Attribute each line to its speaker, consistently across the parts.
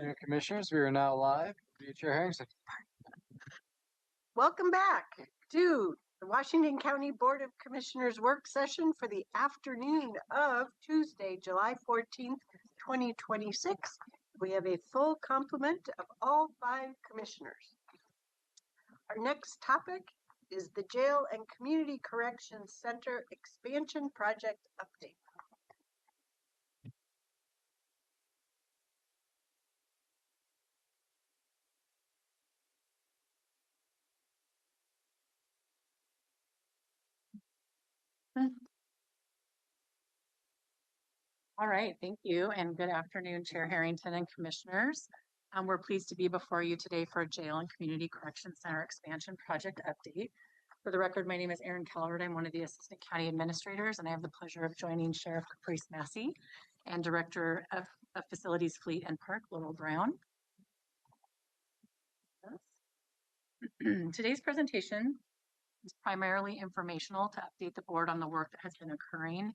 Speaker 1: afternoon, Commissioners. We are now live. Chair Harrington.
Speaker 2: Welcome back to the Washington County Board of Commissioners work session for the afternoon of Tuesday, July 14th, 2026. We have a full complement of all 5 commissioners. Our next topic is the Jail and Community Corrections Center Expansion Project Update.
Speaker 3: All right, thank you, and good afternoon, Chair Harrington and Commissioners. We're pleased to be before you today for a Jail and Community Corrections Center Expansion Project Update. For the record, my name is Erin Calvert. I'm one of the Assistant County Administrators, and I have the pleasure of joining Sheriff Caprice Massey and Director of Facilities, Fleet, and Park, Laurel Brown. Today's presentation is primarily informational to update the board on the work that has been occurring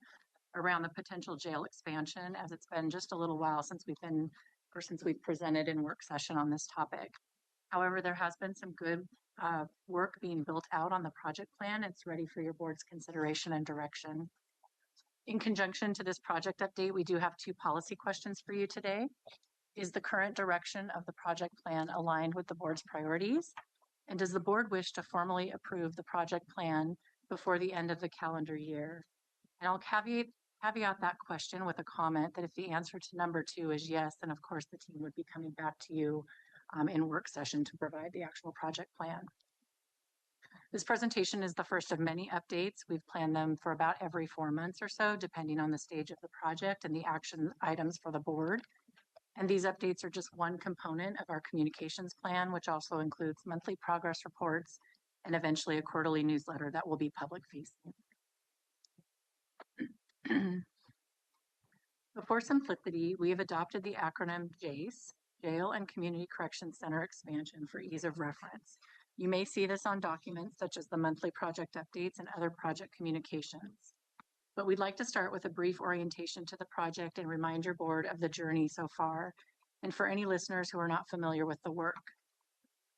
Speaker 3: around the potential jail expansion, as it's been just a little while since we've presented in work session on this topic. However, there has been some good work being built out on the project plan. It's ready for your board's consideration and direction. In conjunction to this project update, we do have 2 policy questions for you today. Is the current direction of the project plan aligned with the board's priorities? And does the board wish to formally approve the project plan before the end of the calendar year? And I'll caveat that question with a comment that if the answer to number 2 is yes, then of course the team would be coming back to you in work session to provide the actual project plan. This presentation is the first of many updates. We've planned them for about every 4 months or so, depending on the stage of the project and the action items for the board. And these updates are just one component of our communications plan, which also includes monthly progress reports and eventually a quarterly newsletter that will be public facing. For simplicity, we have adopted the acronym JACE, Jail and Community Corrections Center Expansion, for ease of reference. You may see this on documents such as the monthly project updates and other project communications. But we'd like to start with a brief orientation to the project and remind your board of the journey so far, and for any listeners who are not familiar with the work.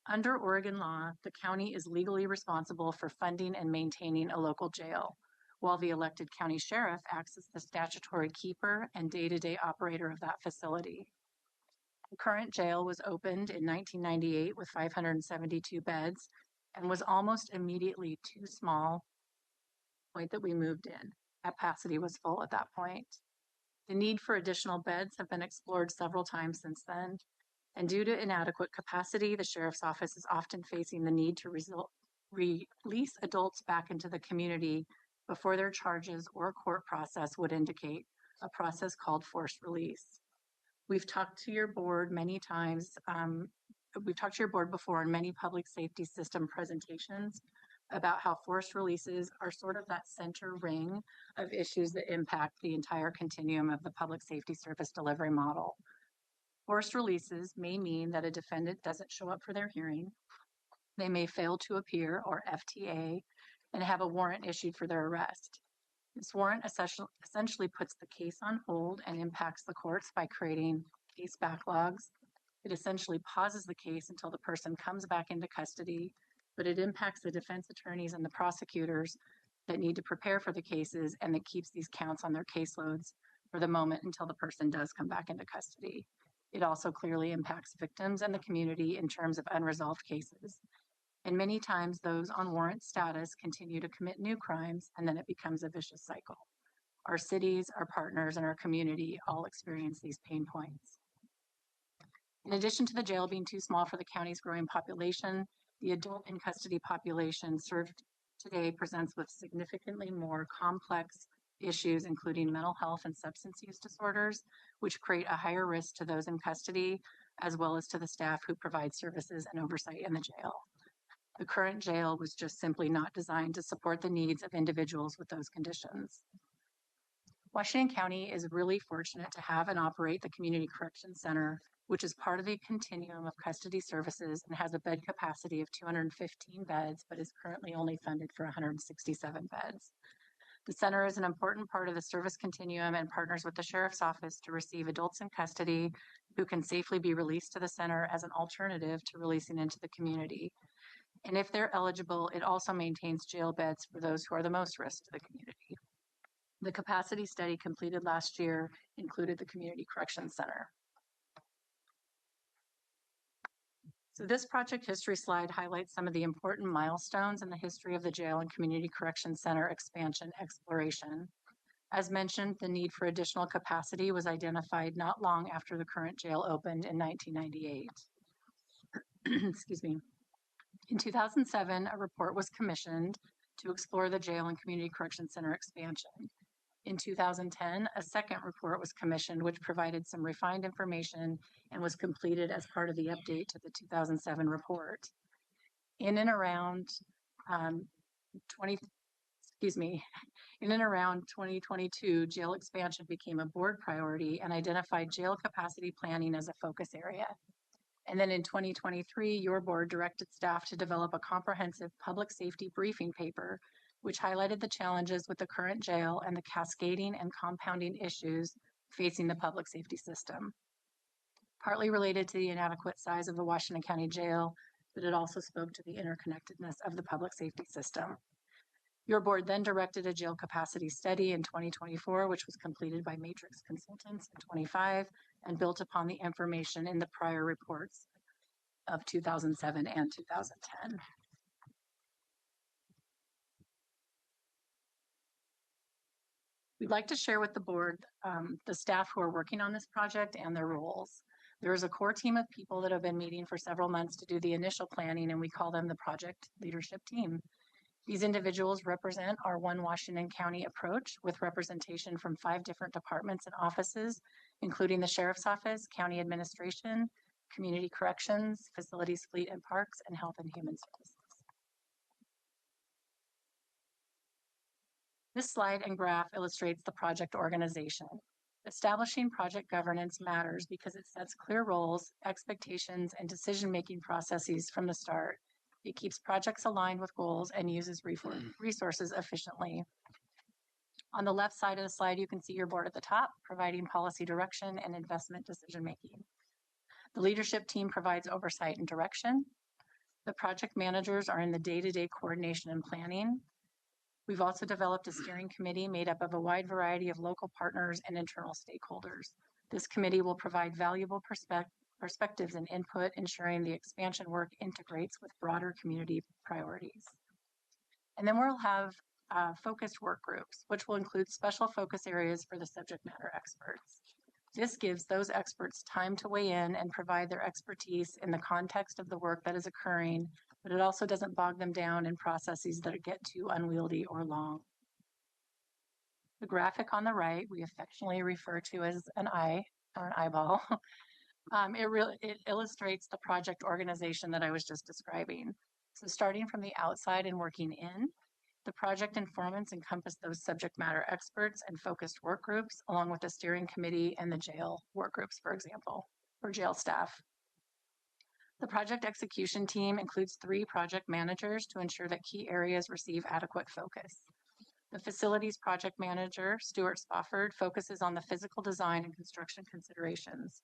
Speaker 3: Under Oregon law, the county is legally responsible for funding and maintaining a local jail, while the elected county sheriff acts as the statutory keeper and day-to-day operator of that facility. The current jail was opened in 1998 with 572 beds and was almost immediately too small at the point that we moved in. Capacity was full at that point. The need for additional beds have been explored several times since then, and due to inadequate capacity, the sheriff's office is often facing the need to release adults back into the community before their charges or court process would indicate, a process called forced release. We've talked to your board many times. We've talked to your board before in many public safety system presentations about how forced releases are sort of that center ring of issues that impact the entire continuum of the public safety service delivery model. Forced releases may mean that a defendant doesn't show up for their hearing. They may fail to appear, or FTA, and have a warrant issued for their arrest. This warrant essentially puts the case on hold and impacts the courts by creating case backlogs. It essentially pauses the case until the person comes back into custody, but it impacts the defense attorneys and the prosecutors that need to prepare for the cases, and that keeps these counts on their caseloads for the moment until the person does come back into custody. It also clearly impacts victims and the community in terms of unresolved cases. And many times those on warrant status continue to commit new crimes, and then it becomes a vicious cycle. Our cities, our partners, and our community all experience these pain points. In addition to the jail being too small for the county's growing population, the adult in custody population served today presents with significantly more complex issues, including mental health and substance use disorders, which create a higher risk to those in custody, as well as to the staff who provide services and oversight in the jail. The current jail was just simply not designed to support the needs of individuals with those conditions. Washington County is really fortunate to have and operate the Community Corrections Center, which is part of the continuum of custody services and has a bed capacity of 215 beds, but is currently only funded for 167 beds. The center is an important part of the service continuum and partners with the Sheriff's Office to receive adults in custody who can safely be released to the center as an alternative to releasing into the community. And if they're eligible, it also maintains jail beds for those who are the most risk to the community. The capacity study completed last year included the Community Corrections Center. So this project history slide highlights some of the important milestones in the history of the jail and Community Corrections Center expansion exploration. As mentioned, the need for additional capacity was identified not long after the current jail opened in 1998. Excuse me. In 2007, a report was commissioned to explore the jail and Community Corrections Center expansion. In 2010, a second report was commissioned, which provided some refined information and was completed as part of the update to the 2007 report. In and around 2022, jail expansion became a board priority and identified jail capacity planning as a focus area. And then in 2023, your board directed staff to develop a comprehensive public safety briefing paper, which highlighted the challenges with the current jail and the cascading and compounding issues facing the public safety system. Partly related to the inadequate size of the Washington County Jail, but it also spoke to the interconnectedness of the public safety system. Your board then directed a jail capacity study in 2024, which was completed by Matrix Consultants in 25 and built upon the information in the prior reports of 2007 and 2010. We'd like to share with the board the staff who are working on this project and their roles. There is a core team of people that have been meeting for several months to do the initial planning, and we call them the project leadership team. These individuals represent our One Washington County approach with representation from 5 different departments and offices, including the Sheriff's Office, County Administration, Community Corrections, Facilities, Fleet and Parks, and Health and Human Services. This slide and graph illustrates the project organization. Establishing project governance matters because it sets clear roles, expectations, and decision-making processes from the start. It keeps projects aligned with goals and uses resources efficiently. On the left side of the slide, you can see your board at the top, providing policy direction and investment decision-making. The leadership team provides oversight and direction. The project managers are in the day-to-day coordination and planning. We've also developed a steering committee made up of a wide variety of local partners and internal stakeholders. This committee will provide valuable perspectives and input, ensuring the expansion work integrates with broader community priorities. And then we'll have focused work groups, which will include special focus areas for the subject matter experts. This gives those experts time to weigh in and provide their expertise in the context of the work that is occurring, but it also doesn't bog them down in processes that get too unwieldy or long. The graphic on the right, we affectionately refer to as an eye or an eyeball. It illustrates the project organization that I was just describing. So starting from the outside and working in, the project informants encompass those subject matter experts and focused work groups, along with the steering committee and the jail work groups, for example, or jail staff. The project execution team includes 3 project managers to ensure that key areas receive adequate focus. The facilities project manager, Stuart Spofford, focuses on the physical design and construction considerations.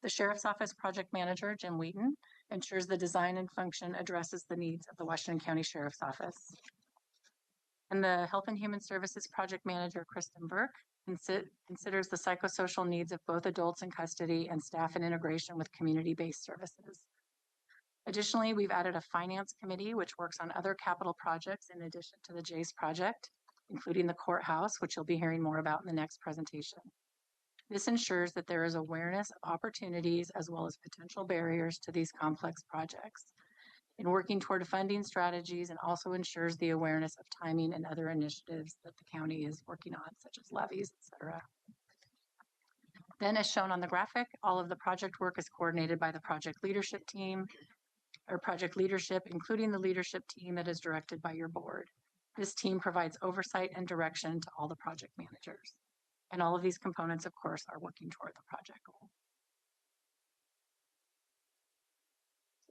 Speaker 3: The Sheriff's Office project manager, Jim Wheaton, ensures the design and function addresses the needs of the Washington County Sheriff's Office. And the Health and Human Services project manager, Kristen Burke, considers the psychosocial needs of both adults in custody and staff in integration with community-based services. Additionally, we've added a finance committee, which works on other capital projects in addition to the JACE project, including the courthouse, which you'll be hearing more about in the next presentation. This ensures that there is awareness of opportunities as well as potential barriers to these complex projects in working toward funding strategies, and also ensures the awareness of timing and other initiatives that the county is working on, such as levies, etc. Then, as shown on the graphic, all of the project work is coordinated by the project leadership team, or project leadership, including the leadership team that is directed by your board. This team provides oversight and direction to all the project managers. And all of these components, of course, are working toward the project goal.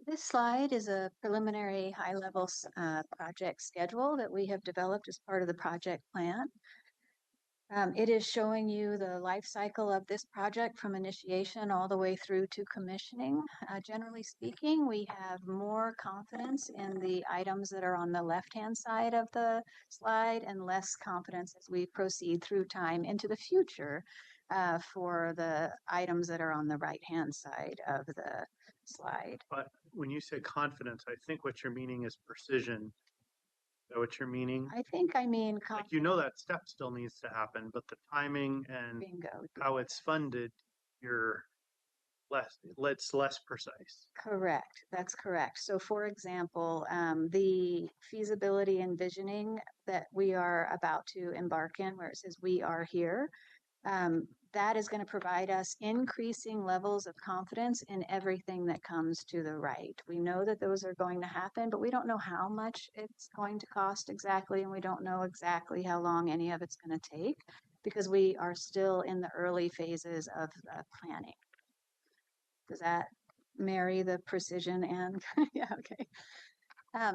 Speaker 4: This slide is a preliminary high-level project schedule that we have developed as part of the project plan. It is showing you the life cycle of this project from initiation all the way through to commissioning. Generally speaking, we have more confidence in the items that are on the left-hand side of the slide and less confidence as we proceed through time into the future for the items that are on the right-hand side of the slide.
Speaker 5: But when you say confidence, I think what you're meaning is precision. Is that what you're meaning?
Speaker 4: I think I mean
Speaker 5: Like, you know, that step still needs to happen, but the timing and
Speaker 4: bingo.
Speaker 5: how it's funded, it's less precise.
Speaker 4: Correct. That's correct. So for example, the feasibility and visioning that we are about to embark in, where it says we are here, that is going to provide us increasing levels of confidence in everything that comes to the right. We know that those are going to happen, but we don't know how much it's going to cost exactly, and we don't know exactly how long any of it's going to take because we are still in the early phases of planning. Does that marry the precision and yeah, okay.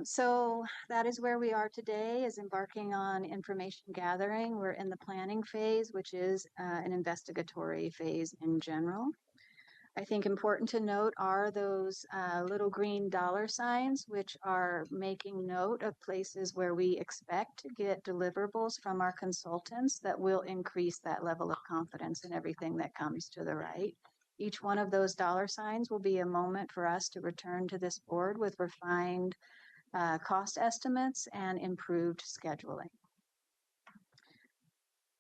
Speaker 4: So that is where we are today, is embarking on information gathering. We're in the planning phase, which is an investigatory phase in general. I think important to note are those little green dollar signs, which are making note of places where we expect to get deliverables from our consultants that will increase that level of confidence in everything that comes to the right. Each one of those dollar signs will be a moment for us to return to this board with refined cost estimates and improved scheduling.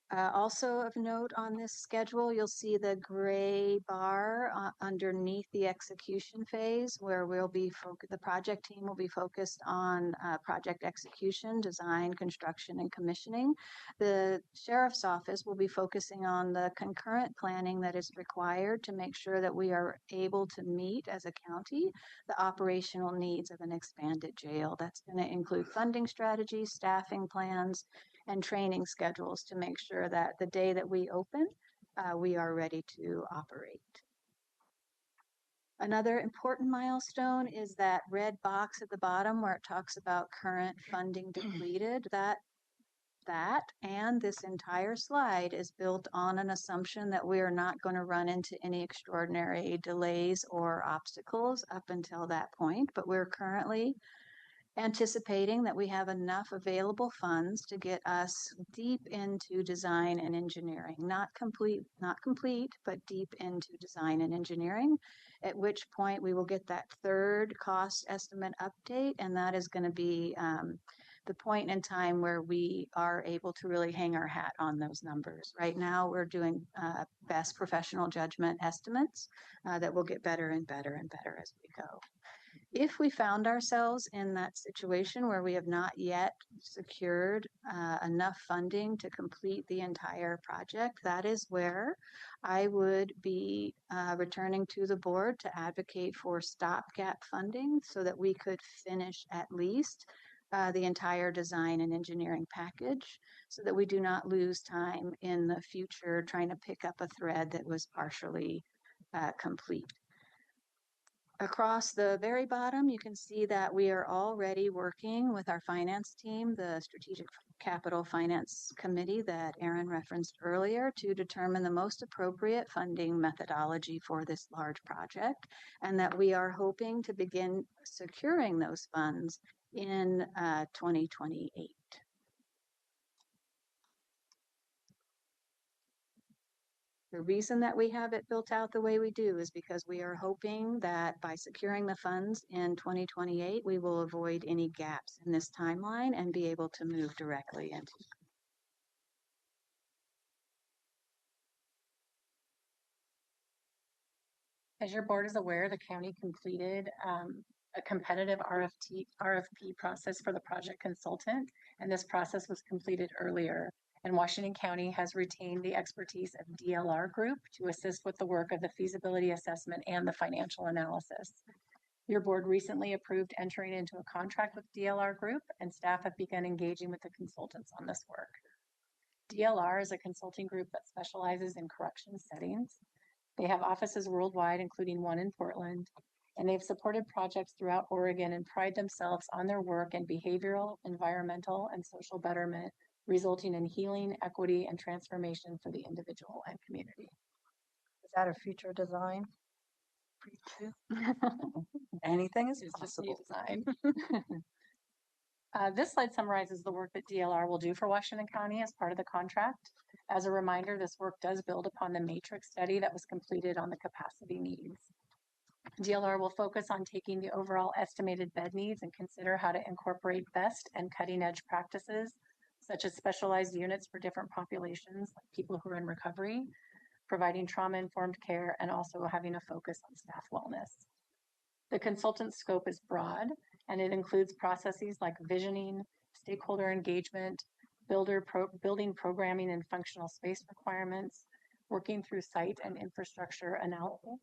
Speaker 4: Also of note on this schedule, you'll see the gray bar underneath the execution phase, where the project team will be focused on project execution, design, construction, and commissioning. The sheriff's office will be focusing on the concurrent planning that is required to make sure that we are able to meet as a county the operational needs of an expanded jail. That's going to include funding strategies, staffing plans, and training schedules to make sure that the day that we open, we are ready to operate. Another important milestone is that red box at the bottom where it talks about current funding depleted. That and this entire slide is built on an assumption that we are not going to run into any extraordinary delays or obstacles up until that point, but we're currently anticipating that we have enough available funds to get us deep into design and engineering, not complete, but deep into design and engineering, at which point we will get that third cost estimate update, and that is going to be the point in time where we are able to really hang our hat on those numbers. Right now, we're doing best professional judgment estimates that will get better and better and better as we go. If we found ourselves in that situation where we have not yet secured enough funding to complete the entire project, that is where I would be returning to the board to advocate for stopgap funding so that we could finish at least the entire design and engineering package so that we do not lose time in the future trying to pick up a thread that was partially complete. Across the very bottom, you can see that we are already working with our finance team, the Strategic Capital Finance Committee that Aaron referenced earlier, to determine the most appropriate funding methodology for this large project, and that we are hoping to begin securing those funds in 2028. The reason that we have it built out the way we do is because we are hoping that by securing the funds in 2028, we will avoid any gaps in this timeline and be able to move directly into.
Speaker 3: As your board is aware, the county completed a competitive RFP process for the project consultant, and this process was completed earlier. And Washington County has retained the expertise of DLR Group to assist with the work of the feasibility assessment and the financial analysis. Your board recently approved entering into a contract with DLR Group, and staff have begun engaging with the consultants on this work. DLR is a consulting group that specializes in correction settings. They have offices worldwide, including one in Portland, and they've supported projects throughout Oregon and pride themselves on their work in behavioral, environmental, and social betterment resulting in healing, equity, and transformation for the individual and community.
Speaker 6: Is that a future design? for you too? Anything is
Speaker 3: It's just new
Speaker 6: possible.
Speaker 3: design. This slide summarizes the work that DLR will do for Washington County as part of the contract. As a reminder, this work does build upon the matrix study that was completed on the capacity needs. DLR will focus on taking the overall estimated bed needs and consider how to incorporate best and cutting edge practices, such as specialized units for different populations, like people who are in recovery, providing trauma-informed care, and also having a focus on staff wellness. The consultant's scope is broad, and it includes processes like visioning, stakeholder engagement, building programming and functional space requirements, working through site and infrastructure analysis,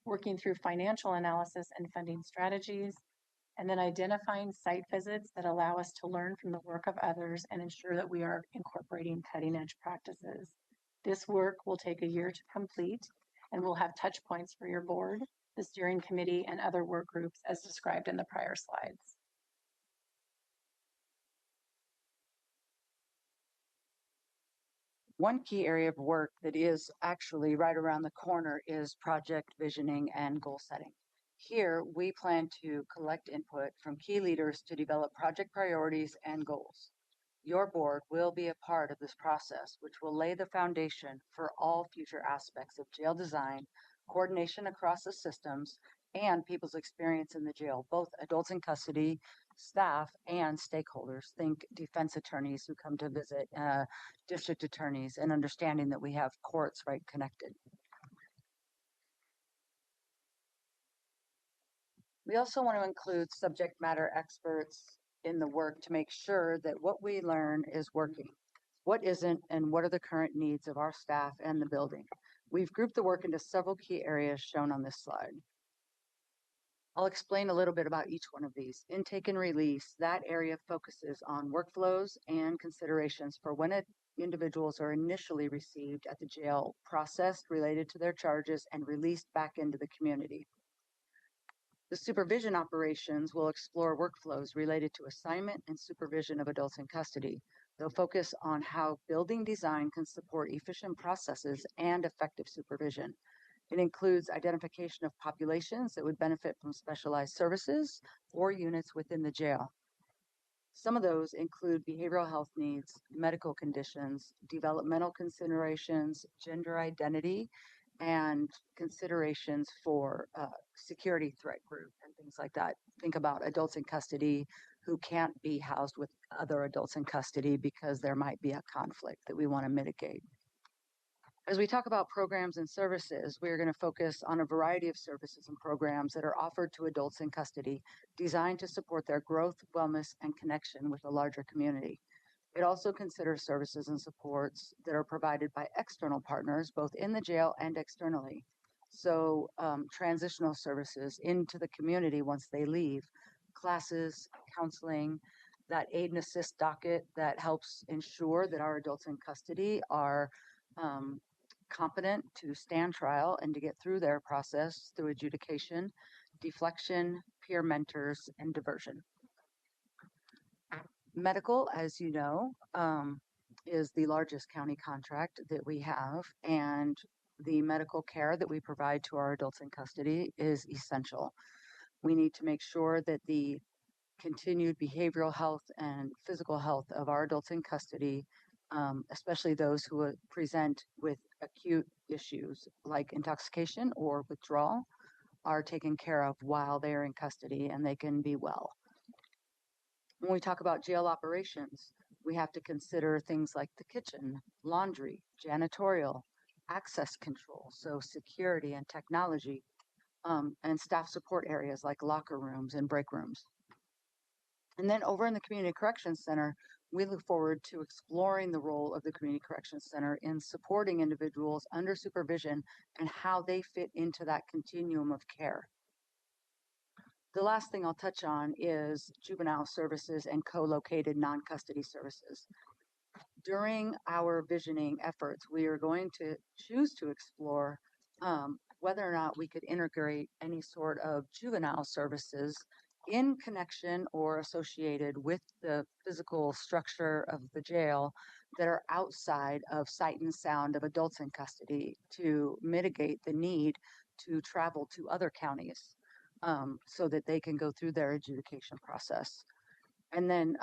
Speaker 3: working through financial analysis and funding strategies, and then identifying site visits that allow us to learn from the work of others and ensure that we are incorporating cutting-edge practices. This work will take a year to complete, and we'll have touch points for your board, the steering committee, and other work groups as described in the prior slides.
Speaker 6: One key area of work that is actually right around the corner is project visioning and goal setting. Here, we plan to collect input from key leaders to develop project priorities and goals. Your board will be a part of this process, which will lay the foundation for all future aspects of jail design, coordination across the systems, and people's experience in the jail, both adults in custody, staff, and stakeholders. Think defense attorneys who come to visit, district attorneys, and understanding that we have courts right connected. We also want to include subject matter experts in the work to make sure that what we learn is working, what isn't, and what are the current needs of our staff and the building. We've grouped the work into several key areas shown on this slide. I'll explain a little bit about each one of these. Intake and release, that area focuses on workflows and considerations for when individuals are initially received at the jail, processed related to their charges, and released back into the community. The supervision operations will explore workflows related to assignment and supervision of adults in custody. They'll focus on how building design can support efficient processes and effective supervision. It includes identification of populations that would benefit from specialized services or units within the jail. Some of those include behavioral health needs, medical conditions, developmental considerations, gender identity, and considerations for security threat group and things like that. Think about adults in custody who can't be housed with other adults in custody because there might be a conflict that we want to mitigate. As we talk about programs and services, we are going to focus on a variety of services and programs that are offered to adults in custody, designed to support their growth, wellness, and connection with the larger community. It also considers services and supports that are provided by external partners, both in the jail and externally. So transitional services into the community once they leave, classes, counseling, that aid and assist docket that helps ensure that our adults in custody are competent to stand trial and to get through their process through adjudication, deflection, peer mentors, and diversion. Medical, as you know, is the largest county contract that we have, and the medical care that we provide to our adults in custody is essential. We need to make sure that the continued behavioral health and physical health of our adults in custody, especially those who present with acute issues like intoxication or withdrawal, are taken care of while they are in custody and they can be well. When we talk about jail operations, we have to consider things like the kitchen, laundry, janitorial, access control, so security and technology, and staff support areas like locker rooms and break rooms. And then over in the Community Corrections Center, we look forward to exploring the role of the Community Corrections Center in supporting individuals under supervision and how they fit into that continuum of care. The last thing I'll touch on is juvenile services and co-located non-custody services. During our visioning efforts, we are going to choose to explore whether or not we could integrate any sort of juvenile services in connection or associated with the physical structure of the jail that are outside of sight and sound of adults in custody to mitigate the need to travel to other counties so that they can go through their adjudication process. And then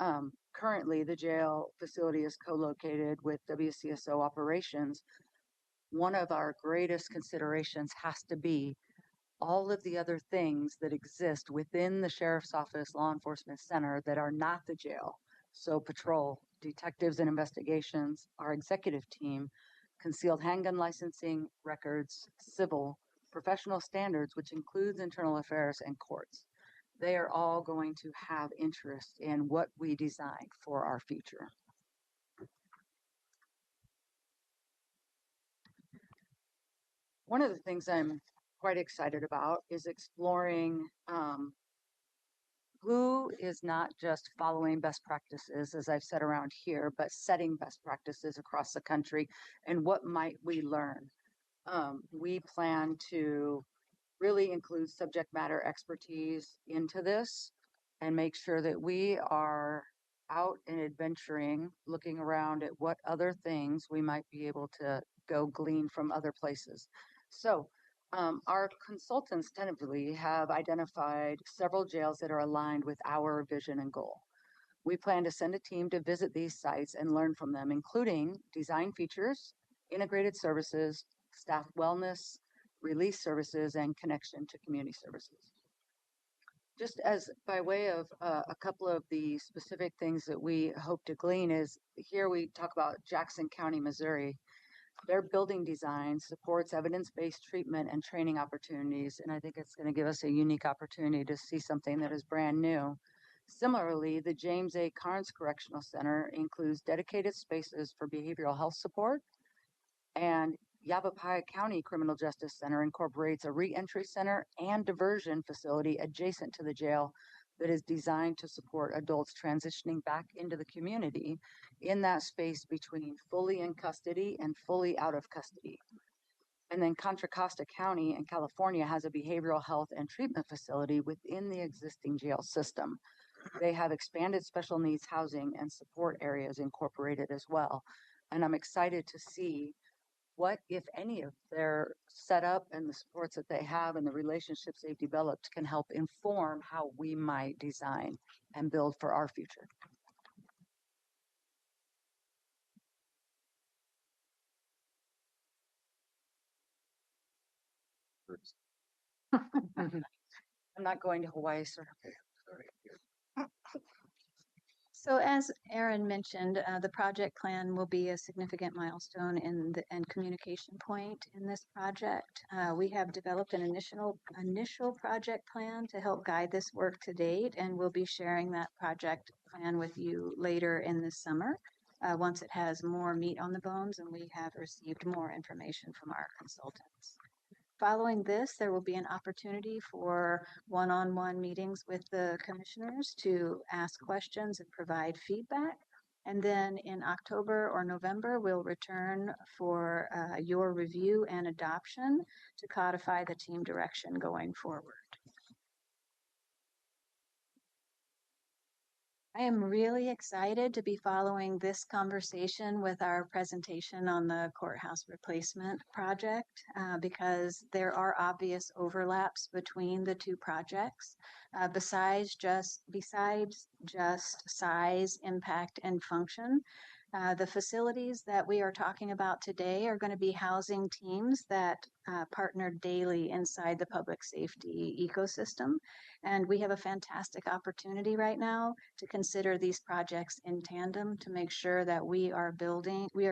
Speaker 6: currently the jail facility is co-located with WCSO operations. One of our greatest considerations has to be all of the other things that exist within the sheriff's office law enforcement center that are not the jail. So patrol, detectives and investigations, our executive team, concealed handgun licensing, records, civil, professional standards, which includes internal affairs and courts. They are all going to have interest in what we design for our future. One of the things I'm quite excited about is exploring who is not just following best practices, as I've said around here, but setting best practices across the country, and what might we learn. We plan to really include subject matter expertise into this and make sure that we are out and adventuring, looking around at what other things we might be able to go glean from other places. So our consultants tentatively have identified several jails that are aligned with our vision and goal. We plan to send a team to visit these sites and learn from them, including design features, integrated services, staff wellness, release services, and connection to community services. Just as by way of a couple of the specific things that we hope to glean is here we talk about Jackson County, Missouri. Their building design supports evidence-based treatment and training opportunities, and I think it's going to give us a unique opportunity to see something that is brand new. Similarly, the James A. Carnes Correctional Center includes dedicated spaces for behavioral health support, and Yavapai County Criminal Justice Center incorporates a reentry center and diversion facility adjacent to the jail that is designed to support adults transitioning back into the community in that space between fully in custody and fully out of custody. And then Contra Costa County in California has a behavioral health and treatment facility within the existing jail system. They have expanded special needs housing and support areas incorporated as well. And I'm excited to see what, if any, of their setup and the supports that they have and the relationships they've developed can help inform how we might design and build for our future. I'm not going to Hawaii, sir.
Speaker 4: So as Erin mentioned, the project plan will be a significant milestone and communication point in this project. We have developed an initial project plan to help guide this work to date, and we'll be sharing that project plan with you later in the summer once it has more meat on the bones and we have received more information from our consultants. Following this, there will be an opportunity for one-on-one meetings with the commissioners to ask questions and provide feedback. And then in October or November, we'll return for your review and adoption to codify the team direction going forward. I am really excited to be following this conversation with our presentation on the courthouse replacement project because there are obvious overlaps between the two projects. Besides just size, impact, and function, the facilities that we are talking about today are going to be housing teams that partner daily inside the public safety ecosystem. And we have a fantastic opportunity right now to consider these projects in tandem to make sure that we are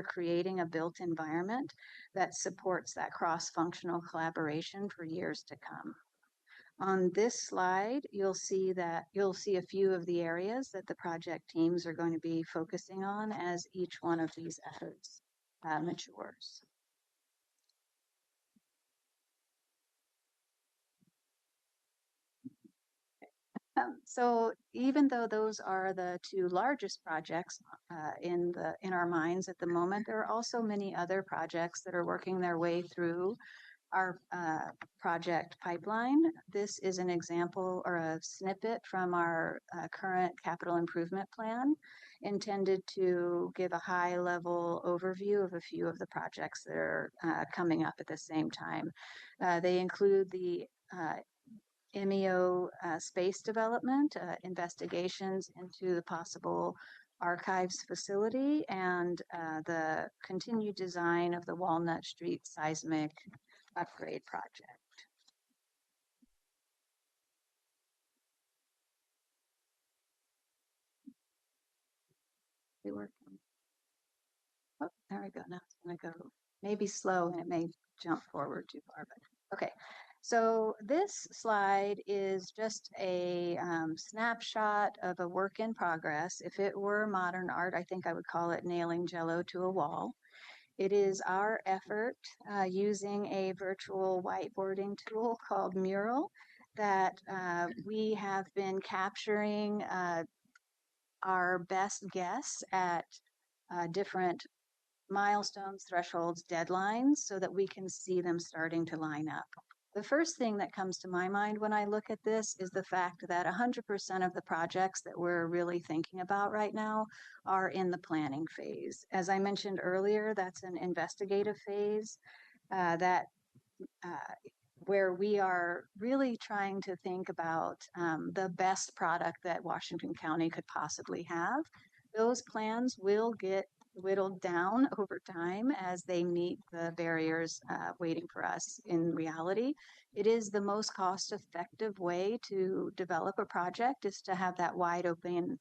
Speaker 4: creating a built environment that supports that cross-functional collaboration for years to come. On this slide, you'll see a few of the areas that the project teams are going to be focusing on as each one of these efforts matures. So even though those are the two largest projects in our minds at the moment, there are also many other projects that are working their way through our project pipeline. This is an example or a snippet from our current capital improvement plan, intended to give a high-level overview of a few of the projects that are coming up at the same time. They include the MEO space development, investigations into the possible archives facility, and the continued design of the Walnut Street seismic upgrade project. We working? Oh, there we go. Now it's going to go maybe slow and it may jump forward too far, but okay. So this slide is just a snapshot of a work in progress. If it were modern art, I think I would call it nailing Jell-O to a wall. It is our effort using a virtual whiteboarding tool called Mural that we have been capturing our best guess at different milestones, thresholds, deadlines, so that we can see them starting to line up. The first thing that comes to my mind when I look at this is the fact that 100% of the projects that we're really thinking about right now are in the planning phase. As I mentioned earlier, that's an investigative phase where we are really trying to think about the best product that Washington County could possibly have. Those plans will get whittled down over time as they meet the barriers waiting for us in reality. It is the most cost-effective way to develop a project, is to have that wide open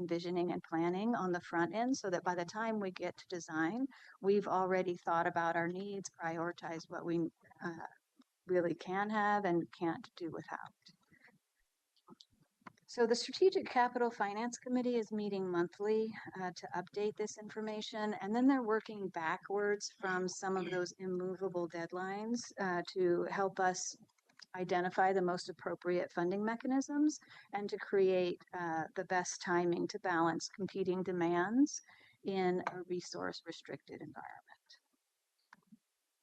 Speaker 4: visioning and planning on the front end, so that by the time we get to design, we've already thought about our needs, prioritized what we really can have and can't do without. So the Strategic Capital Finance Committee is meeting monthly to update this information, and then they're working backwards from some of those immovable deadlines to help us identify the most appropriate funding mechanisms and to create the best timing to balance competing demands in a resource-restricted environment.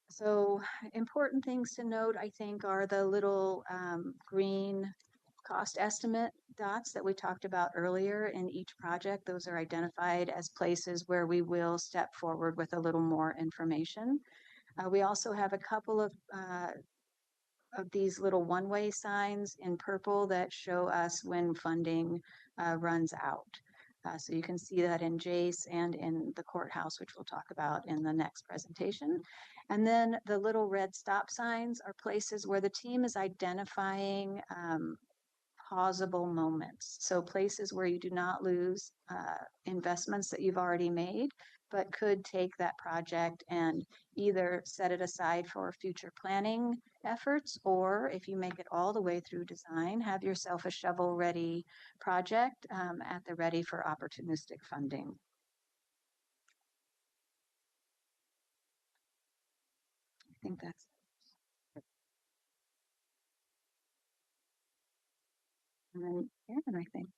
Speaker 4: So important things to note, I think, are the little green cost estimate dots that we talked about earlier in each project. Those are identified as places where we will step forward with a little more information. We also have a couple of these little one-way signs in purple that show us when funding runs out. So you can see that in JACE and in the courthouse, which we'll talk about in the next presentation. And then the little red stop signs are places where the team is identifying pausable moments. So places where you do not lose investments that you've already made, but could take that project and either set it aside for future planning efforts, or if you make it all the way through design, have yourself a shovel-ready project at the ready for opportunistic funding. I think that's and then Aaron, I think.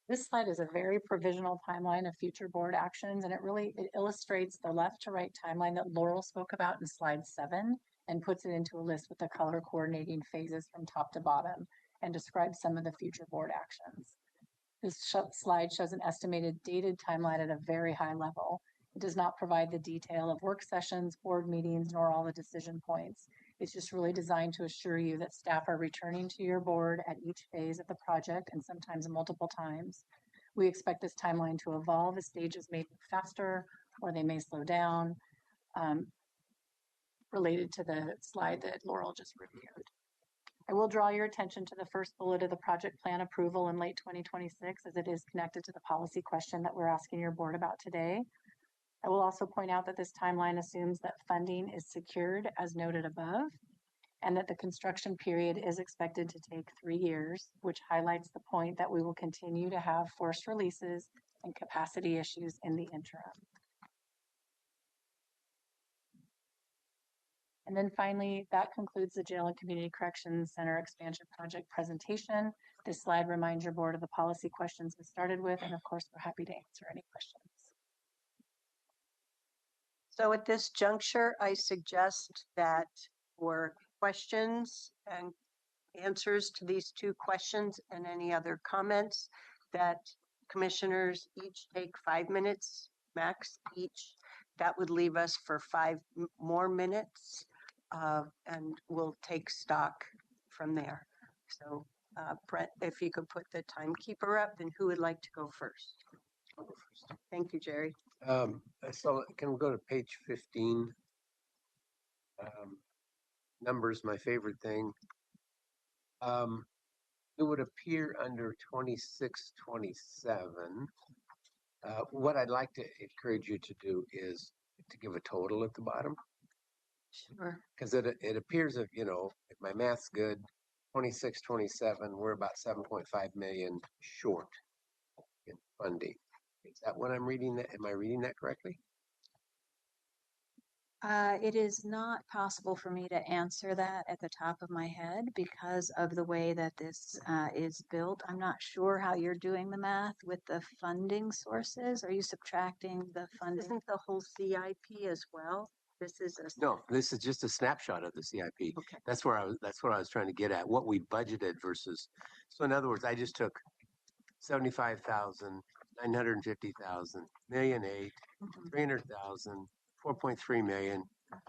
Speaker 3: This slide is a very provisional timeline of future board actions, and it illustrates the left to right timeline that Laurel spoke about in slide 7 and puts it into a list with the color coordinating phases from top to bottom and describes some of the future board actions. This slide shows an estimated dated timeline at a very high level. It does not provide the detail of work sessions, board meetings, nor all the decision points. It's just really designed to assure you that staff are returning to your board at each phase of the project and sometimes multiple times. We expect this timeline to evolve as stages may move faster or they may slow down, related to the slide that Laurel just reviewed. I will draw your attention to the first bullet of the project plan approval in late 2026, as it is connected to the policy question that we're asking your board about today. I will also point out that this timeline assumes that funding is secured as noted above, and that the construction period is expected to take 3 years, which highlights the point that we will continue to have forced releases and capacity issues in the interim. And then finally, that concludes the Jail and Community Corrections Center Expansion Project presentation. This slide reminds your board of the policy questions we started with, and of course, we're happy to answer any questions.
Speaker 2: So at this juncture, I suggest that for questions and answers to these two questions and any other comments, that commissioners each take 5 minutes max each. That would leave us for more minutes, and we'll take stock from there. So Brett, if you could put the timekeeper up, then who would like to go first?
Speaker 7: I'll go first.
Speaker 2: Thank you, Jerry.
Speaker 7: So can we go to page 15? Numbers, my favorite thing. It would appear under 2627. What I'd like to encourage you to do is to give a total at the bottom,
Speaker 4: Sure.
Speaker 7: because it appears if if my math's good, 2627, we're about 7.5 million short in funding. Is that what I'm reading? That am I reading that correctly?
Speaker 4: It is not possible for me to answer that at the top of my head because of the way that this is built. I'm not sure how you're doing the math with the funding sources. Are you subtracting the funding?
Speaker 2: Isn't the whole CIP as well? This is a.
Speaker 7: No, this is just a snapshot of the CIP.
Speaker 2: Okay.
Speaker 7: That's what I was trying to get at. What we budgeted versus. So in other words, I just took 75,000, 950,000, million eight, 300,000, 4.3 million,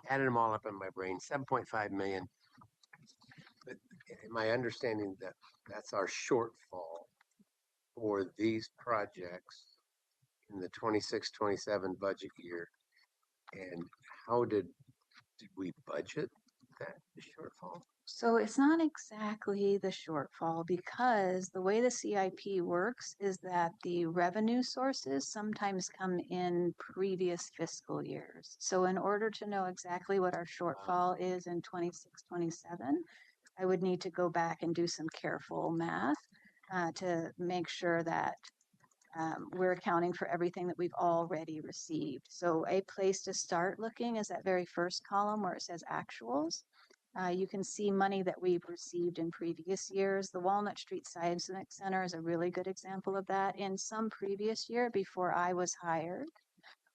Speaker 7: added them all up in my brain, 7.5 million. But my understanding that that's our shortfall for these projects in the 26-27 budget year. And how did we budget that shortfall?
Speaker 4: So it's not exactly the shortfall because the way the CIP works is that the revenue sources sometimes come in previous fiscal years. So in order to know exactly what our shortfall is in 26-27, I would need to go back and do some careful math to make sure that we're accounting for everything that we've already received. So a place to start looking is that very first column where it says actuals. You can see money that we've received in previous years. The Walnut Street Seismic Center is a really good example of that. In some previous year before I was hired,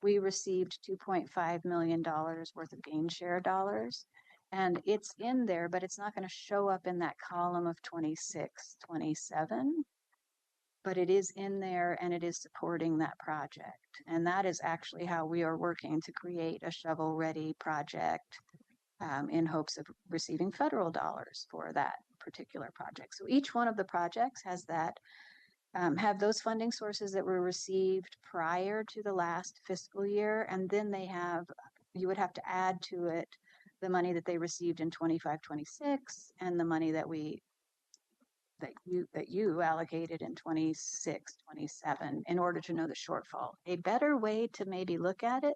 Speaker 4: we received $2.5 million worth of gain share dollars. And it's in there, but it's not going to show up in that column of 26-27. But it is in there and it is supporting that project. And that is actually how we are working to create a shovel-ready project in hopes of receiving federal dollars for that particular project. So each one of the projects has that, have those funding sources that were received prior to the last fiscal year. And then you would have to add to it the money that they received in 25-26 and the money that you allocated in 26-27 in order to know the shortfall. A better way to maybe look at it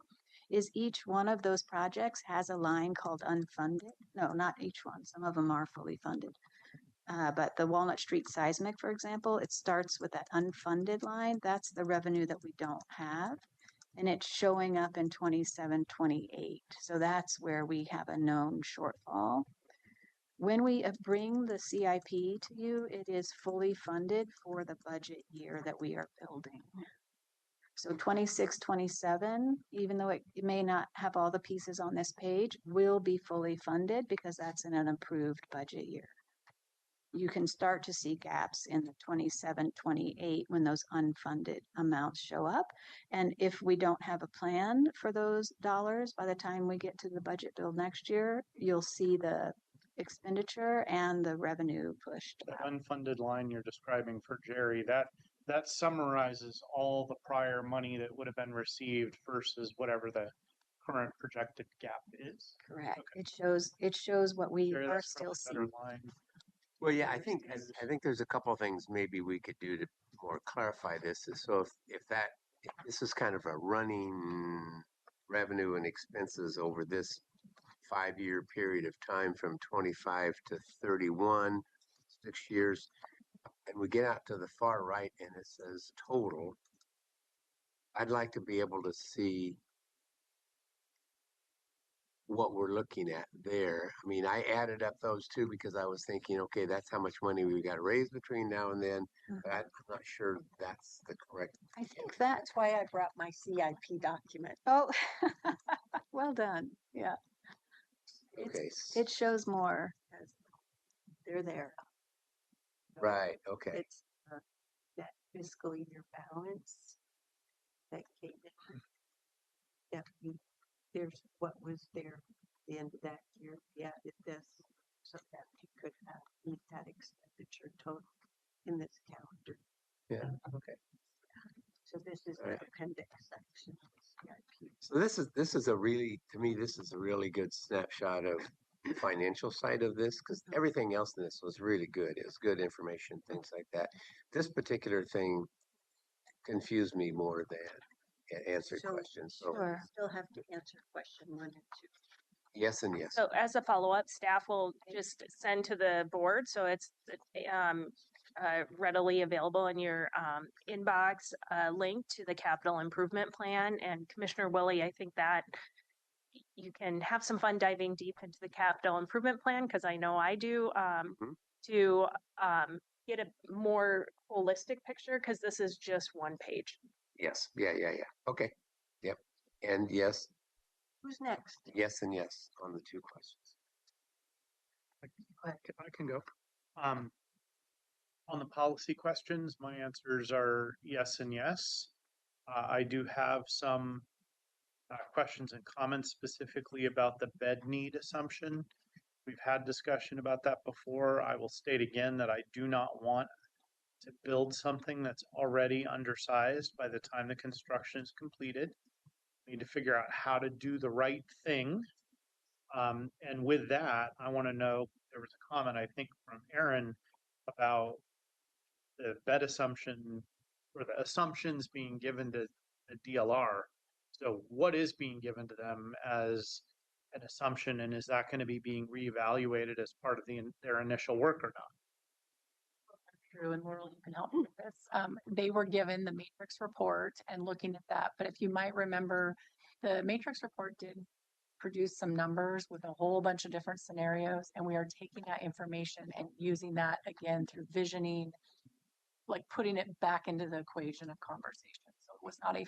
Speaker 4: is each one of those projects has a line called unfunded. No, not each one. Some of them are fully funded. But the Walnut Street Seismic, for example, it starts with that unfunded line. That's the revenue that we don't have. And it's showing up in 27-28. So that's where we have a known shortfall. When we bring the CIP to you, it is fully funded for the budget year that we are building. So 26-27, even though it may not have all the pieces on this page, will be fully funded because that's in an approved budget year. You can start to see gaps in the 27-28 when those unfunded amounts show up. And if we don't have a plan for those dollars, by the time we get to the budget build next year, you'll see the expenditure and the revenue pushed.
Speaker 5: That unfunded line you're describing for Jerry, that summarizes all the prior money that would have been received versus whatever the current projected gap is.
Speaker 4: Correct.
Speaker 5: Okay.
Speaker 4: It shows what we
Speaker 5: Jerry,
Speaker 4: are
Speaker 5: that's
Speaker 4: still
Speaker 5: probably a better
Speaker 4: seeing.
Speaker 5: line.
Speaker 7: Well, yeah, I think there's a couple of things maybe we could do to more clarify this. So if this is kind of a running revenue and expenses over this 5-year period of time from 25 to 31, 6 years, and we get out to the far right and it says total, I'd like to be able to see what we're looking at there. I mean, I added up those two because I was thinking, okay, that's how much money we got to raise between now and then. But I'm not sure that's the correct.
Speaker 4: I think
Speaker 2: That's why I brought my CIP document.
Speaker 4: oh, Well done. Yeah.
Speaker 7: Okay.
Speaker 4: It shows more as they're there.
Speaker 7: Right. Okay.
Speaker 2: It's that fiscal year balance that came in. There's what was there at the end of that year. We added this so that you could meet that expenditure total in this calendar.
Speaker 7: Yeah. Okay.
Speaker 2: So this is
Speaker 7: All
Speaker 2: the
Speaker 7: right.
Speaker 2: appendix section of the CIP.
Speaker 7: So this is a really, to me, this is a really good snapshot of the financial side of this, because everything else in this was really good. It was good information, things like that. This particular thing confused me more than it answered
Speaker 2: So,
Speaker 7: questions. So
Speaker 4: Sure.
Speaker 2: Still have to answer question 1 and 2.
Speaker 7: yes and yes.
Speaker 8: So as a follow-up, staff will just send to the board, so it's readily available in your inbox, link to the capital improvement plan. And Commissioner Willie, I think that you can have some fun diving deep into the capital improvement plan, because I know I do, to get a more holistic picture, because this is just one page.
Speaker 7: Yes. Yeah. Okay. Yep. And yes,
Speaker 2: Who's next?
Speaker 7: yes and yes on the two questions.
Speaker 5: If I can go. On the policy questions, my answers are yes and yes. I do have some questions and comments specifically about the bed need assumption. We've had discussion about that before. I will state again that I do not want to build something that's already undersized by the time the construction is completed. We need to figure out how to do the right thing. And with that, I want to know, there was a comment, I think, from Aaron about the bed assumption or the assumptions being given to the DLR. So what is being given to them as an assumption, and is that going to be being reevaluated as part of their initial work or not?
Speaker 3: Drew and Laurel, you can help me with this. They were given the matrix report and looking at that, but if you might remember, the matrix report did produce some numbers with a whole bunch of different scenarios, and we are taking that information and using that again through visioning, like putting it back into the equation of conversation. So it was not a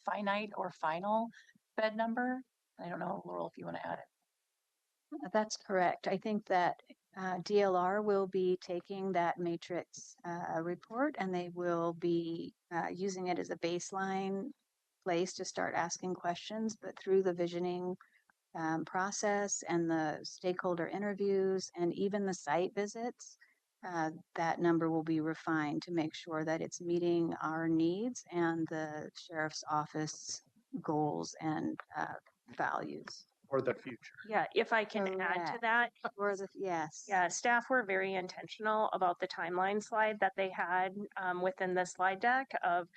Speaker 3: finite or final bed number. I don't know, Laurel, if you want to add it.
Speaker 4: That's correct. I think that DLR will be taking that matrix report, and they will be using it as a baseline place to start asking questions. But through the visioning process and the stakeholder interviews and even the site visits, that number will be refined to make sure that it's meeting our needs and the sheriff's office goals and values.
Speaker 5: For the future.
Speaker 8: Yeah, if I can add to
Speaker 4: Correct.
Speaker 8: that.
Speaker 4: Yes.
Speaker 8: Yeah, staff were very intentional about the timeline slide that they had within the slide deck of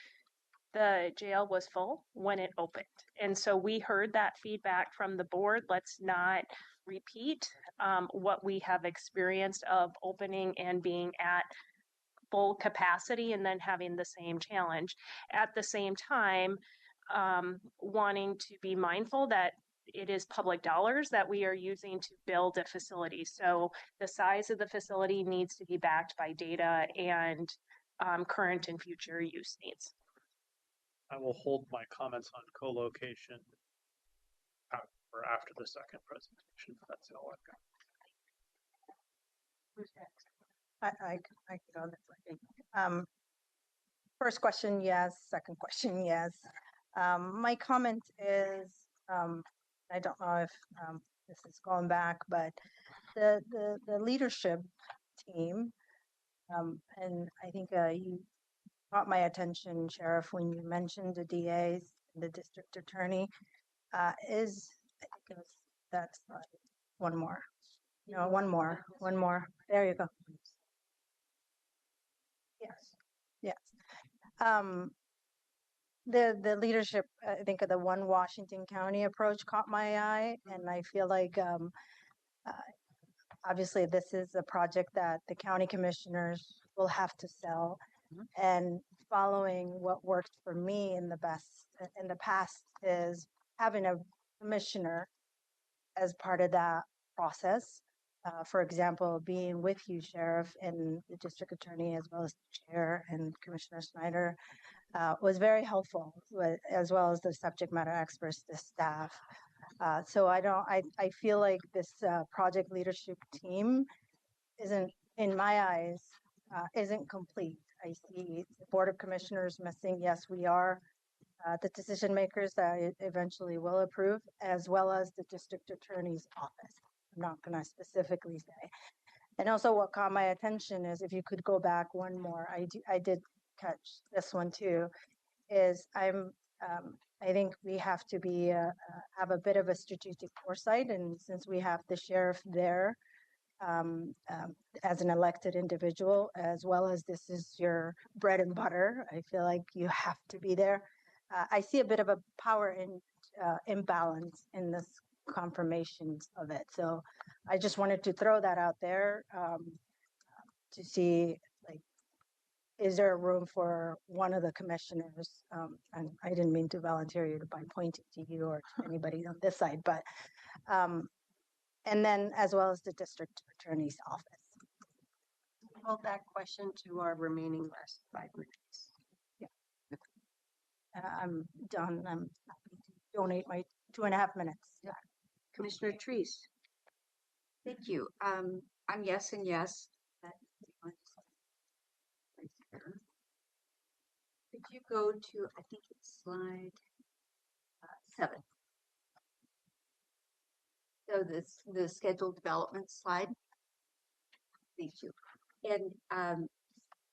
Speaker 8: the jail was full when it opened. And so we heard that feedback from the board. Let's not repeat what we have experienced of opening and being at full capacity and then having the same challenge. At the same time, wanting to be mindful that it is public dollars that we are using to build a facility. So the size of the facility needs to be backed by data and current and future use needs.
Speaker 5: I will hold my comments on co-location for after the second presentation. That's all I've got.
Speaker 2: Who's next?
Speaker 9: I could go on this, I think. First question, yes. Second question, yes. My comment is, I don't know if this is going back, but the leadership team, and I think you caught my attention, Sheriff, when you mentioned the DAs, the district attorney, I think it was, that's one more. No, one more. There you go. Yes. The leadership, I think of the One Washington County approach caught my eye, and I feel like obviously this is a project that the county commissioners will have to sell, and following what worked for me in the past is having a commissioner as part of that process. For example, being with you, Sheriff, and the district attorney, as well as the chair and Commissioner Snyder, was very helpful, as well as the subject matter experts, the staff. So I feel like this project leadership team isn't, in my eyes, isn't complete. I see the Board of Commissioners missing. Yes, we are the decision makers that eventually will approve, as well as the district attorney's office. I'm not going to specifically say. And also what caught my attention is, if you could go back one more, I did catch this one too, is I think we have to be, have a bit of a strategic foresight. And since we have the sheriff there, as an elected individual, as well as this is your bread and butter, I feel like you have to be there. I see a bit of a power imbalance in this confirmations of it. So I just wanted to throw that out there to see, like, is there room for one of the commissioners? And I didn't mean to volunteer you by pointing to you or to anybody on this side, but and then as well as the district attorney's office.
Speaker 2: Hold that question to our remaining last 5 minutes.
Speaker 9: I'm done. I'm happy to donate my 2.5 minutes.
Speaker 2: Yeah. Commissioner Treese.
Speaker 10: Thank you. I'm yes and yes. That- right there. Could you go to, I think it's slide 7. So this the scheduled development slide. Thank you. And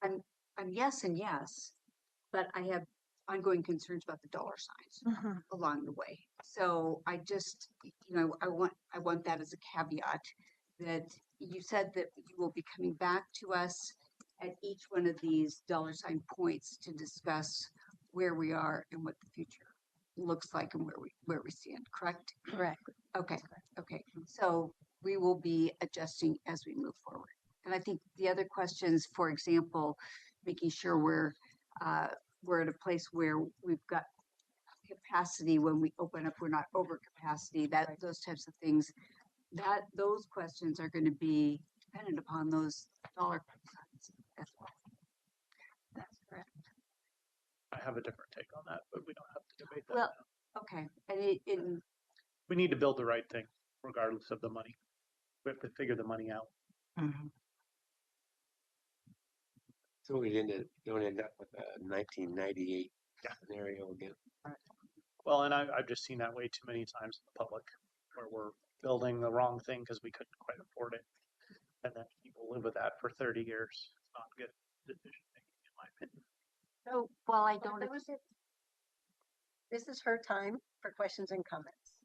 Speaker 10: I'm yes and yes, but I have ongoing concerns about the dollar signs along the way. So I just, I want that as a caveat, that you said that you will be coming back to us at each one of these dollar sign points to discuss where we are and what the future looks like and where we stand, correct?
Speaker 9: Correct.
Speaker 10: Okay, okay. So we will be adjusting as we move forward. And I think the other questions, for example, making sure we're at a place where we've got capacity when we open up, we're not over capacity, those types of things, those questions are going to be dependent upon those dollar signs as well. That's correct.
Speaker 5: I have a different take on that, but we don't have to debate that.
Speaker 10: Well,
Speaker 5: now.
Speaker 10: okay. And
Speaker 5: We need to build the right thing, regardless of the money. We have to figure the money out.
Speaker 7: So we don't end up with a 1998 scenario again.
Speaker 5: Well, and I've just seen that way too many times in the public, where we're building the wrong thing because we couldn't quite afford it. And then people live with that for 30 years. It's not good decision making, in my opinion.
Speaker 2: So
Speaker 10: while I don't,
Speaker 2: this is her time for questions and comments.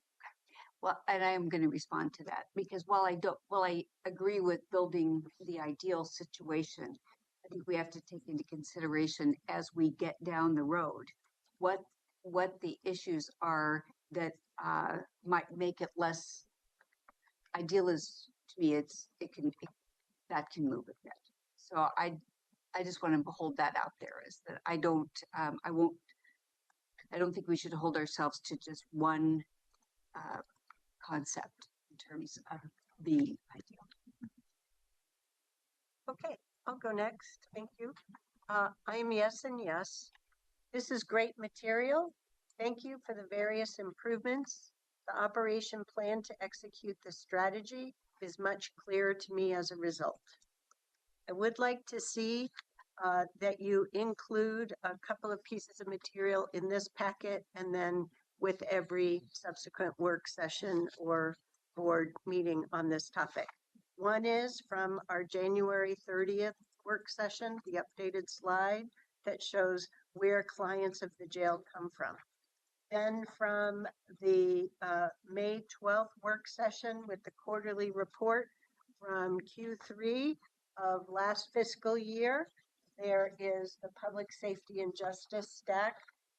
Speaker 10: well, and I am going to respond to that, because while I agree with building the ideal situation, I think we have to take into consideration as we get down the road what the issues are that might make it less ideal. Is to me, that can move a bit. So I just want to hold that out there, is that I don't think we should hold ourselves to just one concept in terms of the ideal.
Speaker 2: Okay, I'll go next. Thank you. I'm yes and yes. This is great material. Thank you for the various improvements. The operation plan to execute the strategy is much clearer to me as a result. I would like to see that you include a couple of pieces of material in this packet, and then with every subsequent work session or board meeting on this topic. One is from our January 30th work session, the updated slide that shows where clients of the jail come from. Then from the May 12th work session with the quarterly report from Q3 of last fiscal year, there is the public safety and justice stack,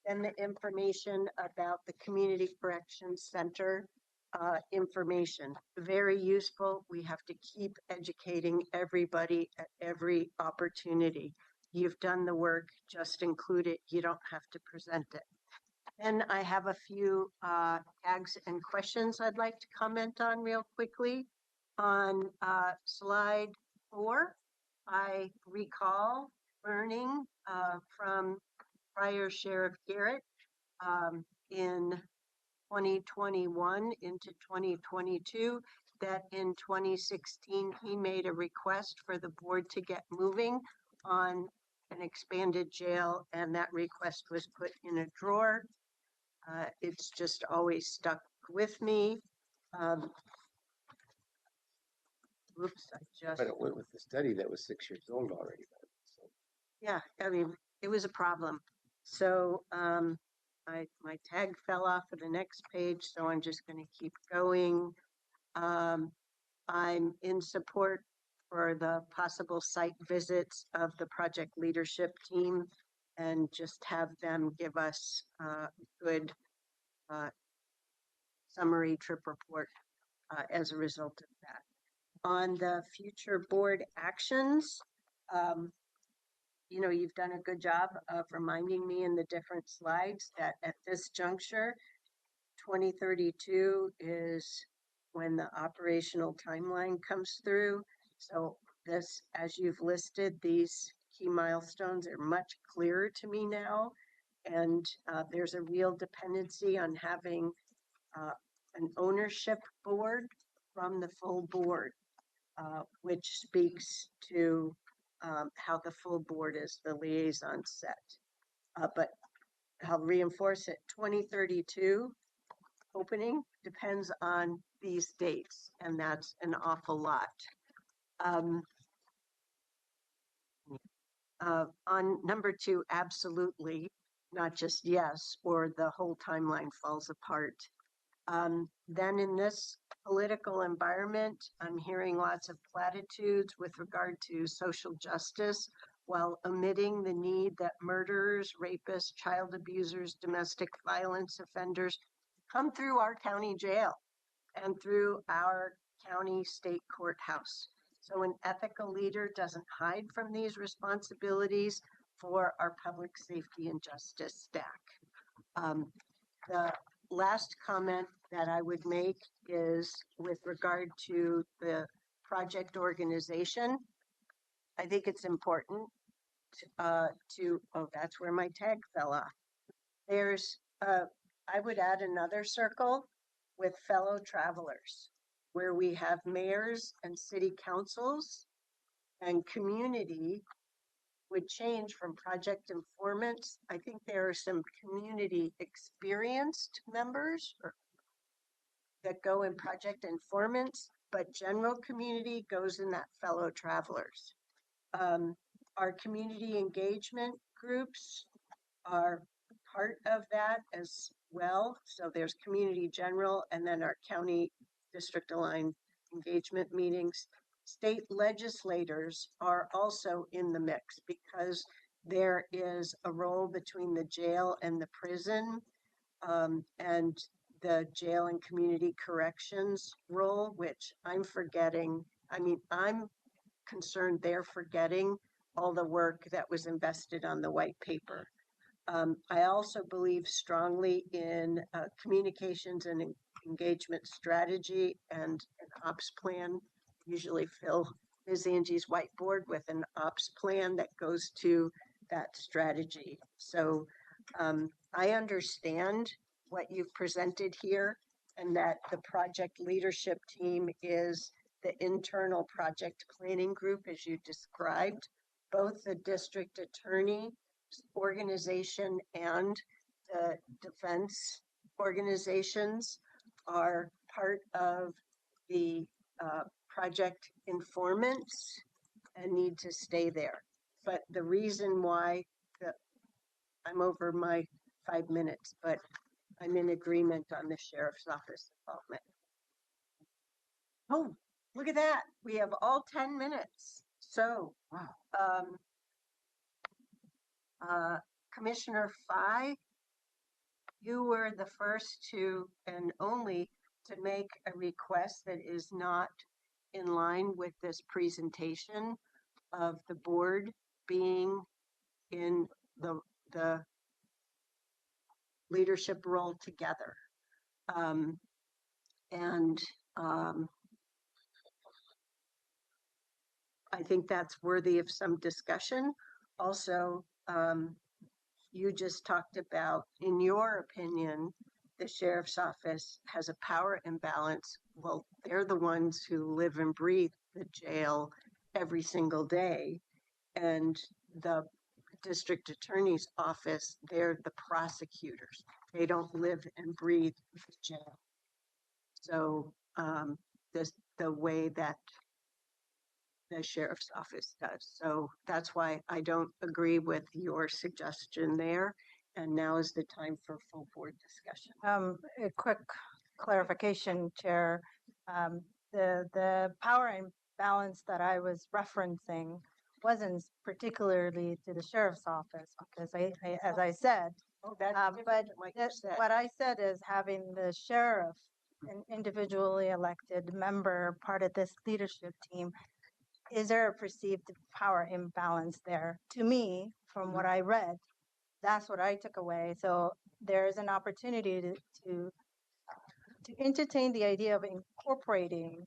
Speaker 2: and the information about the Community Corrections Center information. Very useful. We have to keep educating everybody at every opportunity. You've done the work, just include it. You don't have to present it. And I have a few tags and questions I'd like to comment on real quickly. On slide 4, I recall learning from prior Sheriff Garrett in 2021 into 2022, that in 2016, he made a request for the board to get moving on an expanded jail, and that request was put in a drawer. It's just always stuck with me. Oops, I just,
Speaker 7: But it went with the study that was 6 years old already. So
Speaker 2: yeah, I mean, it was a problem. So my tag fell off of the next page, so I'm just going to keep going. I'm in support for the possible site visits of the project leadership team and just have them give us a good summary trip report as a result of that. On the future board actions, you know, you've done a good job of reminding me in the different slides that at this juncture, 2032 is when the operational timeline comes through. So this, as you've listed, these key milestones are much clearer to me now. And there's a real dependency on having an ownership board from the full board, which speaks to how the full board is the liaison set. But I'll reinforce it, 2032 opening depends on these dates, and that's an awful lot. On number 2, absolutely, not just yes, or the whole timeline falls apart. Then in this political environment, I'm hearing lots of platitudes with regard to social justice while omitting the need that murderers, rapists, child abusers, domestic violence offenders come through our county jail and through our county state courthouse. So an ethical leader doesn't hide from these responsibilities for our public safety and justice stack. The last comment that I would make is with regard to the project organization. I think it's important oh, that's where my tag fell off. There's, I would add another circle with fellow travelers where we have mayors and city councils, and community would change from project informants. I think there are some community experienced members that go in project informants, but general community goes in that fellow travelers. Our community engagement groups are part of that as well. So there's community general and then our county district aligned engagement meetings. State legislators are also in the mix because there is a role between the jail and the prison, and the jail and community corrections role, which I'm forgetting. I mean, I'm concerned they're forgetting all the work that was invested on the white paper. I also believe strongly in communications and engagement strategy and an ops plan. Usually fill Ms. Angie's whiteboard with an ops plan that goes to that strategy. So I understand what you've presented here and that the project leadership team is the internal project planning group as you described. Both the district attorney organization and the defense organizations are part of the project informants and need to stay there. But the reason why I'm over my 5 minutes, but I'm in agreement on the sheriff's office involvement. Oh, look at that. We have all 10 minutes. So, wow. Commissioner Fye, you were the first to and only to make a request that is not in line with this presentation of the board being in the leadership role together. I think that's worthy of some discussion. Also, you just talked about, in your opinion, the sheriff's office has a power imbalance. Well, they're the ones who live and breathe the jail every single day. And the district attorney's office, they're the prosecutors. They don't live and breathe the jail. So the way that the sheriff's office does. So that's why I don't agree with your suggestion there. And now is the time for full board discussion.
Speaker 9: A quick clarification, Chair. The power imbalance that I was referencing wasn't particularly to the sheriff's office because as I said,
Speaker 2: Oh, that's
Speaker 9: but
Speaker 2: what you said.
Speaker 9: what I said is having the sheriff, an individually elected member, part of this leadership team, is there a perceived power imbalance there? To me, from what I read, that's what I took away. So there is an opportunity to entertain the idea of incorporating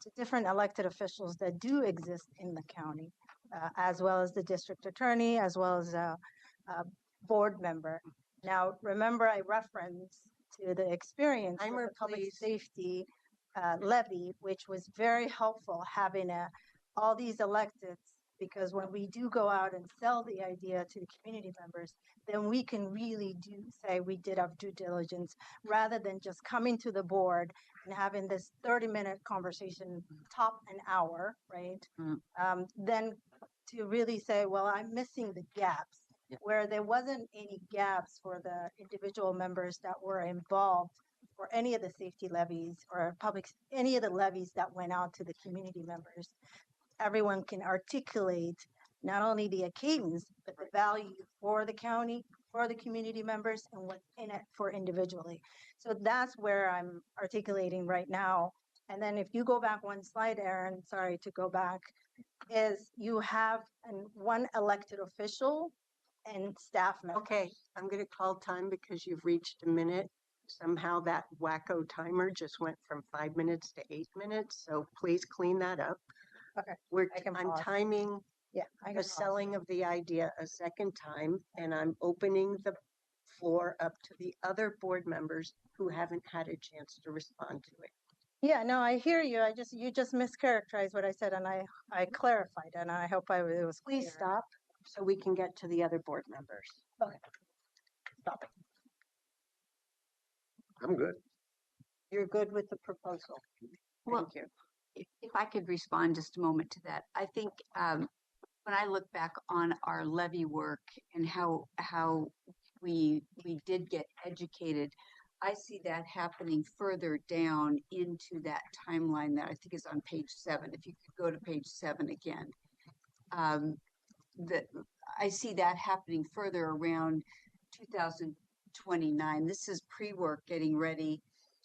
Speaker 9: to different elected officials that do exist in the county, as well as the district attorney, as well as a board member. Now, remember, I referenced to the experience with
Speaker 2: Timer,
Speaker 9: the public
Speaker 2: please.
Speaker 9: safety levy, which was very helpful having all these electeds, because when we do go out and sell the idea to the community members, then we can really do say we did our due diligence rather than just coming to the board and having this 30-minute conversation, top an hour, right? Then to really say, well, I'm missing the gaps. Where there wasn't any gaps for the individual members that were involved for any of the safety levies or any of the levies that went out to the community members. Everyone can articulate not only the cadence, but the value for the county, for the community members, and what's in it for individually. So that's where I'm articulating right now. And then if you go back one slide, Aaron, sorry to go back, is you have one elected official and staff members.
Speaker 2: Okay, I'm going to call time because you've reached a minute. Somehow that wacko timer just went from 5 minutes to 8 minutes. So please clean that up.
Speaker 9: Okay,
Speaker 2: I'm
Speaker 9: pause.
Speaker 2: timing
Speaker 9: Yeah, I can
Speaker 2: the
Speaker 9: pause.
Speaker 2: selling of the idea a second time, and I'm opening the floor up to the other board members who haven't had a chance to respond to it.
Speaker 9: Yeah, no, I hear you. You just mischaracterized what I said, and I clarified, and I hope it was
Speaker 2: Please
Speaker 9: clear.
Speaker 2: stop so we can get to the other board members.
Speaker 9: Okay, stop it.
Speaker 7: I'm good.
Speaker 2: You're good with the proposal?
Speaker 10: Well,
Speaker 2: Thank you.
Speaker 10: if I could respond just a moment to that, I think when I look back on our levy work and how we did get educated, I see that happening further down into that timeline that I think is on page 7. If you could go to page 7 again, I see that happening further around 2029. This is pre-work getting ready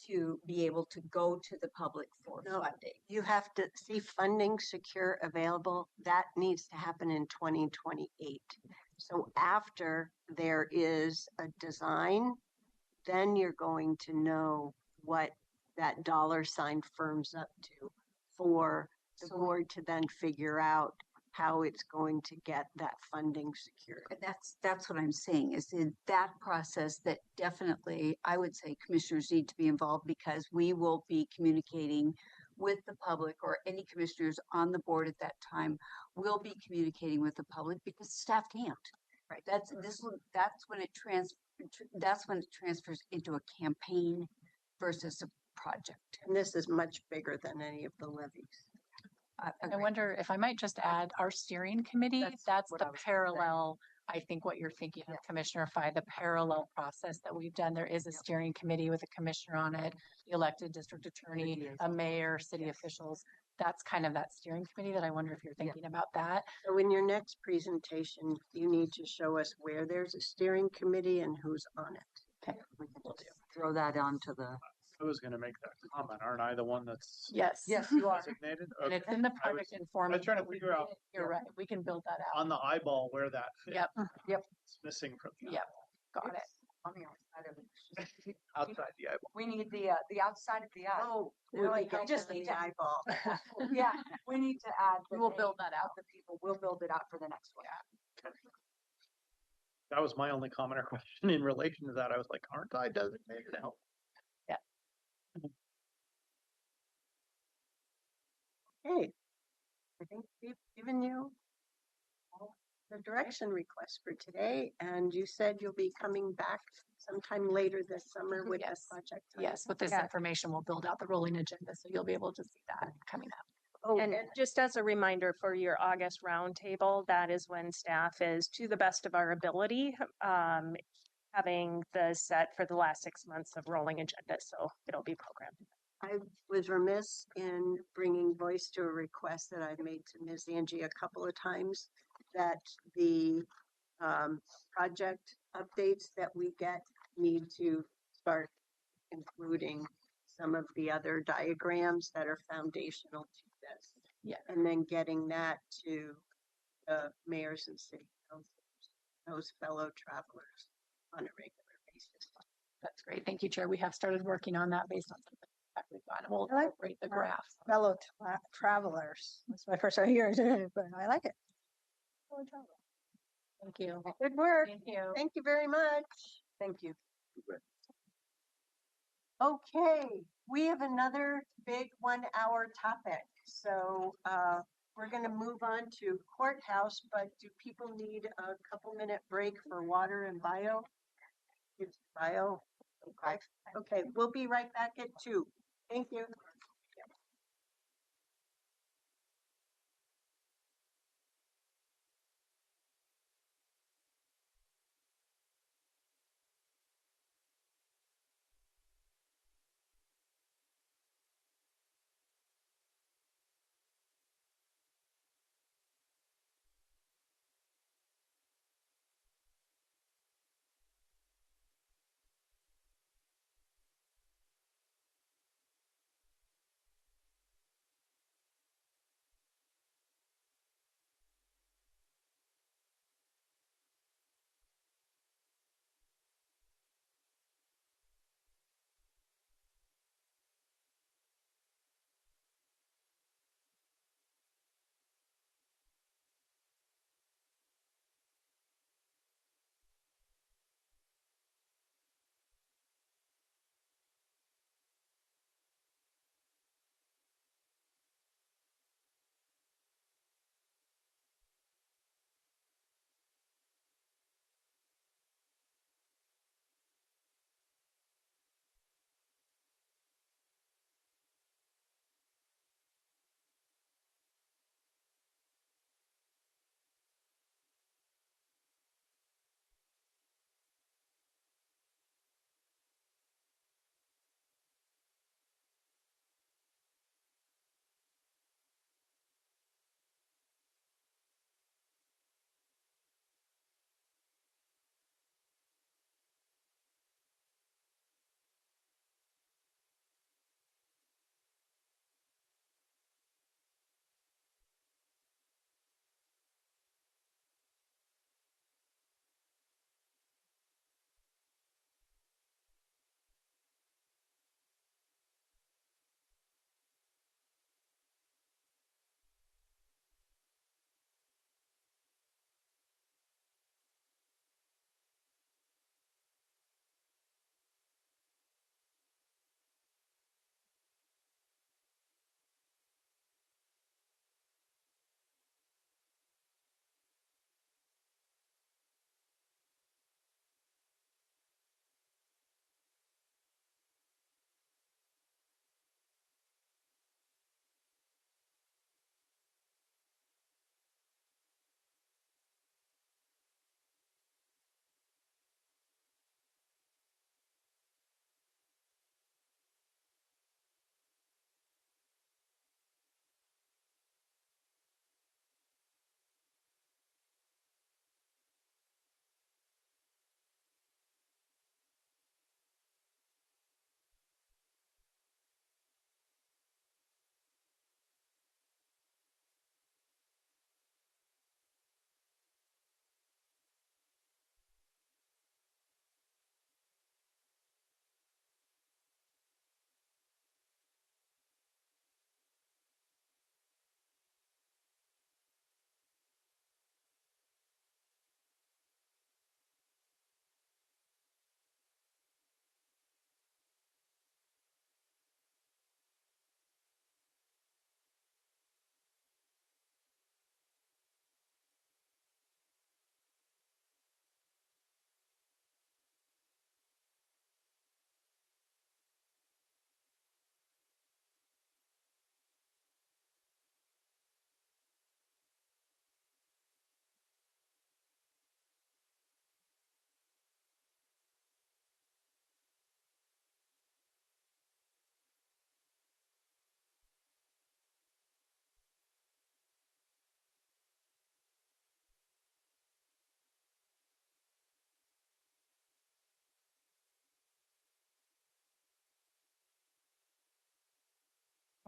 Speaker 10: to be able to go to the public for funding.
Speaker 2: You have to see funding secure available. That needs to happen in 2028. So after there is a design, then you're going to know what that dollar sign firms up to for the board to then figure out how it's going to get that funding secured.
Speaker 10: And that's what I'm saying is in that process that definitely I would say commissioners need to be involved because we will be communicating with the public or any commissioners on the board at that time will be communicating with the public because staff can't. Right. That's when it transfers into a campaign versus a project.
Speaker 2: And this is much bigger than any of the levies.
Speaker 3: I wonder if I might just add our steering committee, that's
Speaker 10: what I
Speaker 3: the
Speaker 10: was gonna say.
Speaker 3: parallel, I think what you're thinking of, Commissioner Fye, the parallel process that we've done. There is a steering committee with a commissioner on it, the elected district attorney, a mayor, city officials. That's kind of that steering committee that I wonder if you're thinking about that.
Speaker 2: So in your next presentation, you need to show us where there's a steering committee and who's on it.
Speaker 3: Okay.
Speaker 6: We can just throw that onto the.
Speaker 5: I was going to make that comment. Aren't I the one that's
Speaker 3: Yes.
Speaker 6: Yes, you are.
Speaker 5: designated?
Speaker 3: And
Speaker 5: Okay.
Speaker 3: it's in the project informant.
Speaker 5: was trying to
Speaker 3: but we
Speaker 5: figure out-
Speaker 3: did- You're right. We can build that out.
Speaker 5: On the eyeball where that fits.
Speaker 3: Yep.
Speaker 5: It's missing from the
Speaker 3: Yep. Got it.
Speaker 6: On the outside of it.
Speaker 5: outside the eyeball.
Speaker 6: We need the outside of the eye.
Speaker 2: Oh,
Speaker 6: now I
Speaker 2: get
Speaker 6: just
Speaker 2: to
Speaker 6: need
Speaker 2: the
Speaker 6: to-
Speaker 2: eyeball.
Speaker 6: Yeah, we need to add.
Speaker 3: We will build that out.
Speaker 6: The people, we'll build it out for the next one.
Speaker 5: That was my only comment or question in relation to that. I was like, aren't I designated help?
Speaker 2: Okay. I think we've given you all the direction request for today, and you said you'll be coming back sometime later this summer with the
Speaker 3: Yes.
Speaker 2: project.
Speaker 3: Yes, with this
Speaker 2: Yeah.
Speaker 3: information, we'll build out the rolling agenda, so you'll be able to see that coming up.
Speaker 2: Oh,
Speaker 8: And just as a reminder for your August roundtable, that is when staff is, to the best of our ability, having the set for the last 6 months of rolling agenda. So it'll be programmed.
Speaker 2: I was remiss in bringing voice to a request that I've made to Ms. Angie a couple of times, that the project updates that we get need to start including some of the other diagrams that are foundational to this.
Speaker 3: Yeah.
Speaker 2: And then getting that to the mayors and city councils, those fellow travelers on a regular basis.
Speaker 3: That's great. Thank you, Chair. We have started working on that based on some of the feedback we've gotten. We'll
Speaker 9: I like
Speaker 3: incorporate the
Speaker 9: that.
Speaker 3: graph.
Speaker 9: Fellow travelers. That's my first time hearing it, but I like it. Fellow traveler.
Speaker 3: Thank you.
Speaker 2: Good work.
Speaker 3: Thank you.
Speaker 2: Thank you very much.
Speaker 6: Thank you.
Speaker 2: Okay, we have another big 1 hour topic. So we're going to move on to Courthouse, but do people need a couple minute break for water and bio? It's bio. Okay. Okay, we'll be right back at 2. Thank you.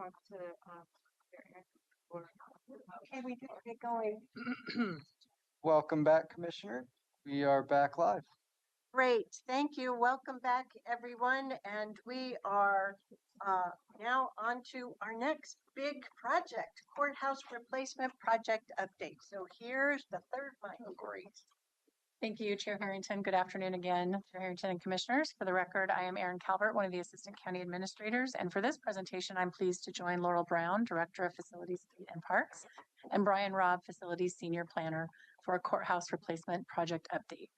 Speaker 10: talk to, or,
Speaker 2: Okay, we did get going.
Speaker 1: Welcome back, Commissioner. We are back live.
Speaker 2: Great, thank you. Welcome back, everyone. And we are now on to our next big project, Courthouse Replacement Project Update. So here's the third mic.
Speaker 3: Great. Thank you, Chair Harrington. Good afternoon again, Chair Harrington and Commissioners. For the record, I am Erin Calvert, one of the Assistant County Administrators. And for this presentation, I'm pleased to join Laurel Brown, Director of Facilities, Street and Parks, and Brian Robb, Facilities Senior Planner, for a courthouse replacement project update.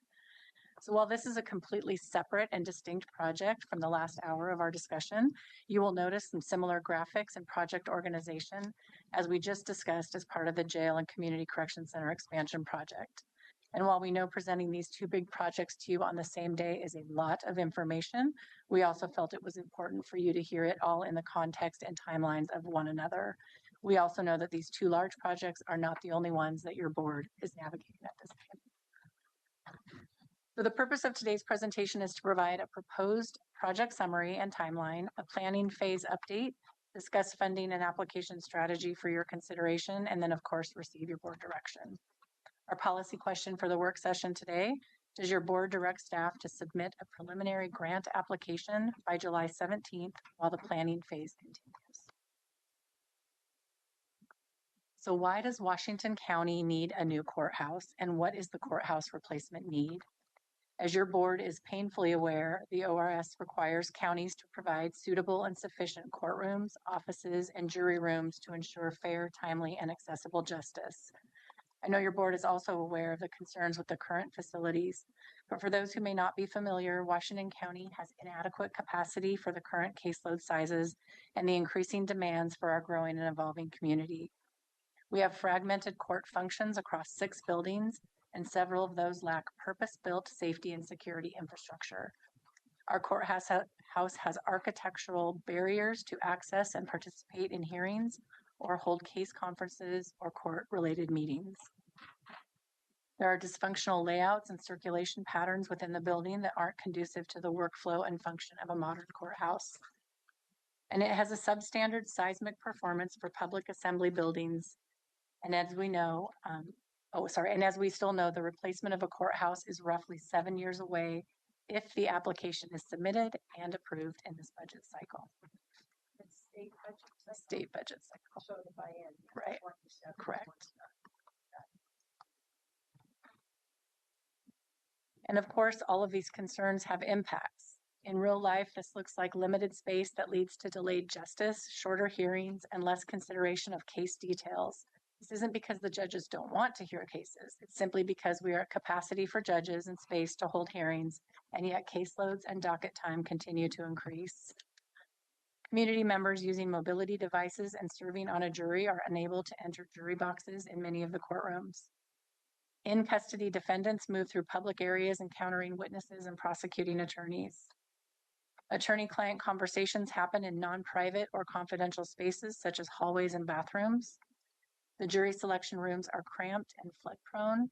Speaker 3: So while this is a completely separate and distinct project from the last hour of our discussion, you will notice some similar graphics and project organization as we just discussed as part of the Jail and Community Correction Center expansion project. And while we know presenting these two big projects to you on the same day is a lot of information, we also felt it was important for you to hear it all in the context and timelines of one another. We also know that these two large projects are not the only ones that your board is navigating at this time. So the purpose of today's presentation is to provide a proposed project summary and timeline, a planning phase update, discuss funding and application strategy for your consideration, and then of course receive your board direction. Our policy question for the work session today: does your board direct staff to submit a preliminary grant application by July 17th while the planning phase continues? So why does Washington County need a new courthouse, and what is the courthouse replacement need? As your board is painfully aware, the ORS requires counties to provide suitable and sufficient courtrooms, offices, and jury rooms to ensure fair, timely, and accessible justice. I know your board is also aware of the concerns with the current facilities, but for those who may not be familiar, Washington County has inadequate capacity for the current caseload sizes and the increasing demands for our growing and evolving community. We have fragmented court functions across 6 buildings, and several of those lack purpose-built safety and security infrastructure. Our courthouse has architectural barriers to access and participate in hearings or hold case conferences or court-related meetings. There are dysfunctional layouts and circulation patterns within the building that aren't conducive to the workflow and function of a modern courthouse. And it has a substandard seismic performance for public assembly buildings. And as we know, and as we still know, the replacement of a courthouse is roughly 7 years away if the application is submitted and approved in this budget cycle. State budget cycle.
Speaker 2: So the buy-in.
Speaker 3: Right. Correct. And of course, all of these concerns have impacts. In real life, this looks like limited space that leads to delayed justice, shorter hearings, and less consideration of case details. This isn't because the judges don't want to hear cases. It's simply because we are at capacity for judges and space to hold hearings, and yet caseloads and docket time continue to increase. Community members using mobility devices and serving on a jury are unable to enter jury boxes in many of the courtrooms. In-custody defendants move through public areas encountering witnesses and prosecuting attorneys. Attorney-client conversations happen in non-private or confidential spaces such as hallways and bathrooms. The jury selection rooms are cramped and flood-prone,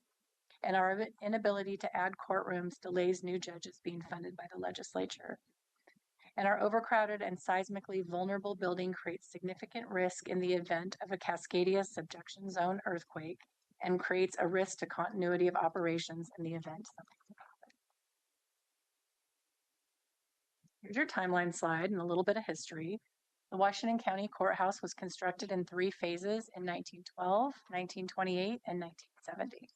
Speaker 3: and our inability to add courtrooms delays new judges being funded by the legislature. And our overcrowded and seismically vulnerable building creates significant risk in the event of a Cascadia subduction zone earthquake and creates a risk to continuity of operations in the event something happens. Here's your timeline slide and a little bit of history. The Washington County Courthouse was constructed in 3 phases in 1912, 1928, and 1970.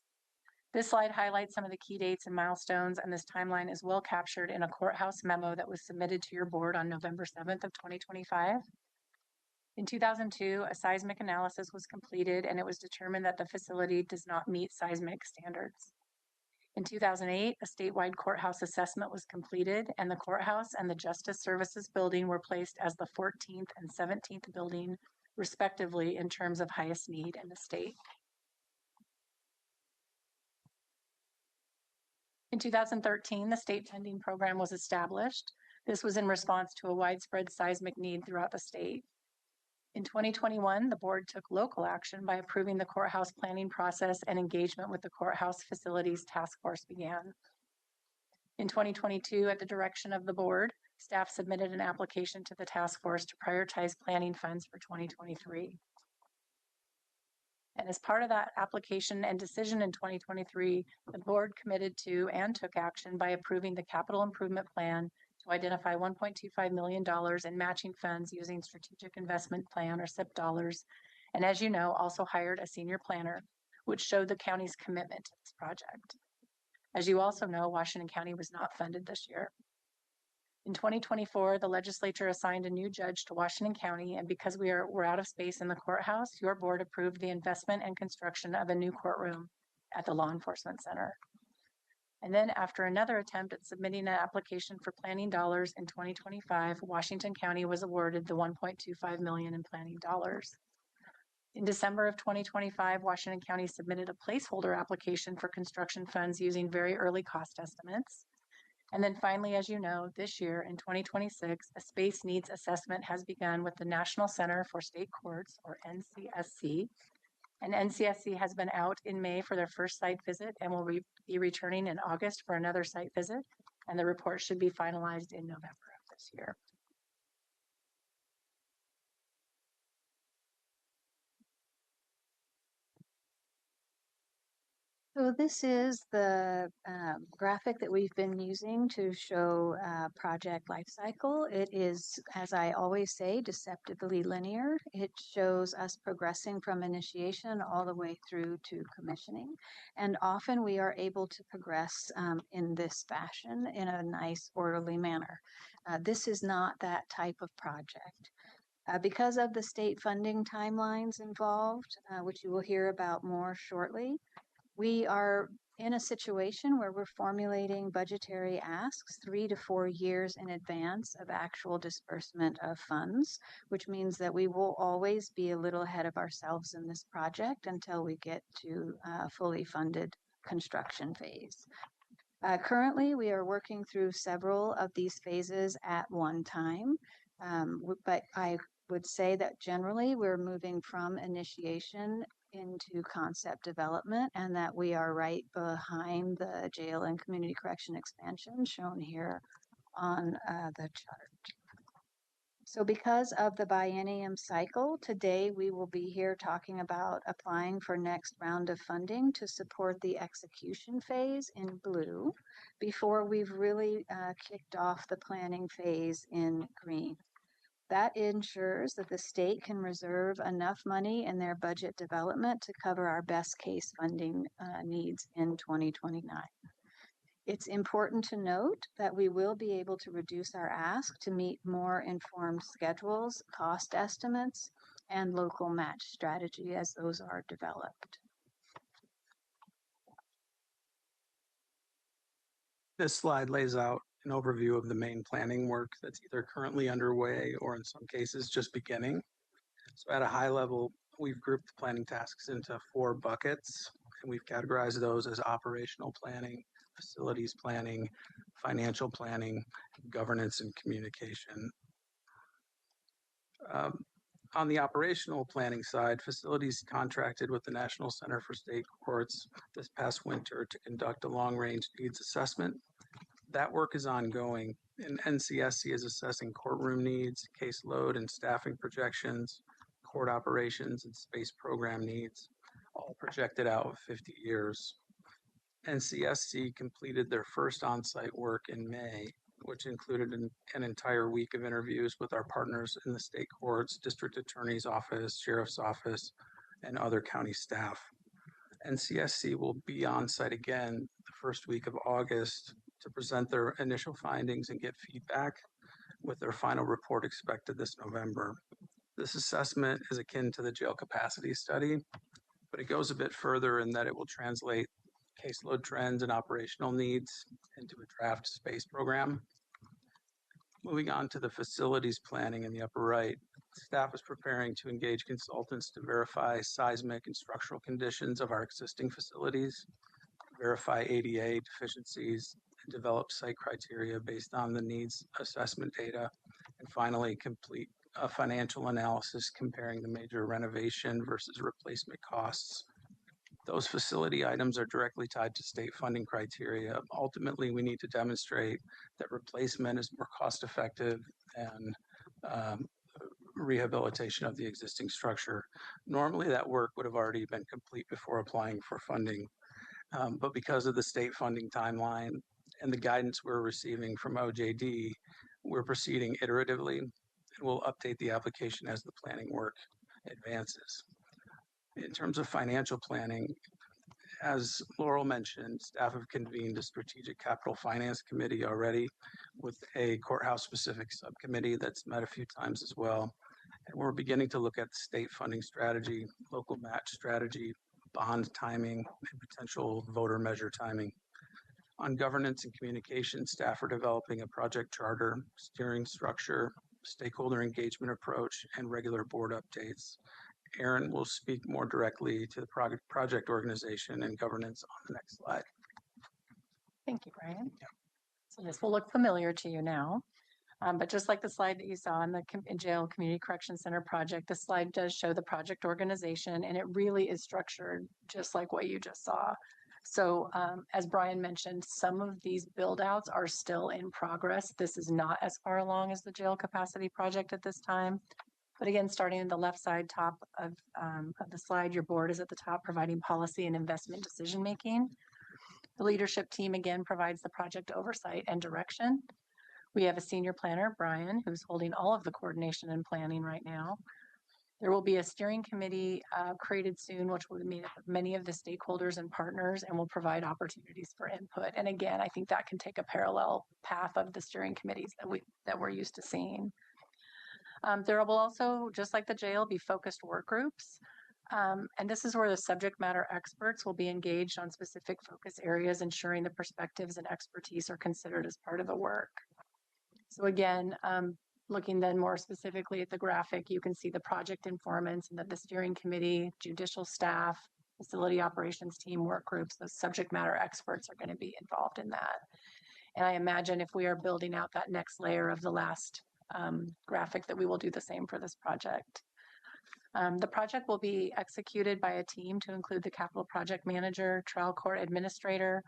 Speaker 3: This slide highlights some of the key dates and milestones, and this timeline is well captured in a courthouse memo that was submitted to your board on November 7th of 2025. In 2002, a seismic analysis was completed, and it was determined that the facility does not meet seismic standards. In 2008, a statewide courthouse assessment was completed, and the courthouse and the Justice Services Building were placed as the 14th and 17th building, respectively, in terms of highest need in the state. In 2013, the state funding program was established. This was in response to a widespread seismic need throughout the state. In 2021, the board took local action by approving the courthouse planning process, and engagement with the Courthouse Facilities Task Force began. In 2022, at the direction of the board, Staff submitted an application to the task force to prioritize planning funds for 2023. And as part of that application and decision in 2023, the board committed to and took action by approving the capital improvement plan to identify $1.25 million in matching funds using strategic investment plan or SIP dollars. And as you know, also hired a senior planner, which showed the county's commitment to this project. As you also know, Washington County was not funded this year. In 2024, the legislature assigned a new judge to Washington County, and because we're out of space in the courthouse, your board approved the investment and construction of a new courtroom at the Law Enforcement Center. And then after another attempt at submitting an application for planning dollars in 2025, Washington County was awarded the $1.25 million in planning dollars. In December of 2025, Washington County submitted a placeholder application for construction funds using very early cost estimates. And then finally, as you know, this year in 2026, a space needs assessment has begun with the National Center for State Courts, or NCSC. And NCSC has been out in May for their first site visit and will be returning in August for another site visit. And the report should be finalized in November of this year.
Speaker 4: So this is the graphic that we've been using to show project life cycle. It is, as I always say, deceptively linear. It shows us progressing from initiation all the way through to commissioning. And often we are able to progress in this fashion in a nice, orderly manner. This is not that type of project. Because of the state funding timelines involved, which you will hear about more shortly, we are in a situation where we're formulating budgetary asks 3 to 4 years in advance of actual disbursement of funds, which means that we will always be a little ahead of ourselves in this project until we get to fully funded construction phase. Currently, we are working through several of these phases at one time, but I would say that generally we're moving from initiation into concept development, and that we are right behind the jail and community correction expansion shown here on the chart. So because of the biennium cycle, today we will be here talking about applying for next round of funding to support the execution phase in blue before we've really kicked off the planning phase in green. That ensures that the state can reserve enough money in their budget development to cover our best case funding needs in 2029. It's important to note that we will be able to reduce our ask to meet more informed schedules, cost estimates, and local match strategy as those are developed.
Speaker 11: This slide lays out an overview of the main planning work that's either currently underway or in some cases just beginning. So at a high level, we've grouped the planning tasks into 4 buckets, and we've categorized those as operational planning, facilities planning, financial planning, governance, and communication. On the operational planning side, facilities contracted with the National Center for State Courts this past winter to conduct a long-range needs assessment. That work is ongoing, and NCSC is assessing courtroom needs, caseload and staffing projections, court operations and space program needs, all projected out 50 years. NCSC completed their first on-site work in May, which included an entire week of interviews with our partners in the state courts, district attorney's office, sheriff's office, and other county staff. NCSC will be on site again the first week of August to present their initial findings and get feedback, with their final report expected this November. This assessment is akin to the jail capacity study, but it goes a bit further in that it will translate caseload trends and operational needs into a draft space program. Moving on to the facilities planning in the upper right, staff is preparing to engage consultants to verify seismic and structural conditions of our existing facilities, verify ADA deficiencies, and develop site criteria based on the needs assessment data, and finally complete a financial analysis comparing the major renovation versus replacement costs Those facility items are directly tied to state funding criteria. Ultimately, we need to demonstrate that replacement is more cost effective than rehabilitation of the existing structure. Normally, that work would have already been complete before applying for funding. But because of the state funding timeline and the guidance we're receiving from OJD, we're proceeding iteratively and we'll update the application as the planning work advances. In terms of financial planning, as Laurel mentioned, staff have convened a strategic capital finance committee already with a courthouse specific subcommittee that's met a few times as well. And we're beginning to look at state funding strategy, local match strategy, bond timing, and potential voter measure timing. On governance and communication, staff are developing a project charter, steering structure, stakeholder engagement approach, and regular board updates. Aaron will speak more directly to the project organization and governance on the next slide.
Speaker 3: Thank you, Brian. So this will look familiar to you now. But just like the slide that you saw in the jail community correction center project, this slide does show the project organization, and it really is structured just like what you just saw. So as Brian mentioned, some of these build outs are still in progress. This is not as far along as the jail capacity project at this time. But again, starting in the left side top of the slide, your board is at the top providing policy and investment decision making. The leadership team again provides the project oversight and direction. We have a senior planner, Brian, who's holding all of the coordination and planning right now. There will be a steering committee created soon, which will meet many of the stakeholders and partners and will provide opportunities for input. And again, I think that can take a parallel path of the steering committees that we're used to seeing. There will also, just like the jail, be focused work groups. And this is where the subject matter experts will be engaged on specific focus areas, ensuring the perspectives and expertise are considered as part of the work. So again, looking then more specifically at the graphic, you can see the project informants and that the steering committee, judicial staff, facility operations team, work groups, those subject matter experts are going to be involved in that. And I imagine if we are building out that next layer of the last graphic that we will do the same for this project. The project will be executed by a team to include the capital project manager, trial court administrator,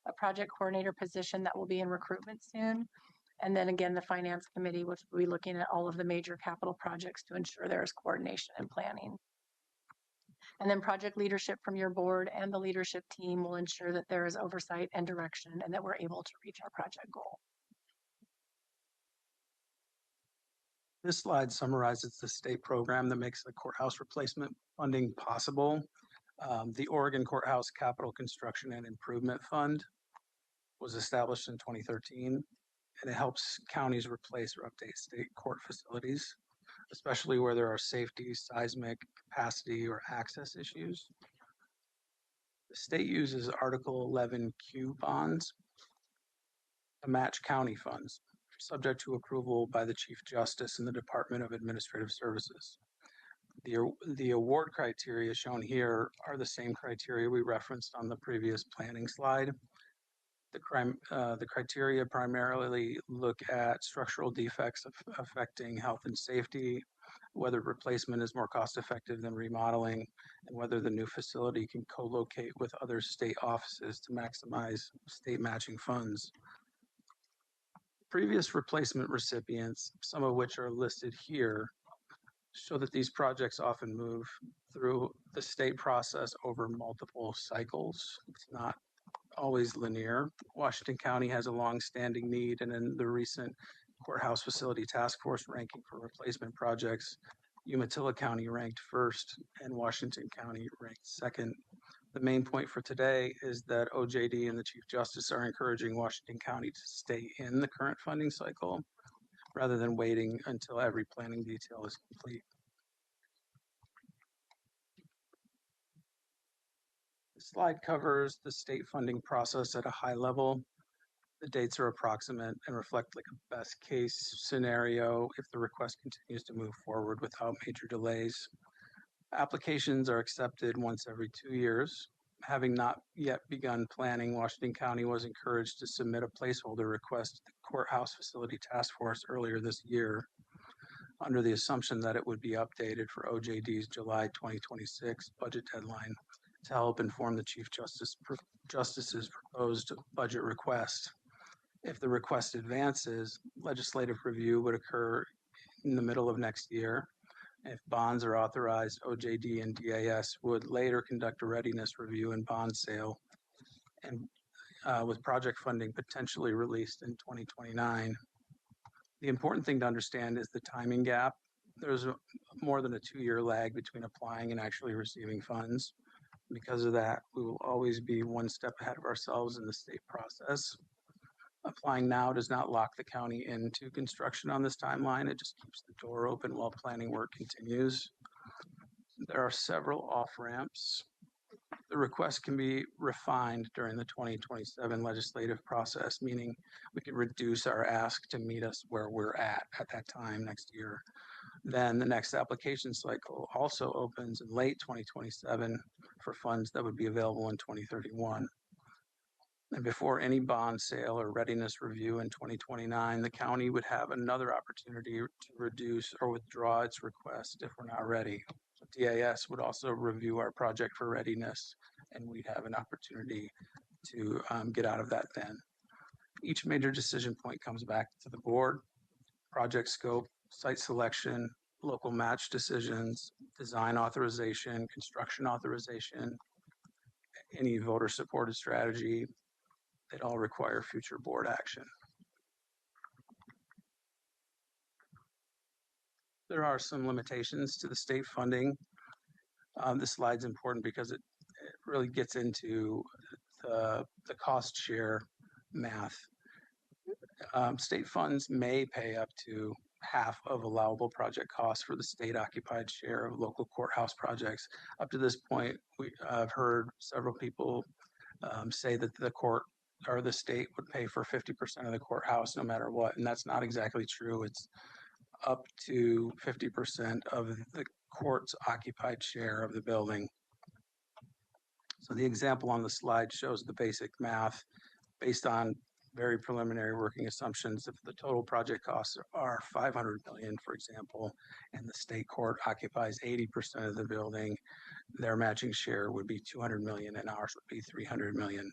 Speaker 3: a project coordinator position that will be in recruitment soon. And then again, the finance committee, which will be looking at all of the major capital projects to ensure there is coordination and planning. And then project leadership from your board and the leadership team will ensure that there is oversight and direction and that we're able to reach our project goal.
Speaker 11: This slide summarizes the state program that makes the courthouse replacement funding possible. The Oregon Courthouse Capital Construction and Improvement Fund was established in 2013, and it helps counties replace or update state court facilities, especially where there are safety, seismic, capacity, or access issues. The state uses Article 11Q bonds to match county funds, subject to approval by the Chief Justice in the Department of Administrative Services. The award criteria shown here are the same criteria we referenced on the previous planning slide. The criteria primarily look at structural defects affecting health and safety, whether replacement is more cost effective than remodeling, and whether the new facility can co-locate with other state offices to maximize state matching funds. Previous replacement recipients, some of which are listed here, show that these projects often move through the state process over multiple cycles. It's not always linear. Washington County has a long-standing need, and in the recent Courthouse Facility Task Force ranking for replacement projects, Umatilla County ranked first and Washington County ranked second. The main point for today is that OJD and the Chief Justice are encouraging Washington County to stay in the current funding cycle rather than waiting until every planning detail is complete. The slide covers the state funding process at a high level. The dates are approximate and reflect like a best case scenario if the request continues to move forward without major delays. Applications are accepted once every 2 years. Having not yet begun planning, Washington County was encouraged to submit a placeholder request to the Courthouse Facility Task Force earlier this year, under the assumption that it would be updated for OJD's July 2026 budget deadline. to help inform the Chief Justice's proposed budget request. If the request advances, legislative review would occur in the middle of next year. If bonds are authorized, OJD and DAS would later conduct a readiness review and bond sale, and with project funding potentially released in 2029. The important thing to understand is the timing gap. There's more than a 2-year lag between applying and actually receiving funds. Because of that, we will always be one step ahead of ourselves in the state process. Applying now does not lock the county into construction on this timeline. It just keeps the door open while planning work continues. There are several off-ramps. The request can be refined during the 2027 legislative process, meaning we can reduce our ask to meet us where we're at that time next year. Then the next application cycle also opens in late 2027 for funds that would be available in 2031. And before any bond sale or readiness review in 2029, the county would have another opportunity to reduce or withdraw its request if we're not ready. DAS would also review our project for readiness, and we'd have an opportunity to get out of that then. Each major decision point comes back to the board: project scope, site selection, local match decisions, design authorization, construction authorization, any voter supported strategy. They'd all require future board action. There are some limitations to the state funding. This slide's important because it really gets into the cost share math. State funds may pay up to half of allowable project costs for the state occupied share of local courthouse projects. Up to this point, I've heard several people say that the court or the state would pay for 50% of the courthouse no matter what, and that's not exactly true. It's up to 50% of the court's occupied share of the building. So the example on the slide shows the basic math based on very preliminary working assumptions. If the total project costs are $500 million, for example, and the state court occupies 80% of the building, their matching share would be $200 million and ours would be $300 million.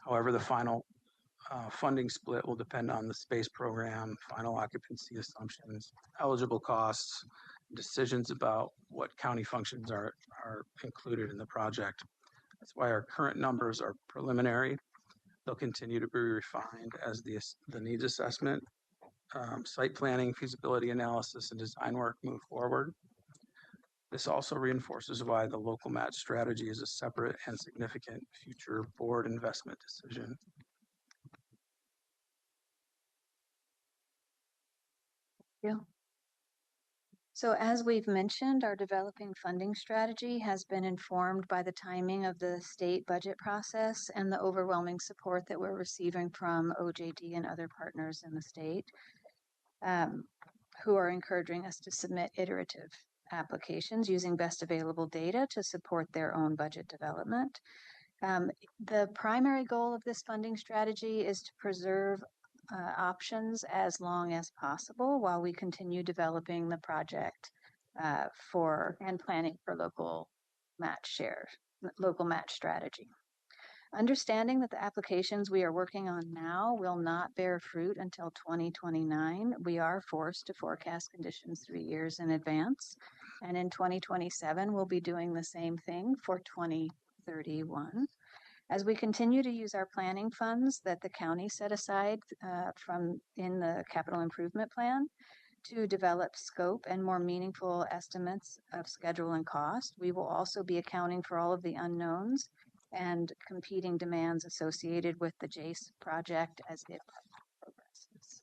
Speaker 11: However, the final funding split will depend on the space program, final occupancy assumptions, eligible costs, decisions about what county functions are included in the project. That's why our current numbers are preliminary. They'll continue to be refined as the needs assessment, site planning, feasibility analysis, and design work move forward. This also reinforces why the local match strategy is a separate and significant future board investment decision.
Speaker 4: Yeah. So as we've mentioned, our developing funding strategy has been informed by the timing of the state budget process and the overwhelming support that we're receiving from OJD and other partners in the state, who are encouraging us to submit iterative applications using best available data to support their own budget development. The primary goal of this funding strategy is to preserve options as long as possible while we continue developing the project and planning for local match strategy. Understanding that the applications we are working on now will not bear fruit until 2029, we are forced to forecast conditions 3 years in advance. And in 2027, we'll be doing the same thing for 2031. As we continue to use our planning funds that the county set aside in the capital improvement plan to develop scope and more meaningful estimates of schedule and cost, we will also be accounting for all of the unknowns and competing demands associated with the JACE project as it progresses.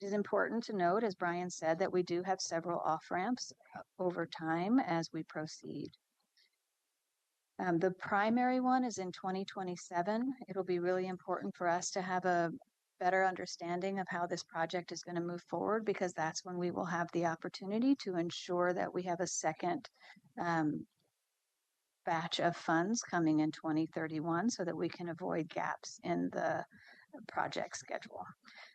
Speaker 4: It is important to note, as Brian said, that we do have several off-ramps over time as we proceed. The primary one is in 2027. It'll be really important for us to have a better understanding of how this project is going to move forward, because that's when we will have the opportunity to ensure that we have a second batch of funds coming in 2031 so that we can avoid gaps in the project schedule.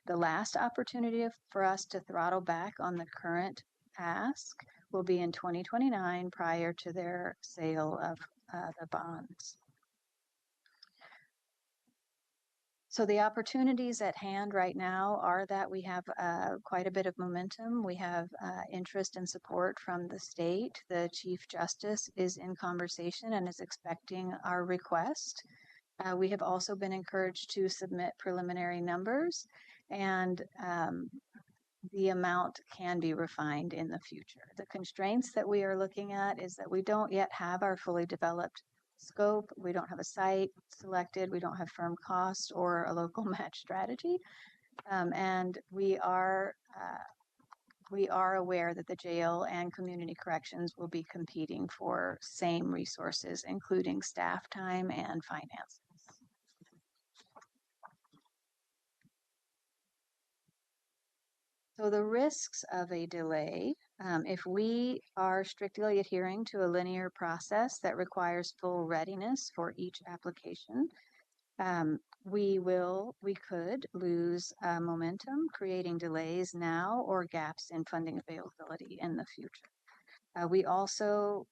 Speaker 4: The last opportunity for us to throttle back on the current ask will be in 2029 prior to their sale of the bonds. So the opportunities at hand right now are that we have quite a bit of momentum. We have interest and support from the state. The Chief Justice is in conversation and is expecting our request. We have also been encouraged to submit preliminary numbers, and the amount can be refined in the future. The constraints that we are looking at is that we don't yet have our fully developed scope. We don't have a site selected. We don't have firm cost or a local match strategy. And we are aware that the jail and community corrections will be competing for same resources, including staff time and finances. So the risks of a delay, if we are strictly adhering to a linear process that requires full readiness for each application, we could lose momentum, creating delays now or gaps in funding availability in the future. We also,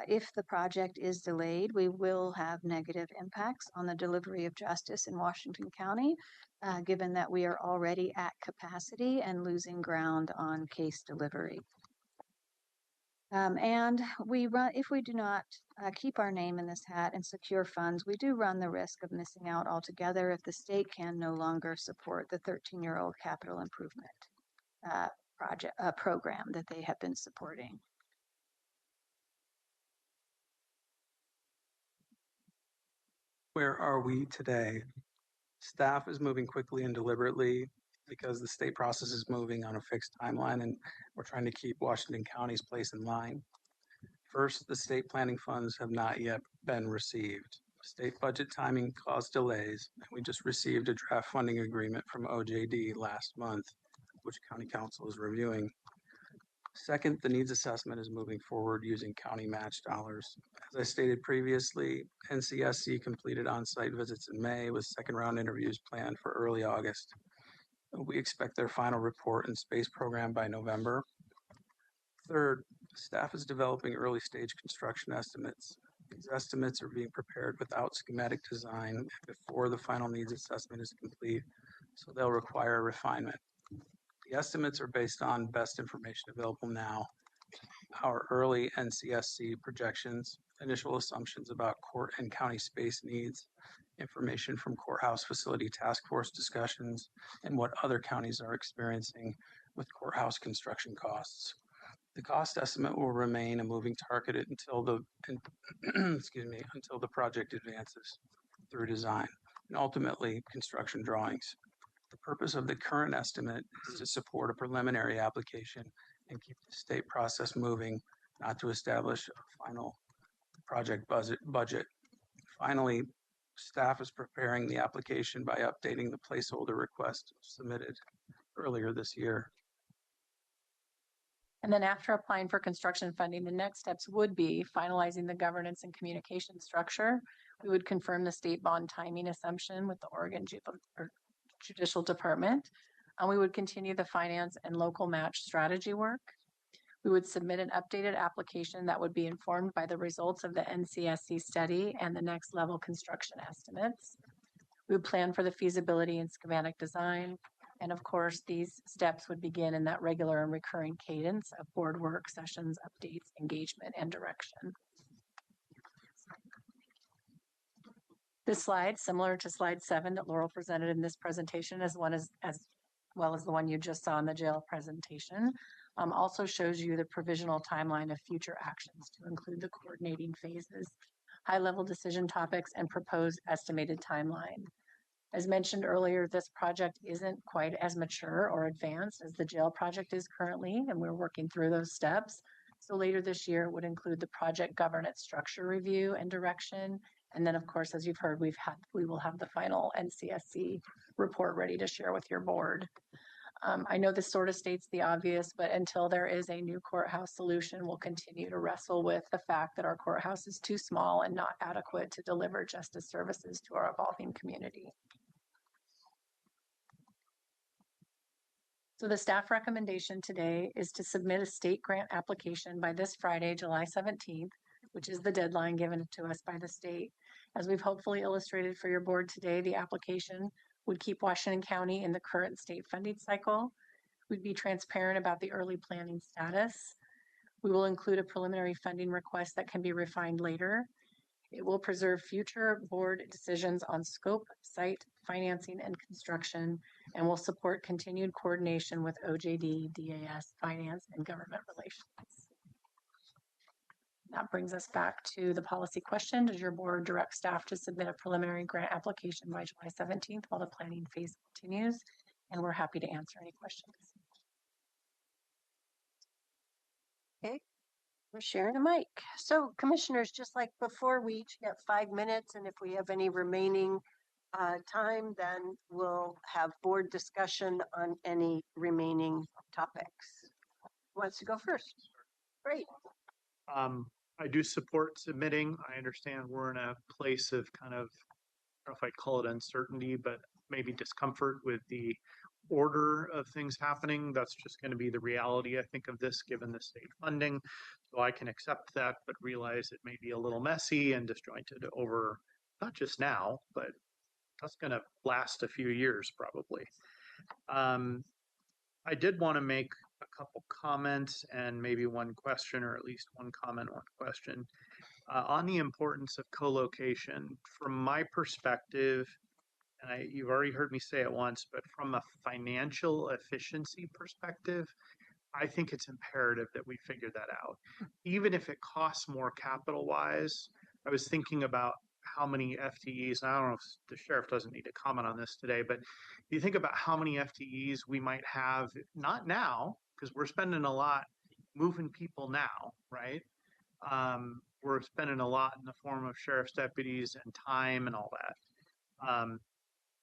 Speaker 4: if the project is delayed, we will have negative impacts on the delivery of justice in Washington County, given that we are already at capacity and losing ground on case delivery. And if we do not keep our name in this hat and secure funds, we do run the risk of missing out altogether if the state can no longer support the 13-year-old capital improvement program that they have been supporting.
Speaker 11: Where are we today? Staff is moving quickly and deliberately because the state process is moving on a fixed timeline, and we're trying to keep Washington County's place in line. First, the state planning funds have not yet been received. State budget timing caused delays, and we just received a draft funding agreement from OJD last month, which County Council is reviewing. Second, the needs assessment is moving forward using county match dollars. As I stated previously, NCSC completed on-site visits in May with second-round interviews planned for early August. We expect their final report and space program by November. Third, staff is developing early-stage construction estimates. These estimates are being prepared without schematic design before the final needs assessment is complete, so they'll require refinement. The estimates are based on best information available now, our early NCSC projections, initial assumptions about court and county space needs, information from Courthouse Facility Task Force discussions, and what other counties are experiencing with courthouse construction costs. The cost estimate will remain a moving target until the until the project advances through design and ultimately construction drawings. The purpose of the current estimate is to support a preliminary application and keep the state process moving, not to establish a final project budget. Finally, staff is preparing the application by updating the placeholder request submitted earlier this year.
Speaker 3: And then after applying for construction funding, the next steps would be finalizing the governance and communication structure. We would confirm the state bond timing assumption with the Oregon Judicial Department. And we would continue the finance and local match strategy work. We would submit an updated application that would be informed by the results of the NCSC study and the next level construction estimates. We would plan for the feasibility and schematic design. And of course, these steps would begin in that regular and recurring cadence of board work sessions, updates, engagement, and direction. This slide, similar to slide 7 that Laurel presented in this presentation, as well as the one you just saw in the jail presentation, also shows you the provisional timeline of future actions to include the coordinating phases, high-level decision topics, and proposed estimated timeline. As mentioned earlier, this project isn't quite as mature or advanced as the jail project is currently, and we're working through those steps. So later this year, it would include the project governance structure review and direction. And then, of course, as you've heard, we will have the final NCSC report ready to share with your board. I know this sort of states the obvious, but until there is a new courthouse solution, we'll continue to wrestle with the fact that our courthouse is too small and not adequate to deliver justice services to our evolving community. So the staff recommendation today is to submit a state grant application by this Friday, July 17th, which is the deadline given to us by the state. As we've hopefully illustrated for your board today, the application would keep Washington County in the current state funding cycle. We'd be transparent about the early planning status. We will include a preliminary funding request that can be refined later. It will preserve future board decisions on scope, site, financing, and construction, and will support continued coordination with OJD, DAS, Finance, and Government Relations. That brings us back to the policy question. Does your board direct staff to submit a preliminary grant application by July 17th while the planning phase continues? And we're happy to answer any questions.
Speaker 2: We're sharing a mic. So commissioners, just like before, we each get 5 minutes, and if we have any remaining time, then we'll have board discussion on any remaining topics. Who wants to go first? Great.
Speaker 5: I do support submitting. I understand we're in a place of kind of, I don't know if I'd call it uncertainty, but maybe discomfort with the order of things happening. That's just going to be the reality, I think, of this given the state funding. So I can accept that, but realize it may be a little messy and disjointed over not just now, but that's going to last a few years probably. I did want to make a couple comments and maybe one question, or at least one comment, one question, on the importance of co-location. From my perspective, and you've already heard me say it once, but from a financial efficiency perspective, I think it's imperative that we figure that out. Even if it costs more capital-wise, I was thinking about how many FTEs, and I don't know if the sheriff doesn't need to comment on this today, but you think about how many FTEs we might have, not now, because we're spending a lot moving people now, right? We're spending a lot in the form of sheriff's deputies and time and all that.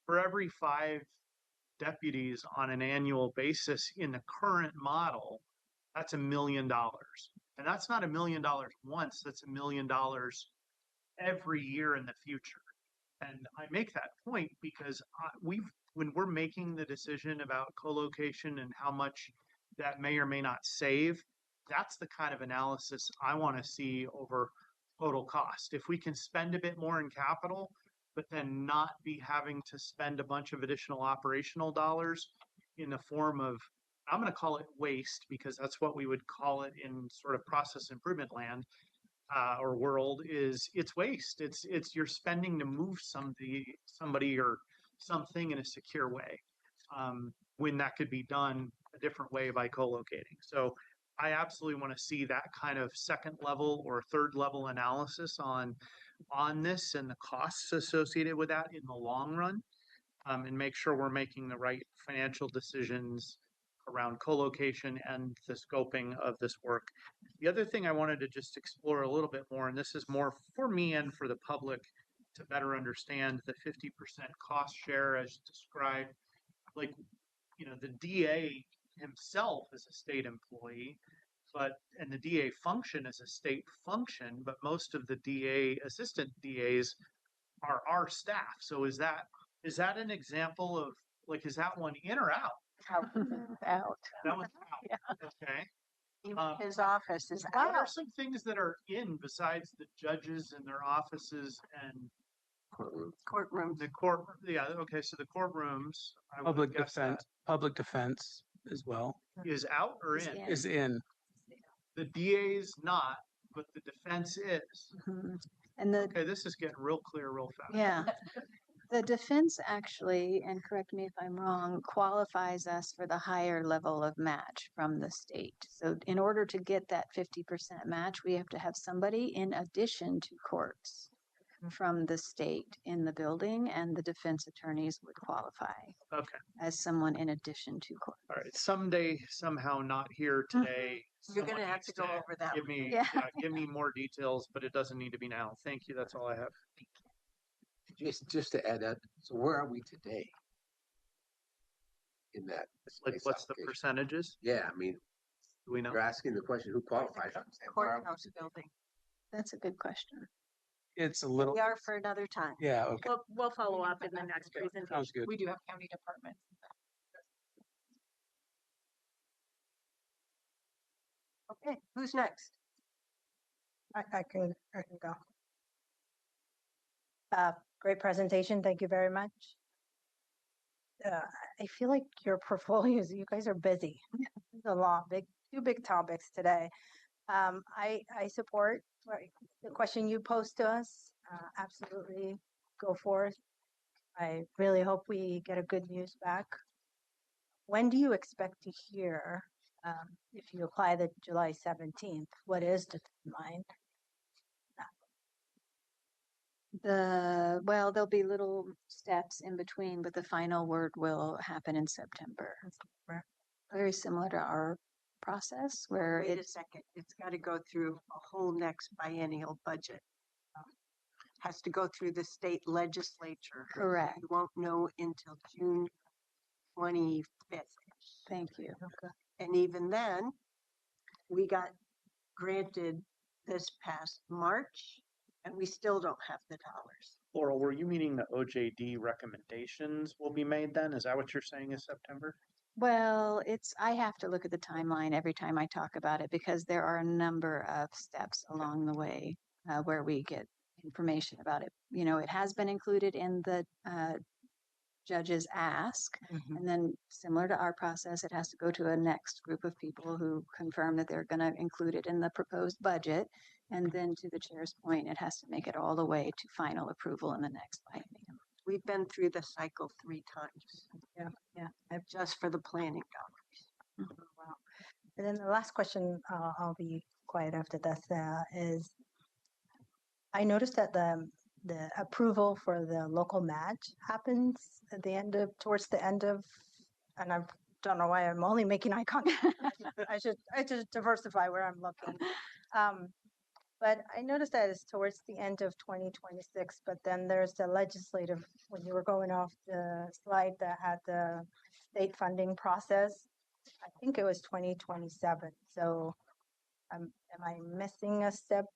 Speaker 5: For every 5 deputies on an annual basis in the current model, that's $1 million. And that's not $1 million once, that's $1 million every year in the future. And I make that point because when we're making the decision about co-location and how much that may or may not save, that's the kind of analysis I want to see over total cost. If we can spend a bit more in capital, but then not be having to spend a bunch of additional operational dollars in the form of, I'm going to call it waste, because that's what we would call it in sort of process improvement land or world, is it's waste. It's you're spending to move somebody or something in a secure way, when that could be done a different way by co-locating. So I absolutely want to see that kind of second level or third level analysis on this and the costs associated with that in the long run, and make sure we're making the right financial decisions around co-location and the scoping of this work. The other thing I wanted to just explore a little bit more, and this is more for me and for the public to better understand the 50% cost share as described. Like, you know, the DA himself is a state employee, and the DA function is a state function, but most of the DA, assistant DAs are our staff. So is that an example of, like, is that one in or out?
Speaker 2: Out.
Speaker 5: That was out.
Speaker 2: Yeah.
Speaker 5: Okay.
Speaker 2: Even his office is
Speaker 5: What are
Speaker 2: out.
Speaker 5: some things that are in besides the judges and their offices and
Speaker 2: Courtroom.
Speaker 5: the court? Yeah. Okay. So the courtrooms, I would
Speaker 11: Public
Speaker 5: guess
Speaker 11: defense, public defense as well
Speaker 5: that is out or
Speaker 4: Is
Speaker 5: in.
Speaker 4: in.
Speaker 11: is in.
Speaker 5: The DA's not, but the defense is.
Speaker 4: Mhm. And the,
Speaker 5: Okay. This is getting real clear real fast.
Speaker 4: yeah, the defense actually, and correct me if I'm wrong, qualifies us for the higher level of match from the state. So in order to get that 50% match, we have to have somebody in addition to courts from the state in the building, and the defense attorneys would qualify
Speaker 5: Okay.
Speaker 4: as someone in addition to court.
Speaker 5: All right. Someday, somehow, not here today.
Speaker 2: You're
Speaker 5: someone
Speaker 2: gonna have
Speaker 5: needs
Speaker 2: to go over that
Speaker 5: Give
Speaker 2: with
Speaker 5: me,
Speaker 4: Yeah.
Speaker 5: give me more details, but it doesn't need to be now. Thank you. That's all I have.
Speaker 7: Just to add that, so where are we today? In that
Speaker 5: Like,
Speaker 7: space
Speaker 5: what's the
Speaker 7: allocation?
Speaker 5: percentages?
Speaker 7: Yeah, I mean,
Speaker 5: Do we know?
Speaker 7: you're asking the question, who qualifies? I'm saying, where are we
Speaker 2: Courthouse
Speaker 7: today?
Speaker 2: building.
Speaker 4: That's a good question.
Speaker 11: It's a little,
Speaker 2: We are for another time.
Speaker 11: yeah, okay,
Speaker 8: We'll follow up in the next presentation.
Speaker 11: sounds good.
Speaker 3: We do have county departments.
Speaker 2: Okay, who's next?
Speaker 9: I can go. Great presentation. Thank you very much. I feel like your portfolios, you guys are busy. There's a lot, two big topics today. I support the question you posed to us. Absolutely go forth. I really hope we get a good news back. When do you expect to hear if you apply the July 17th? What is the timeline?
Speaker 4: Well, there'll be little steps in between, but the final word will happen in September. Very similar to our process where
Speaker 2: Wait a
Speaker 4: it's
Speaker 2: second, it's got to go through a whole next biennial budget. Has to go through the state legislature.
Speaker 4: correct.
Speaker 2: You won't know until June 25th.
Speaker 4: Thank you.
Speaker 2: And even then, we got granted this past March, and we still don't have the dollars.
Speaker 5: Laurel, were you meaning the OJD recommendations will be made then? Is that what you're saying is September?
Speaker 4: Well, I have to look at the timeline every time I talk about it because there are a number of steps along the way where we get information about it. You know, it has been included in the judge's ask, and then similar to our process, it has to go to a next group of people who confirm that they're going to include it in the proposed budget. And then to the chair's point, it has to make it all the way to final approval in the next biennium.
Speaker 2: We've been through the cycle 3 times.
Speaker 9: Yeah.
Speaker 2: Just for the planning dollars.
Speaker 9: Wow. And then the last question, I'll be quiet after this, is I noticed that the approval for the local match happens at the end of, towards the end of, and I don't know why I'm only making eye contact. I should diversify where I'm looking. But I noticed that it's towards the end of 2026, but then there's the legislative, when you were going off the slide that had the state funding process, I think it was 2027. So am I missing a step?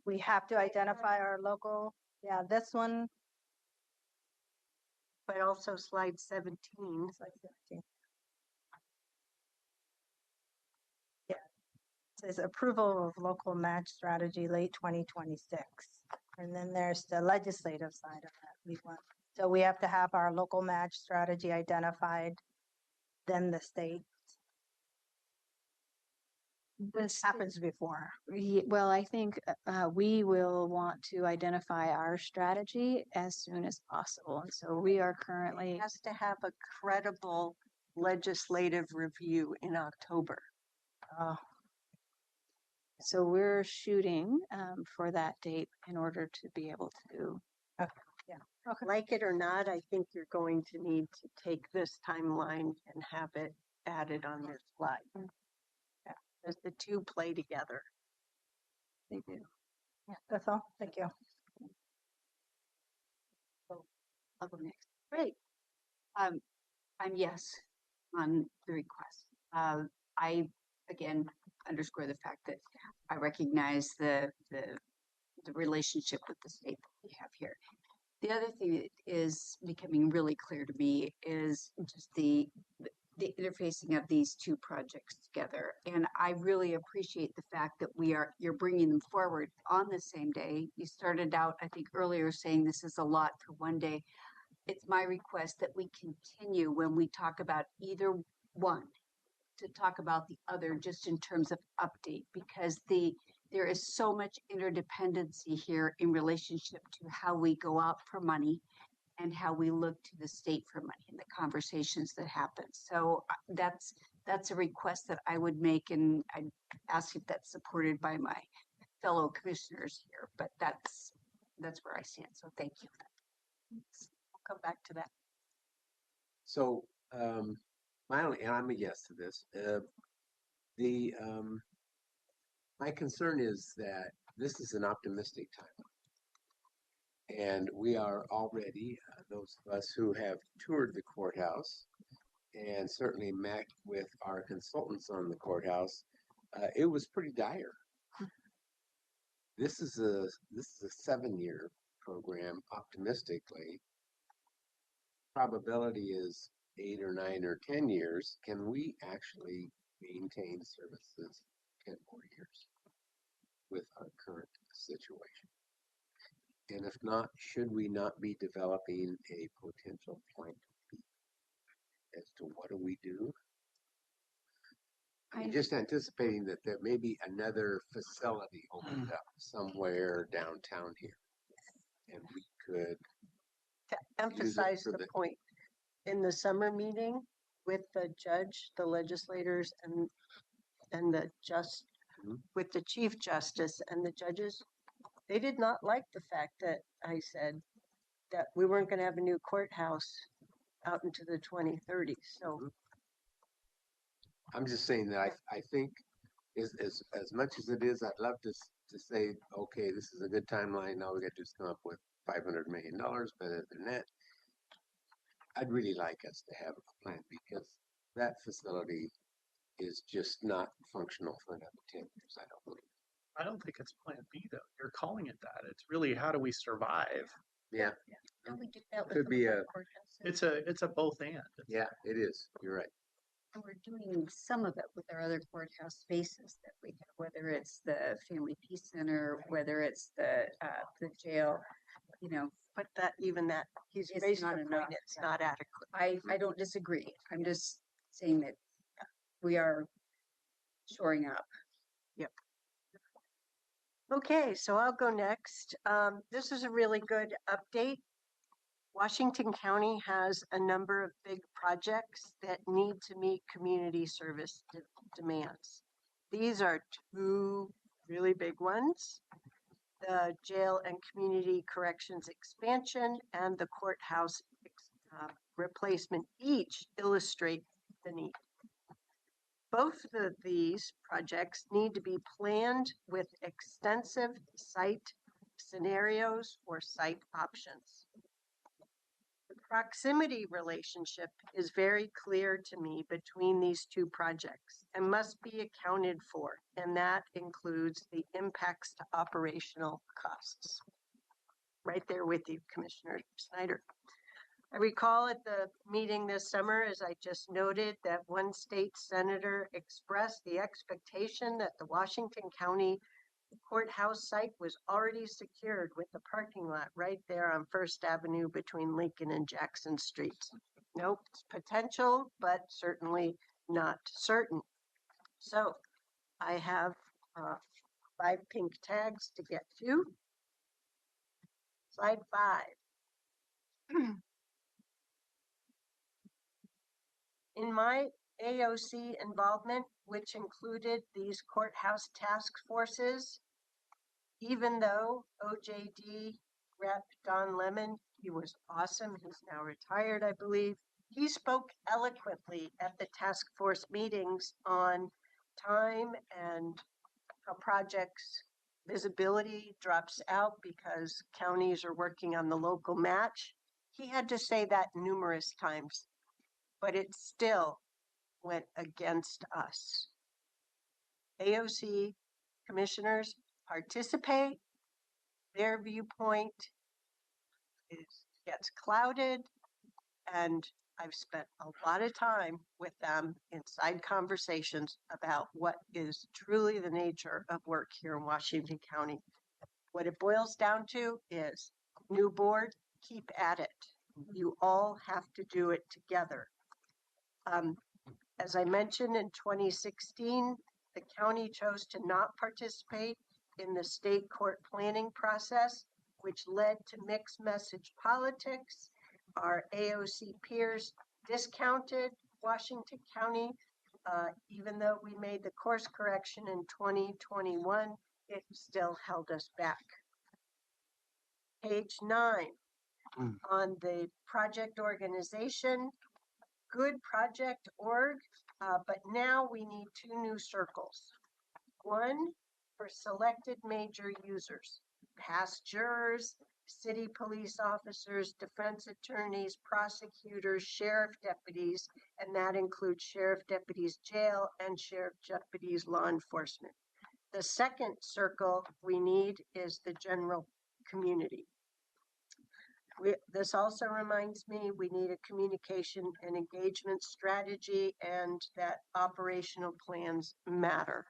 Speaker 9: We have to identify our local, yeah, this one.
Speaker 2: But also slide 17.
Speaker 9: Slide 17. Yeah, it says approval of local match strategy late 2026. And then there's the legislative side of that. So we have to have our local match strategy identified, then the state. This happens before.
Speaker 4: Well, I think we will want to identify our strategy as soon as possible. And so we are currently.
Speaker 2: It has to have a credible legislative review in October.
Speaker 4: So we're shooting for that date in order to be able to.
Speaker 2: Okay. Like it or not, I think you're going to need to take this timeline and have it added on this slide. Yeah, because the two play together.
Speaker 4: They do.
Speaker 9: Yeah, that's all. Thank you.
Speaker 10: I'll go next. Great. I'm yes on the request. I again underscore the fact that I recognize the relationship with the state that we have here. The other thing that is becoming really clear to me is just the interfacing of these two projects together. And I really appreciate the fact that you're bringing them forward on the same day. You started out, I think earlier, saying this is a lot for one day. It's my request that we continue when we talk about either one to talk about the other just in terms of update, because there is so much interdependency here in relationship to how we go out for money and how we look to the state for money and the conversations that happen. So that's a request that I would make, and I ask if that's supported by my fellow commissioners here, but that's where I stand. So thank you.
Speaker 2: I'll come back to that.
Speaker 7: So, my only, and I'm a yes to this. My concern is that this is an optimistic time. And we are already, those of us who have toured the courthouse and certainly met with our consultants on the courthouse, it was pretty dire. This is a 7-year program, optimistically. Probability is 8 or 9 or 10 years. Can we actually maintain services 10 more years with our current situation? And if not, should we not be developing a potential plan B as to what do we do? I'm just anticipating that there may be another facility opened up somewhere downtown here. And we could
Speaker 2: To emphasize
Speaker 7: for
Speaker 2: the
Speaker 7: the-
Speaker 2: point, in the summer meeting with the judge, the legislators, and the
Speaker 7: Mhm.
Speaker 2: with the chief justice and the judges, they did not like the fact that I said that we weren't going to have a new courthouse out into the 2030s. So
Speaker 7: Mhm. I'm just saying that I think as much as it is, I'd love to say, okay, this is a good timeline. All we got to do is come up with $500 million. But other than that, I'd really like us to have a plan because that facility is just not functional for another 10 years, I don't believe.
Speaker 5: I don't think it's Plan B though. You're calling it that. It's really how do we survive?
Speaker 7: Yeah,
Speaker 10: Don't we do that with
Speaker 7: Could
Speaker 10: some
Speaker 7: be
Speaker 10: of our
Speaker 7: a-
Speaker 10: courthouses?
Speaker 5: It's a both and.
Speaker 7: yeah, it is. You're right.
Speaker 10: And we're doing some of it with our other courthouse spaces that we have, whether it's the Family Peace Center, whether it's the jail, you know,
Speaker 2: but that he's
Speaker 10: It's
Speaker 2: raised
Speaker 10: not
Speaker 2: the
Speaker 10: enough,
Speaker 2: point, it's
Speaker 10: yeah.
Speaker 2: not adequate.
Speaker 10: I don't disagree. I'm just saying that we are shoring up.
Speaker 2: Okay, so I'll go next. This is a really good update. Washington County has a number of big projects that need to meet community service demands. These are two really big ones. The jail and community corrections expansion and the courthouse replacement each illustrate the need. Both of these projects need to be planned with extensive site scenarios or site options. The proximity relationship is very clear to me between these two projects and must be accounted for, and that includes the impacts to operational costs. Right there with you, Commissioner Snyder. I recall at the meeting this summer, as I just noted, that one state senator expressed the expectation that the Washington County courthouse site was already secured with the parking lot right there on First Avenue between Lincoln and Jackson Streets. Nope, it's potential, but certainly not certain. So I have 5 pink tags to get to. Slide 5. In my AOC involvement, which included these courthouse task forces, even though OJD Rep. Don Lemon, he was awesome, he's now retired, I believe, he spoke eloquently at the task force meetings on time and how projects visibility drops out because counties are working on the local match. He had to say that numerous times, but it still went against us. AOC commissioners participate, their viewpoint gets clouded, and I've spent a lot of time with them in side conversations about what is truly the nature of work here in Washington County. What it boils down to is new board, keep at it. You all have to do it together. As I mentioned in 2016, the county chose to not participate in the state court planning process, which led to mixed message politics. Our AOC peers discounted Washington County, even though we made the course correction in 2021, it still held us back. Page 9, on the project organization, good project org, but now we need 2 new circles. One for selected major users, past jurors, city police officers, defense attorneys, prosecutors, sheriff deputies, and that includes sheriff deputies jail and sheriff deputies law enforcement. The second circle we need is the general community. This also reminds me, we need a communication and engagement strategy and that operational plans matter.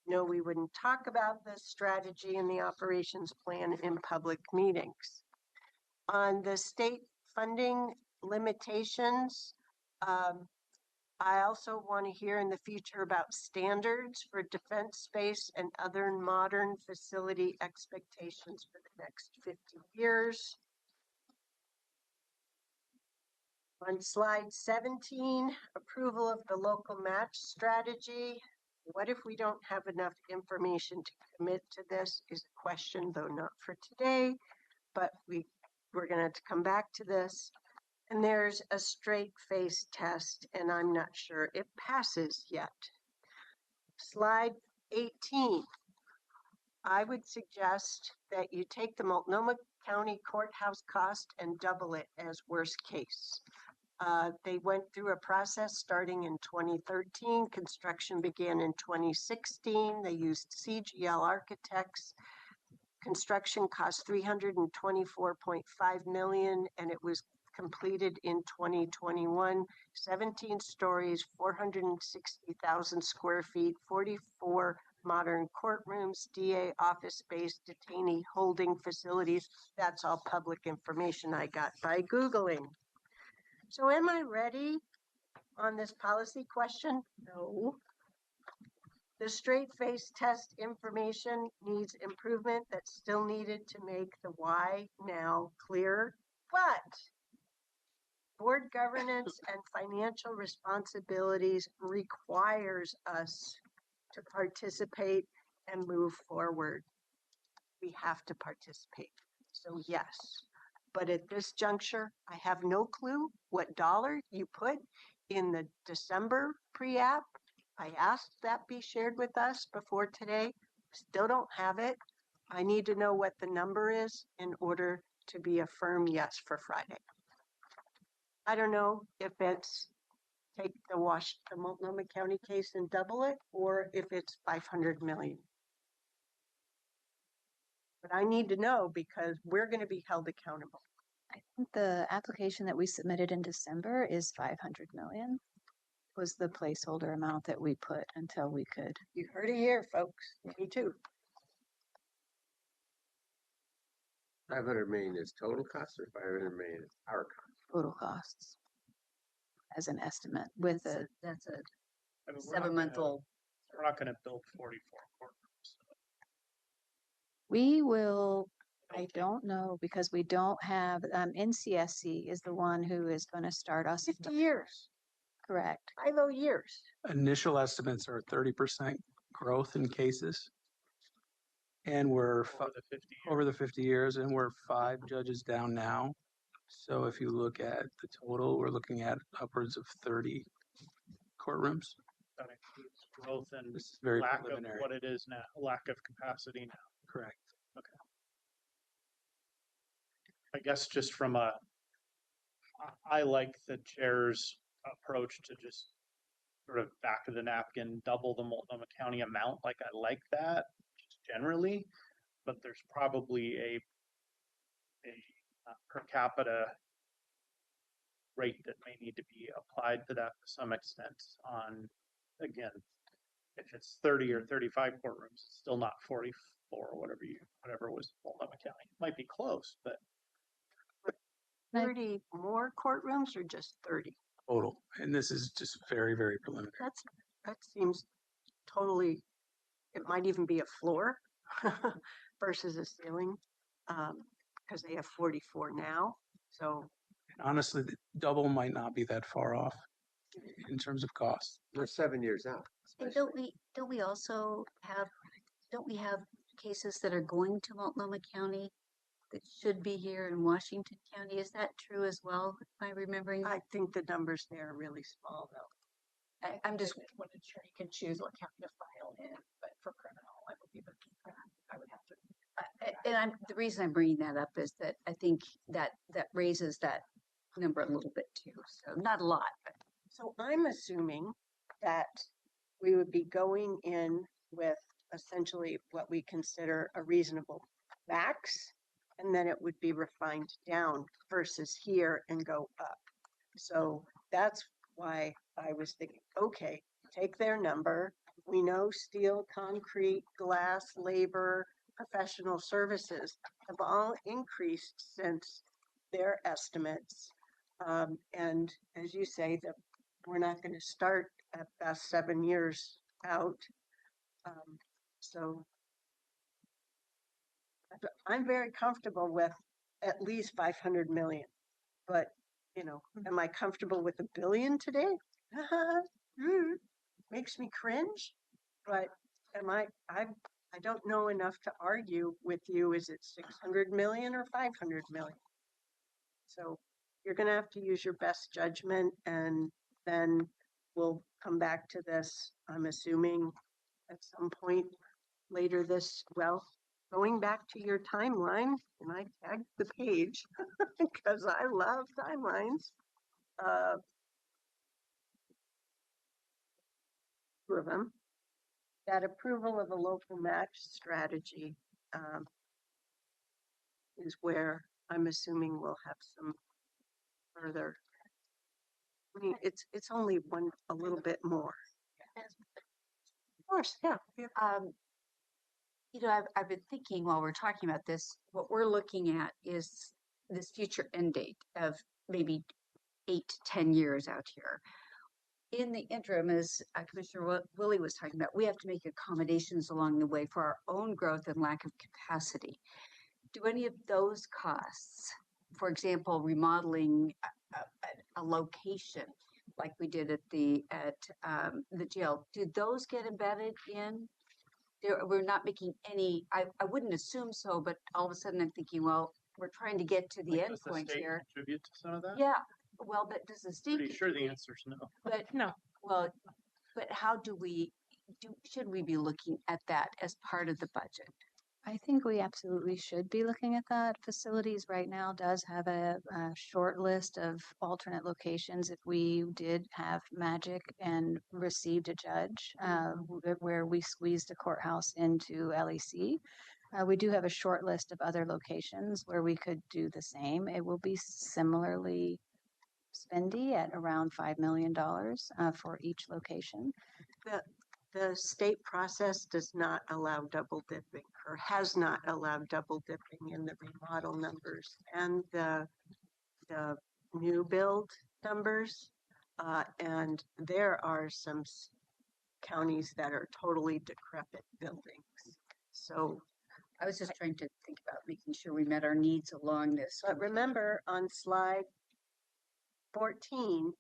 Speaker 2: No, we wouldn't talk about this strategy and the operations plan in public meetings. On the state funding limitations, I also want to hear in the future about standards for defense space and other modern facility expectations for the next 50 years. On slide 17, approval of the local match strategy. What if we don't have enough information to commit to this is a question, though not for today, but we're going to have to come back to this. And there's a straight face test, and I'm not sure it passes yet. Slide 18. I would suggest that you take the Multnomah County Courthouse cost and double it as worst case. They went through a process starting in 2013. Construction began in 2016. They used CGL architects. Construction cost $324.5 million, and it was completed in 2021. 17 stories, 460,000 square feet, 44 modern courtrooms, DA office space, detainee holding facilities. That's all public information I got by Googling. So am I ready on this policy question? No. The straight face test information needs improvement that's still needed to make the why now clear, but board governance and financial responsibilities requires us to participate and move forward. We have to participate. So yes, but at this juncture, I have no clue what dollar you put in the December pre-app. I asked that be shared with us before today. Still don't have it. I need to know what the number is in order to be a firm yes for Friday. I don't know if it's take the Multnomah County case and double it, or if it's 500 million. But I need to know because we're going to be held accountable.
Speaker 4: I think the application that we submitted in December is 500 million was the placeholder amount that we put until we could.
Speaker 2: You heard it here, folks. Me too.
Speaker 7: 500 million is total cost or 500 million is our cost?
Speaker 4: Total costs as an estimate with the
Speaker 10: That's a
Speaker 5: I mean, we're not
Speaker 10: 7-month-old.
Speaker 5: We're not going to build 44 courtrooms.
Speaker 4: we will. I
Speaker 5: Okay.
Speaker 4: don't know because we don't have NCSC is the one who is going to start us.
Speaker 2: 50 years,
Speaker 4: Correct.
Speaker 2: 50 years.
Speaker 11: Initial estimates are 30% growth in cases. And we're
Speaker 5: Over the 50 years.
Speaker 11: over the 50 years, and we're 5 judges down now. So if you look at the total, we're looking at upwards of 30 courtrooms.
Speaker 5: That includes growth and
Speaker 11: This is very
Speaker 5: lack of
Speaker 11: preliminary.
Speaker 5: what it is now, lack of capacity now.
Speaker 11: Correct.
Speaker 5: I guess just from I like the chair's approach to just sort of back of the napkin, double the Multnomah County amount. Like I like that just generally, but there's probably a per capita rate that may need to be applied to that to some extent on, again, if it's 30 or 35 courtrooms, it's still not 44 or whatever was Multnomah County. Might be close, but
Speaker 2: 30 more courtrooms or just 30?
Speaker 11: Total. And this is just very, very preliminary.
Speaker 2: That seems totally, it might even be a floor versus a ceiling, because they have 44 now. So
Speaker 11: Honestly, the double might not be that far off in terms of cost.
Speaker 7: We're 7 years out.
Speaker 10: And don't we also have, don't we have cases that are going to Multnomah County that should be here in Washington County? Is that true as well? Am I remembering?
Speaker 2: I think the numbers there are really small though.
Speaker 10: I'm just,
Speaker 3: When a jury can choose what county to file in, but for criminal, I believe I would have to.
Speaker 10: and the reason I'm bringing that up is that I think that raises that number a little bit too. So not a lot, but
Speaker 2: So I'm assuming that we would be going in with essentially what we consider a reasonable max and then it would be refined down versus here and go up. So that's why I was thinking, okay, take their number. We know steel, concrete, glass, labor, professional services have all increased since their estimates. And as you say, that we're not going to start at best 7 years out. So I'm very comfortable with at least 500 million, but am I comfortable with $1 billion today? Makes me cringe, but I don't know enough to argue with you. Is it 600 million or 500 million? So you're going to have to use your best judgment, and then we'll come back to this, I'm assuming, at some point later going back to your timeline, and I tagged the page because I love timelines. Two of them. That approval of a local match strategy is where I'm assuming we'll have some further. I mean, it's only a little bit more. Of course, yeah.
Speaker 10: I've been thinking while we're talking about this, what we're looking at is this future end date of maybe 8 to 10 years out here. In the interim, as Commissioner Willie was talking about, we have to make accommodations along the way for our own growth and lack of capacity. Do any of those costs, for example, remodeling a location like we did at the jail, do those get embedded in? We're not making any, I wouldn't assume so, but all of a sudden I'm thinking, well, we're trying to get to the end point here.
Speaker 5: Contribute to some of that?
Speaker 10: Yeah. Well, but does the state?
Speaker 5: Pretty sure the answer is no.
Speaker 10: But
Speaker 8: No.
Speaker 10: Well, but how should we be looking at that as part of the budget?
Speaker 4: I think we absolutely should be looking at that. Facilities right now does have a short list of alternate locations if we did have magic and received a judge where we squeezed a courthouse into LEC. We do have a short list of other locations where we could do the same. It will be similarly spendy at around $5 million for each location.
Speaker 2: The state process does not allow double dipping, or has not allowed double dipping in the remodel numbers and the new build numbers. And there are some counties that are totally decrepit buildings. So
Speaker 10: I was just trying to think about making sure we met our needs along this.
Speaker 2: But remember on slide 14,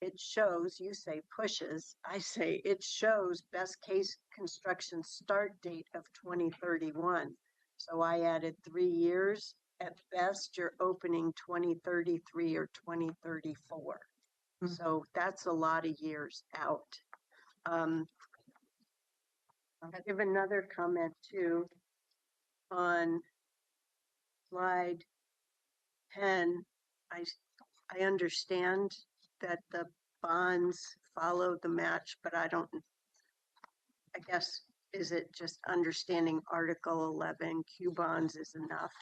Speaker 2: it shows, you say pushes, I say it shows best case construction start date of 2031. So I added 3 years. At best, you're opening 2033 or 2034. So that's a lot of years out. I'll give another comment too on slide 10. I understand that the bonds follow the match, but I guess, is it just understanding Article 11 Q bonds is enough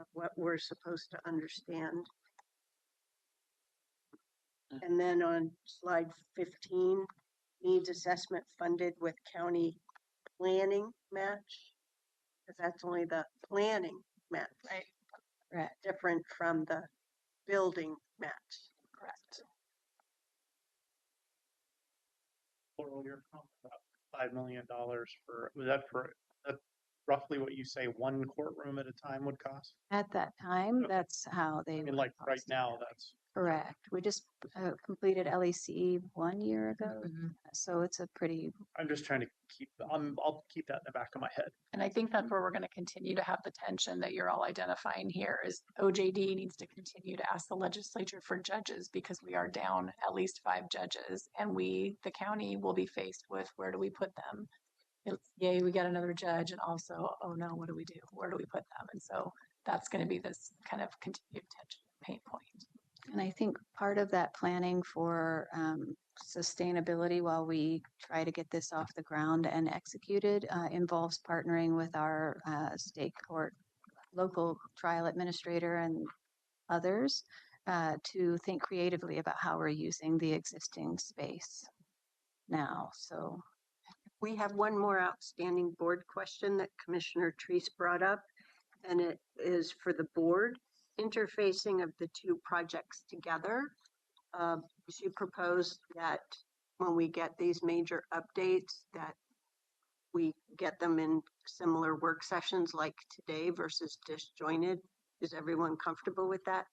Speaker 2: of what we're supposed to understand? And then on slide 15, needs assessment funded with county planning match, because that's only the planning match,
Speaker 4: Right.
Speaker 2: different from the building match.
Speaker 3: Correct.
Speaker 5: Your comment about $5 million was that roughly what you say one courtroom at a time would cost?
Speaker 4: At that time,
Speaker 5: Okay.
Speaker 4: that's how they
Speaker 5: I mean,
Speaker 4: were
Speaker 5: like right
Speaker 4: costed.
Speaker 5: now, that's
Speaker 4: Correct. We just completed LEC 1 year ago, so it's a pretty.
Speaker 5: I'm just trying to I'll keep that in the back of my head.
Speaker 3: And I think that's where we're going to continue to have the tension that you're all identifying here is OJD needs to continue to ask the legislature for judges because we are down at least 5 judges and the county will be faced with where do we put them? Yay, we got another judge and also, oh no, what do we do? Where do we put them? And so that's going to be this kind of continued tension pain point.
Speaker 4: And I think part of that planning for sustainability while we try to get this off the ground and executed involves partnering with our state court, local trial administrator and others to think creatively about how we're using the existing space now. So
Speaker 2: We have one more outstanding board question that Commissioner Treese brought up, and it is for the board interfacing of the two projects together. She proposed that when we get these major updates, that we get them in similar work sessions like today versus disjointed. Is everyone comfortable with that?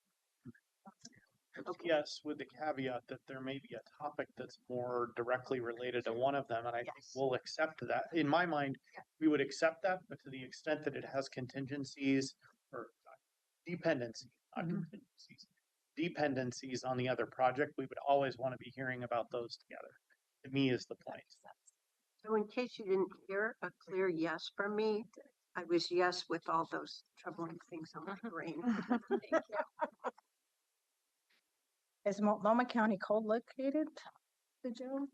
Speaker 2: Okay.
Speaker 5: Yes, with the caveat that there may be a topic that's more directly related to one of them, and I think
Speaker 2: Yes.
Speaker 5: we'll accept that. In my mind, we would accept that, but to the extent that it has contingencies or dependencies, not contingencies, dependencies on the other project, we would always want to be hearing about those together. To me is the point.
Speaker 2: So in case you didn't hear a clear yes from me, I was yes with all those troubling things on my brain.
Speaker 9: Is Multnomah County co-located, the jail?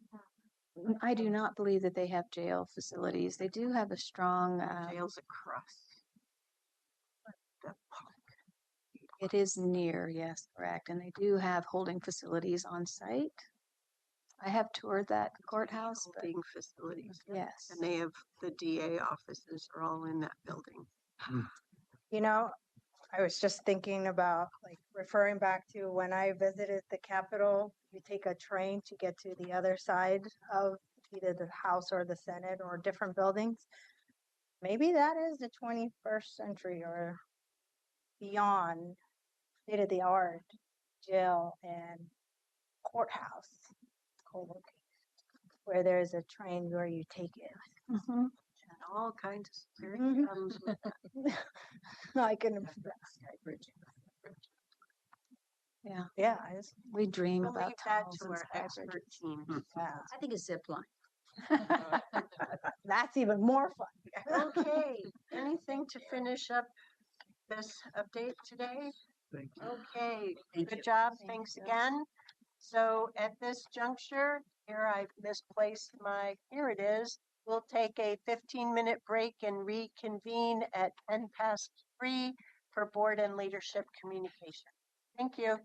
Speaker 4: I do not believe that they have jail facilities. They do have a strong,
Speaker 2: Jails across the park.
Speaker 4: it is near, yes, correct. And they do have holding facilities on site. I have toured that courthouse, but
Speaker 2: Holding facilities.
Speaker 4: yes.
Speaker 2: And they have the DA offices are all in that building.
Speaker 9: You know, I was just thinking about like referring back to when I visited the Capitol, you take a train to get to the other side of either the House or the Senate or different buildings. Maybe that is the 21st century or beyond, state of the art jail and courthouse co-located, where there's a train where you take it.
Speaker 4: Mhm.
Speaker 2: And all kinds of security
Speaker 9: Mhm.
Speaker 2: problems with that.
Speaker 9: I can,
Speaker 4: Yeah,
Speaker 9: yeah, I just,
Speaker 4: we dream
Speaker 2: We'll
Speaker 4: about
Speaker 2: leave that
Speaker 4: tunnels
Speaker 2: to
Speaker 4: and
Speaker 2: our
Speaker 4: sky
Speaker 2: expert
Speaker 4: bridges.
Speaker 2: team.
Speaker 9: yeah.
Speaker 10: I think a zip line.
Speaker 9: That's even more fun.
Speaker 2: Okay, anything to finish up this update today?
Speaker 5: Thank you.
Speaker 2: Okay,
Speaker 10: Thank
Speaker 2: good
Speaker 10: you.
Speaker 2: job.
Speaker 4: Thank
Speaker 2: Thanks
Speaker 4: you.
Speaker 2: again. So at this juncture, here I've misplaced my, here it is. We'll take a 15-minute break and reconvene at 3:10 for board and leadership communication. Thank you.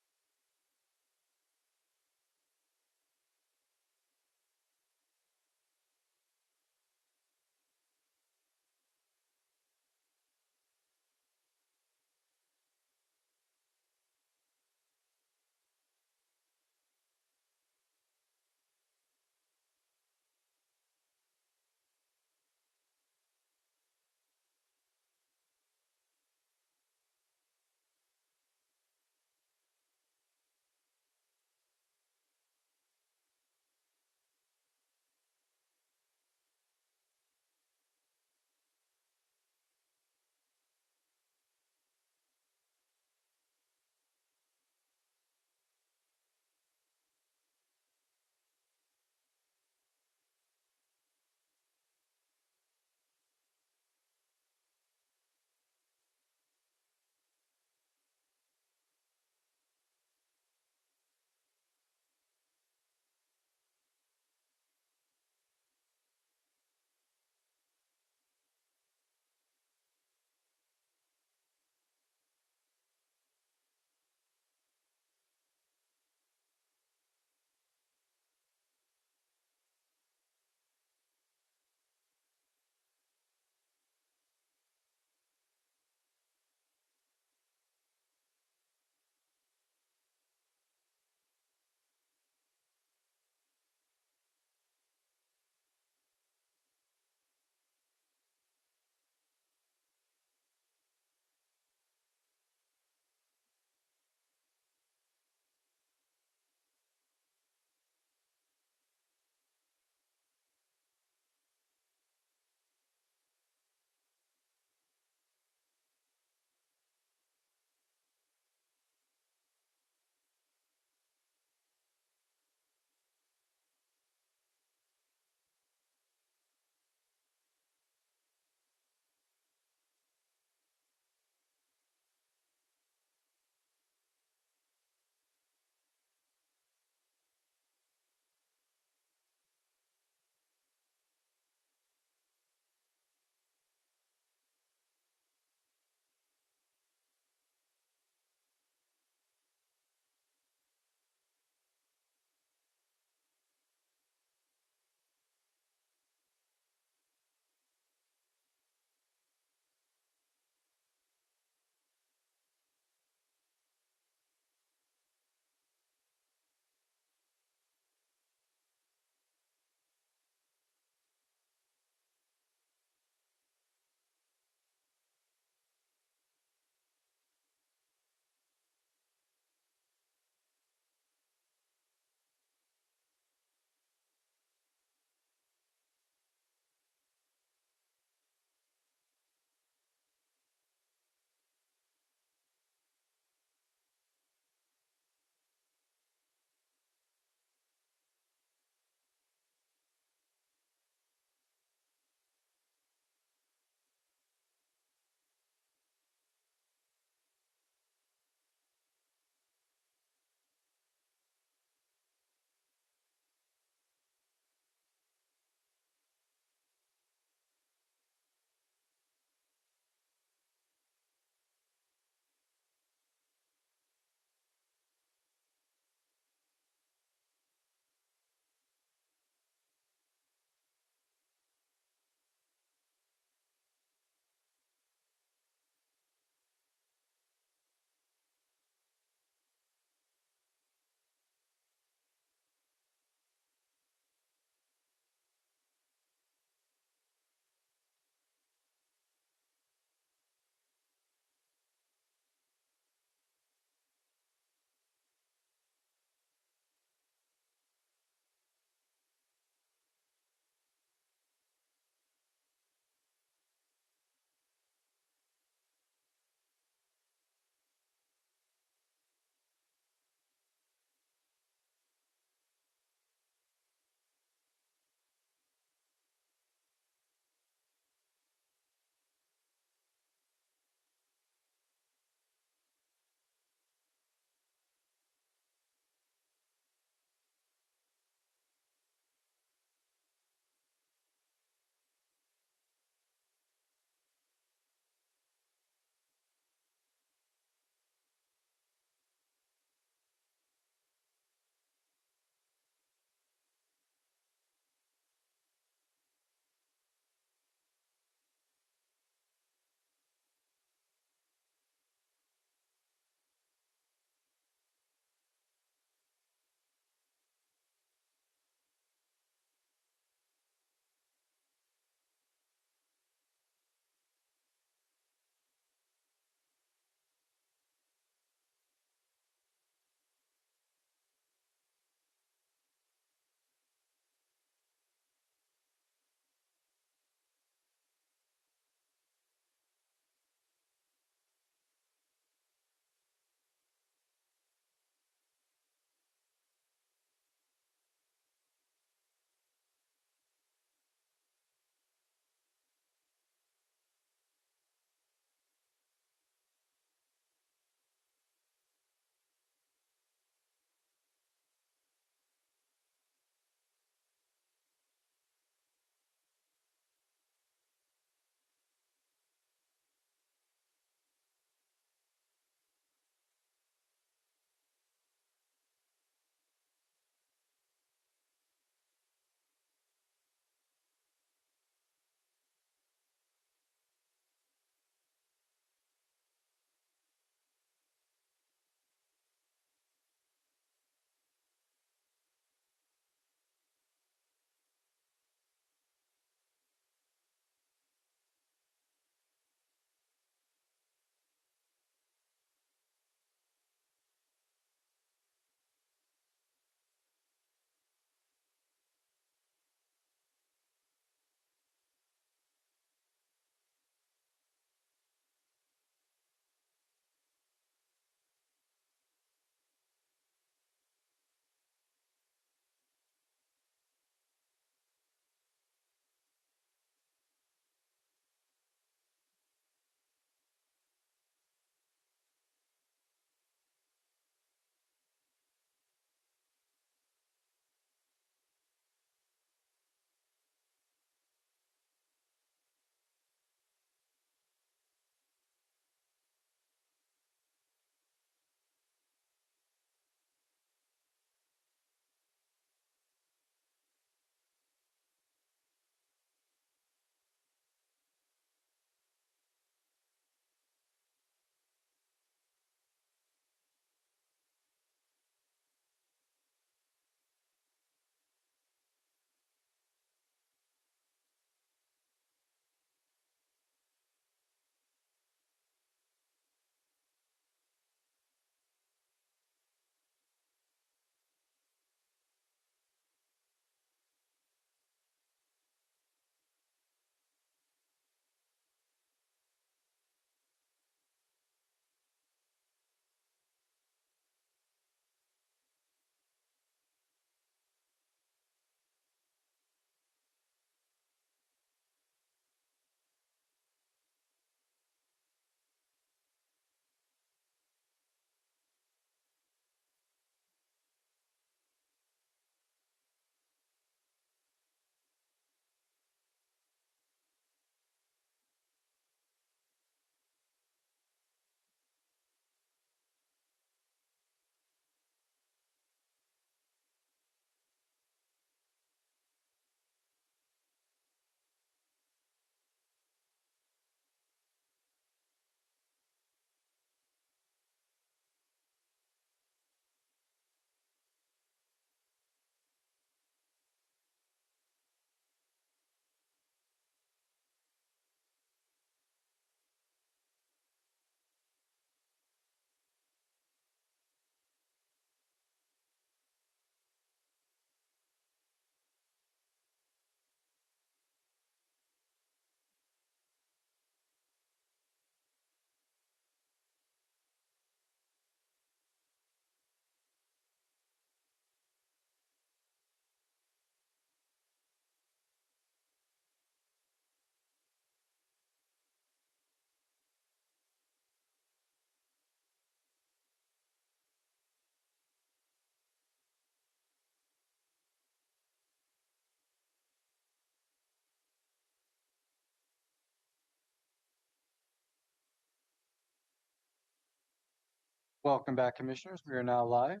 Speaker 1: Welcome back, Commissioners. We are now live.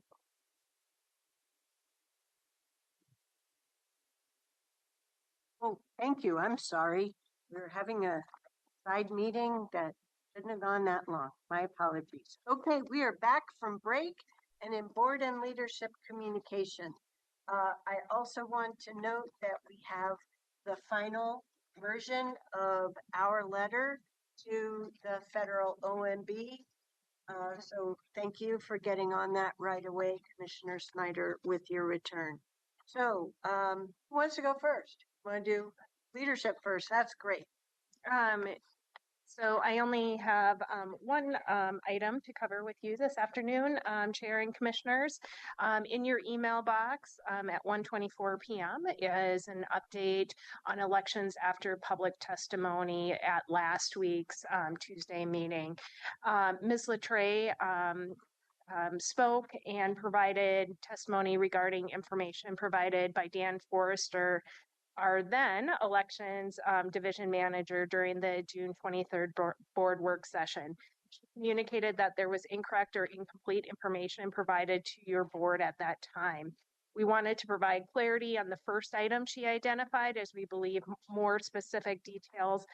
Speaker 2: Oh, thank you. I'm sorry. We're having a side meeting that shouldn't have gone that long. My apologies. Okay, we are back from break and in board and leadership communication. I also want to note that we have the final version of our letter to the federal OMB. So thank you for getting on that right away, Commissioner Snyder, with your return. So who wants to go first? Want to do leadership first? That's great.
Speaker 8: So I only have one item to cover with you this afternoon, Chair and Commissioners. In your email box at 1:24 p.m. is an update on elections after public testimony at last week's Tuesday meeting. Ms. Latre spoke and provided testimony regarding information provided by Dan Forrester, our then elections division manager, during the June 23rd board work session. She communicated that there was incorrect or incomplete information provided to your board at that time. We wanted to provide clarity on the first item she identified, as we believe more specific details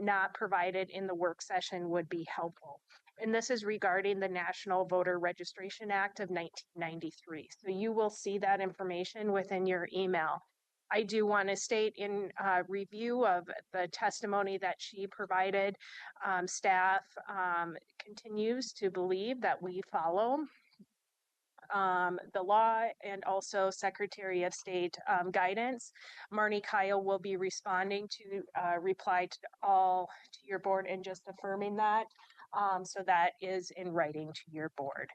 Speaker 8: not provided in the work session would be helpful. And this is regarding the National Voter Registration Act of 1993. So you will see that information within your email. I do want to state in review of the testimony that she provided, staff continues to believe that we follow the law and also Secretary of State guidance. Marnie Kyle will be responding to reply to your board and just affirming that. So that is in writing to your board.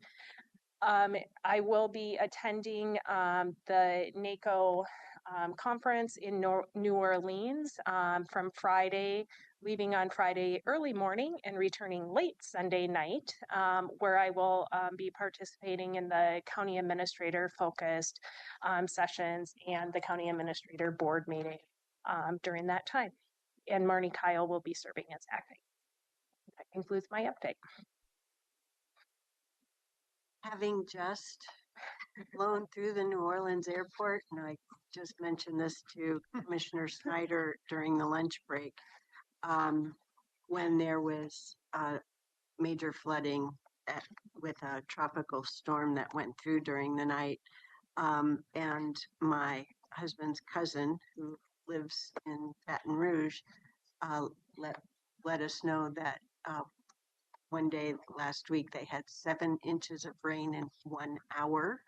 Speaker 8: I will be attending the NACO conference in New Orleans from Friday, leaving on Friday early morning and returning late Sunday night, where I will be participating in the county administrator focused sessions and the county administrator board meeting during that time. And Marnie Kyle will be serving as acting. That concludes my update.
Speaker 2: Having just flown through the New Orleans airport, and I just mentioned this to Commissioner Snyder during the lunch break, when there was major flooding with a tropical storm that went through during the night. And my husband's cousin, who lives in Baton Rouge, let us know that one day last week they had 7 inches of rain in 1 hour.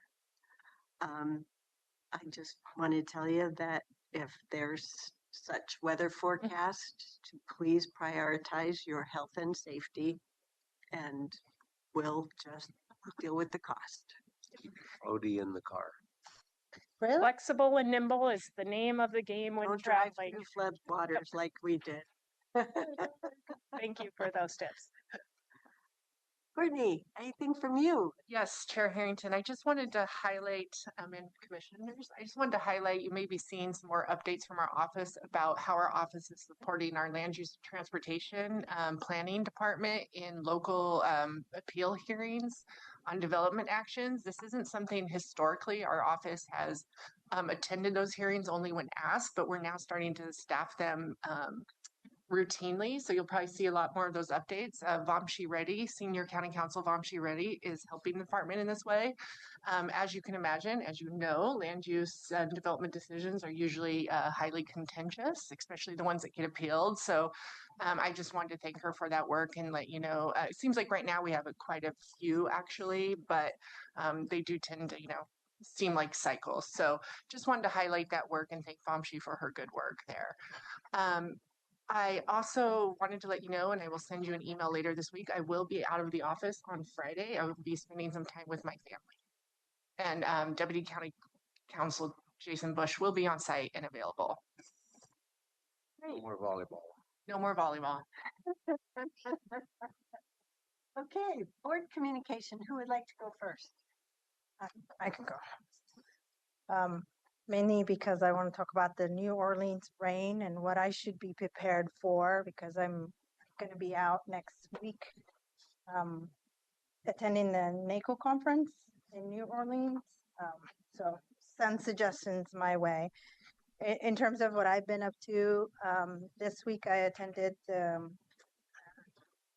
Speaker 2: I just want to tell you that if there's such weather forecast, to please prioritize your health and safety, and we'll just deal with the cost.
Speaker 7: Odie in the car.
Speaker 2: Really?
Speaker 8: Flexible and nimble is the name of the game when
Speaker 2: Don't drive
Speaker 8: traveling.
Speaker 2: through flood waters like we did.
Speaker 8: Thank you for those tips.
Speaker 2: Courtney, anything from you?
Speaker 12: Yes, Chair Harrington, I just wanted to highlight, and commissioners, I just wanted to highlight, you may be seeing some more updates from our office about how our office is supporting our land use transportation planning department in local appeal hearings on development actions. This isn't something historically our office has attended those hearings only when asked, but we're now starting to staff them routinely. So you'll probably see a lot more of those updates. Vamshi Reddy, Senior County Counsel Vamshi Reddy, is helping the department in this way. As you can imagine, as you know, land use and development decisions are usually highly contentious, especially the ones that get appealed. So I just wanted to thank her for that work and let you know, it seems like right now we have quite a few actually, but they do tend to, seem like cycles. So just wanted to highlight that work and thank Vamshi for her good work there. I also wanted to let you know, and I will send you an email later this week, I will be out of the office on Friday. I will be spending some time with my family. And Deputy County Counsel Jason Bush will be on site and available.
Speaker 7: No more volleyball.
Speaker 12: No more volleyball.
Speaker 2: Okay, board communication. Who would like to go first?
Speaker 9: I can go. Mainly because I want to talk about the New Orleans rain and what I should be prepared for, because I'm going to be out next week. attending the NACO conference in New Orleans. So send suggestions my way. In terms of what I've been up to, this week I attended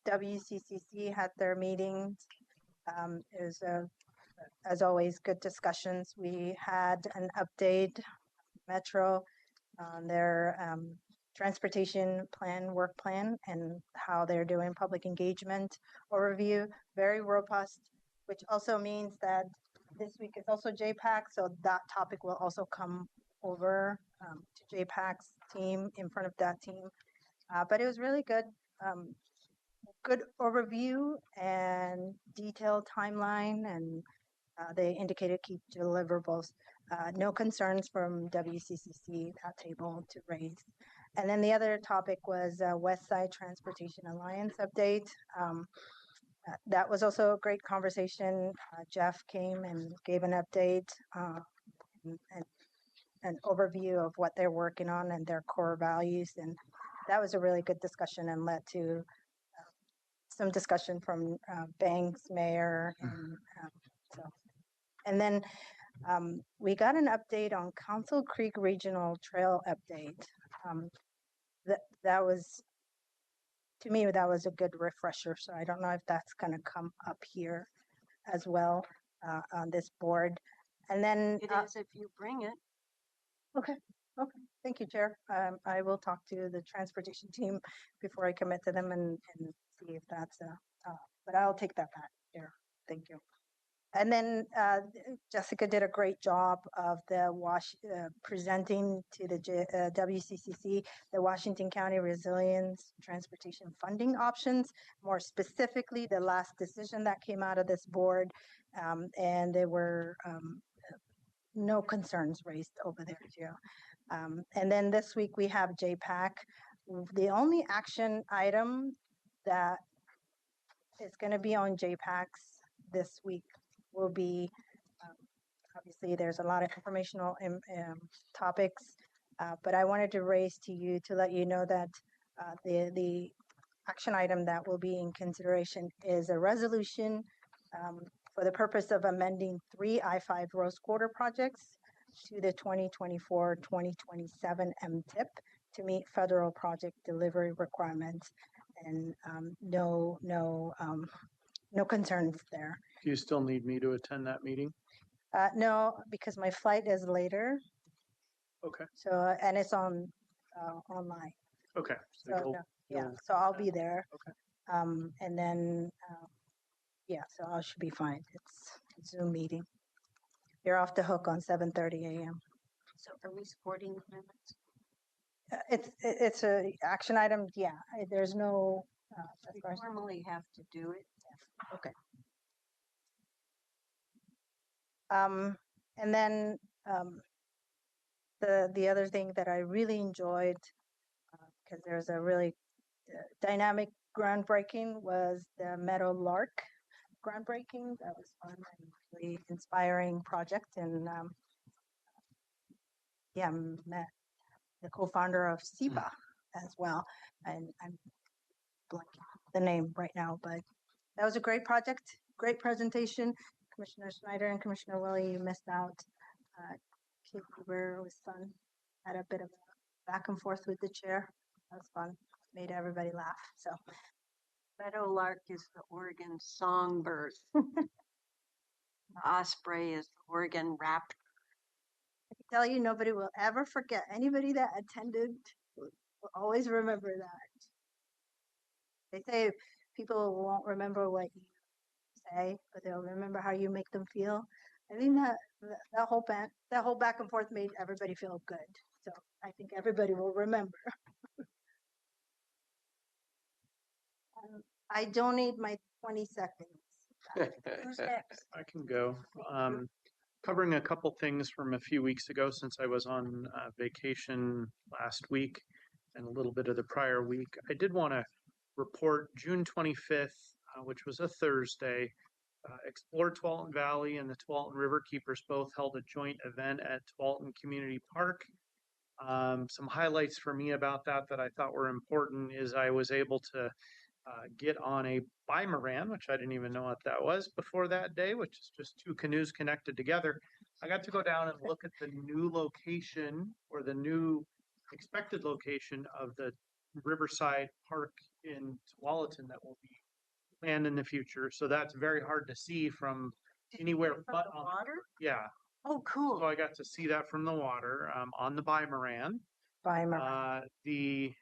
Speaker 9: WCCC had their meetings. It was, as always, good discussions. We had an update, Metro, on their transportation plan, work plan, and how they're doing public engagement overview. Very robust, which also means that this week is also JPAC, so that topic will also come over to JPAC's team, in front of that team. But it was really good. Good overview and detailed timeline, and they indicated key deliverables. No concerns from WCCC, that table to raise. And then the other topic was West Side Transportation Alliance update. That was also a great conversation. Jeff came and gave an update and an overview of what they're working on and their core values. And that was a really good discussion and led to some discussion from Banks, Mayor, and and then we got an update on Council Creek Regional Trail update. That was, to me, that was a good refresher. So I don't know if that's going to come up here as well on this board. And then
Speaker 2: It is if you bring it.
Speaker 9: Okay. Thank you, Chair. I will talk to the transportation team before I commit to them and see if that's but I'll take that back, Chair. Thank you. And then Jessica did a great job of the presenting to the WCCC, the Washington County Resilience Transportation Funding options, more specifically the last decision that came out of this board, and there were no concerns raised over there too. And then this week we have JPAC. The only action item that is going to be on JPAC's this week will be, obviously there's a lot of informational topics, but I wanted to raise to you to let you know that the action item that will be in consideration is a resolution for the purpose of amending 3 I-5 Rose Quarter projects to the 2024-2027 MTIP to meet federal project delivery requirements, and no concerns there.
Speaker 5: Do you still need me to attend that meeting?
Speaker 9: No, because my flight is later.
Speaker 5: Okay.
Speaker 9: So, and it's on online.
Speaker 5: Okay.
Speaker 9: So so I'll be there.
Speaker 5: Okay.
Speaker 9: And then, so I should be fine. It's a Zoom meeting. You're off the hook on 7:30 a.m.
Speaker 2: So are we supporting amendments?
Speaker 9: It's a action item. Yeah, there's no.
Speaker 2: We formally have to do it.
Speaker 9: Okay. And then the other thing that I really enjoyed, because there's a really dynamic groundbreaking, was the Meadow Lark groundbreaking. That was fun and really inspiring project, and met the co-founder of SEBA as well, and I'm blanking the name right now, but that was a great project, great presentation. Commissioner Snyder and Commissioner Willie, you missed out. Kate Weaver was fun. Had a bit of a back and forth with the chair. That was fun. Made everybody laugh. So
Speaker 2: Meadowlark is the Oregon songbird. The osprey is the Oregon raptor.
Speaker 9: I can tell you, nobody will ever forget. Anybody that attended will always remember that. They say people won't remember what you say, but they'll remember how you make them feel. I think that whole back and forth made everybody feel good. So I think everybody will remember. I donate my 20 seconds. Who's next?
Speaker 5: I can go. Covering a couple things from a few weeks ago, since I was on vacation last week and a little bit of the prior week. I did want to report June 25th, which was a Thursday. Explore Tualatin Valley and the Tualatin River Keepers both held a joint event at Tualatin Community Park. Some highlights for me about that I thought were important is I was able to get on a bimaran, which I didn't even know what that was before that day, which is just two canoes connected together. I got to go down and look at the new location or the new expected location of the Riverside Park in Tualatin that will be planned in the future. So that's very hard to see from anywhere
Speaker 2: From
Speaker 5: but
Speaker 2: the
Speaker 5: on.
Speaker 2: water?
Speaker 5: Yeah.
Speaker 2: Oh, cool.
Speaker 5: So I got to see that from the water on the bimaran.
Speaker 9: Weimar.
Speaker 5: The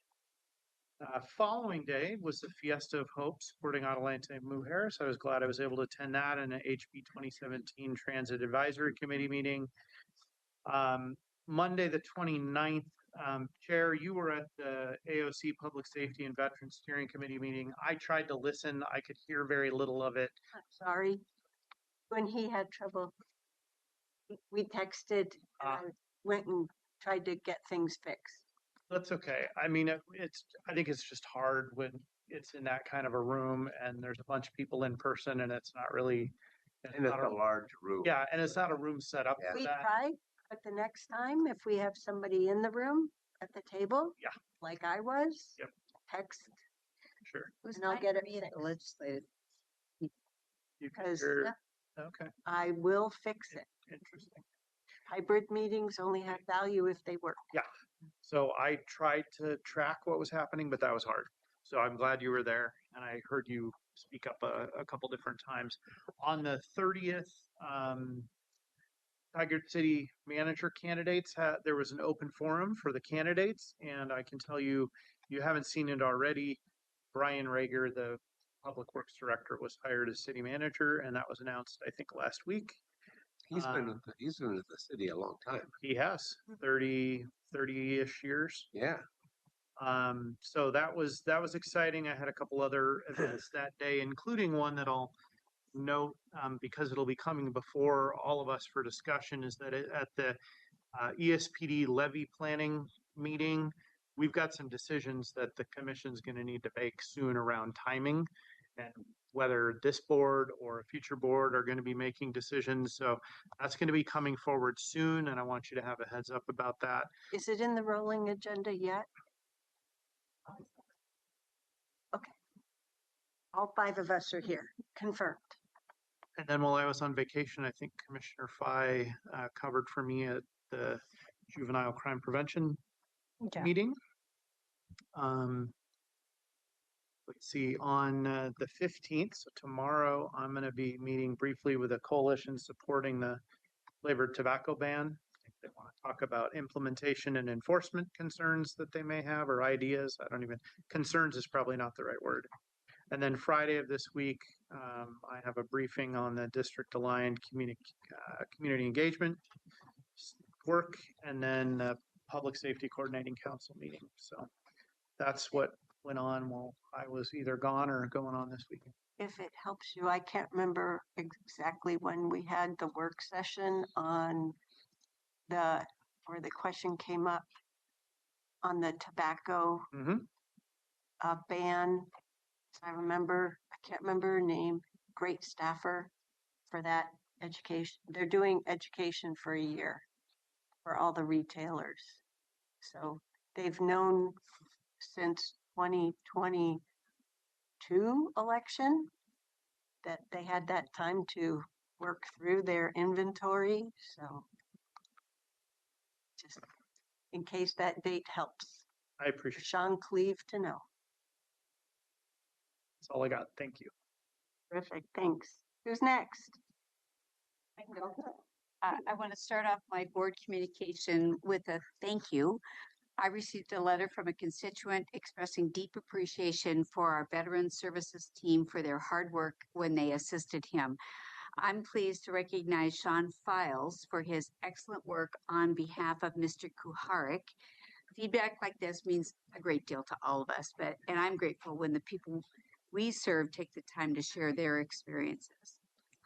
Speaker 5: following day was the Fiesta of Hope supporting Adelante Mujeres. I was glad I was able to attend that in an HB 2017 Transit Advisory Committee meeting. Monday, the 29th, Chair, you were at the AOC Public Safety and Veterans Steering Committee meeting. I tried to listen. I could hear very little of it.
Speaker 2: I'm sorry. When he had trouble, we texted and I went and tried to get things fixed.
Speaker 5: That's okay. I mean, I think it's just hard when it's in that kind of a room and there's a bunch of people in person and it's not really.
Speaker 7: And it's a large room.
Speaker 5: Yeah, and it's not a room set up for
Speaker 2: We
Speaker 5: that.
Speaker 2: tried, but the next time, if we have somebody in the room at the table,
Speaker 5: Yeah.
Speaker 2: like I was,
Speaker 5: Yep.
Speaker 2: text,
Speaker 5: Sure.
Speaker 2: and I'll get it fixed.
Speaker 6: Legislative.
Speaker 5: You can
Speaker 2: Because
Speaker 5: hear. Okay,
Speaker 2: I will fix it.
Speaker 5: interesting.
Speaker 2: Hybrid meetings only have value if they work.
Speaker 5: Yeah. So I tried to track what was happening, but that was hard. So I'm glad you were there and I heard you speak up a couple different times. On the 30th, Tigard City manager candidates there was an open forum for the candidates, and I can tell you, you haven't seen it already. Brian Rager, the public works director, was hired as city manager, and that was announced, I think, last week.
Speaker 7: He's been with the city a long time.
Speaker 5: He has 30-ish years.
Speaker 7: Yeah.
Speaker 5: So that was exciting. I had a couple other events that day, including one that I'll note because it'll be coming before all of us for discussion, is that at the ESPD levy planning meeting, we've got some decisions that the commission's going to need to make soon around timing and whether this board or a future board are going to be making decisions. So that's going to be coming forward soon, and I want you to have a heads up about that.
Speaker 2: Is it in the rolling agenda yet? Okay. All 5 of us are here, confirmed.
Speaker 5: And then while I was on vacation, I think Commissioner Fye covered for me at the juvenile crime prevention meeting. Let's see, on the 15th, so tomorrow, I'm going to be meeting briefly with a coalition supporting the flavored tobacco ban. I think they want to talk about implementation and enforcement concerns that they may have, or ideas. Concerns is probably not the right word. And then Friday of this week, I have a briefing on the district aligned community engagement work, and then the public safety coordinating council meeting. So that's what went on while I was either gone or going on this weekend.
Speaker 2: If it helps you, I can't remember exactly when we had the work session on where the question came up on the tobacco ban. I can't remember her name, great staffer for that education. They're doing education for a year for all the retailers. So they've known since 2022 election that they had that time to work through their inventory. So just in case that date helps.
Speaker 5: I appreciate
Speaker 2: Sean Cleve to know.
Speaker 5: That's all I got. Thank you.
Speaker 2: Terrific. Thanks. Who's next?
Speaker 10: I want to start off my board communication with a thank you. I received a letter from a constituent expressing deep appreciation for our Veteran Services team for their hard work when they assisted him. I'm pleased to recognize Sean Files for his excellent work on behalf of Mr. Kuharik. Feedback like this means a great deal to all of us, and I'm grateful when the people we serve take the time to share their experiences.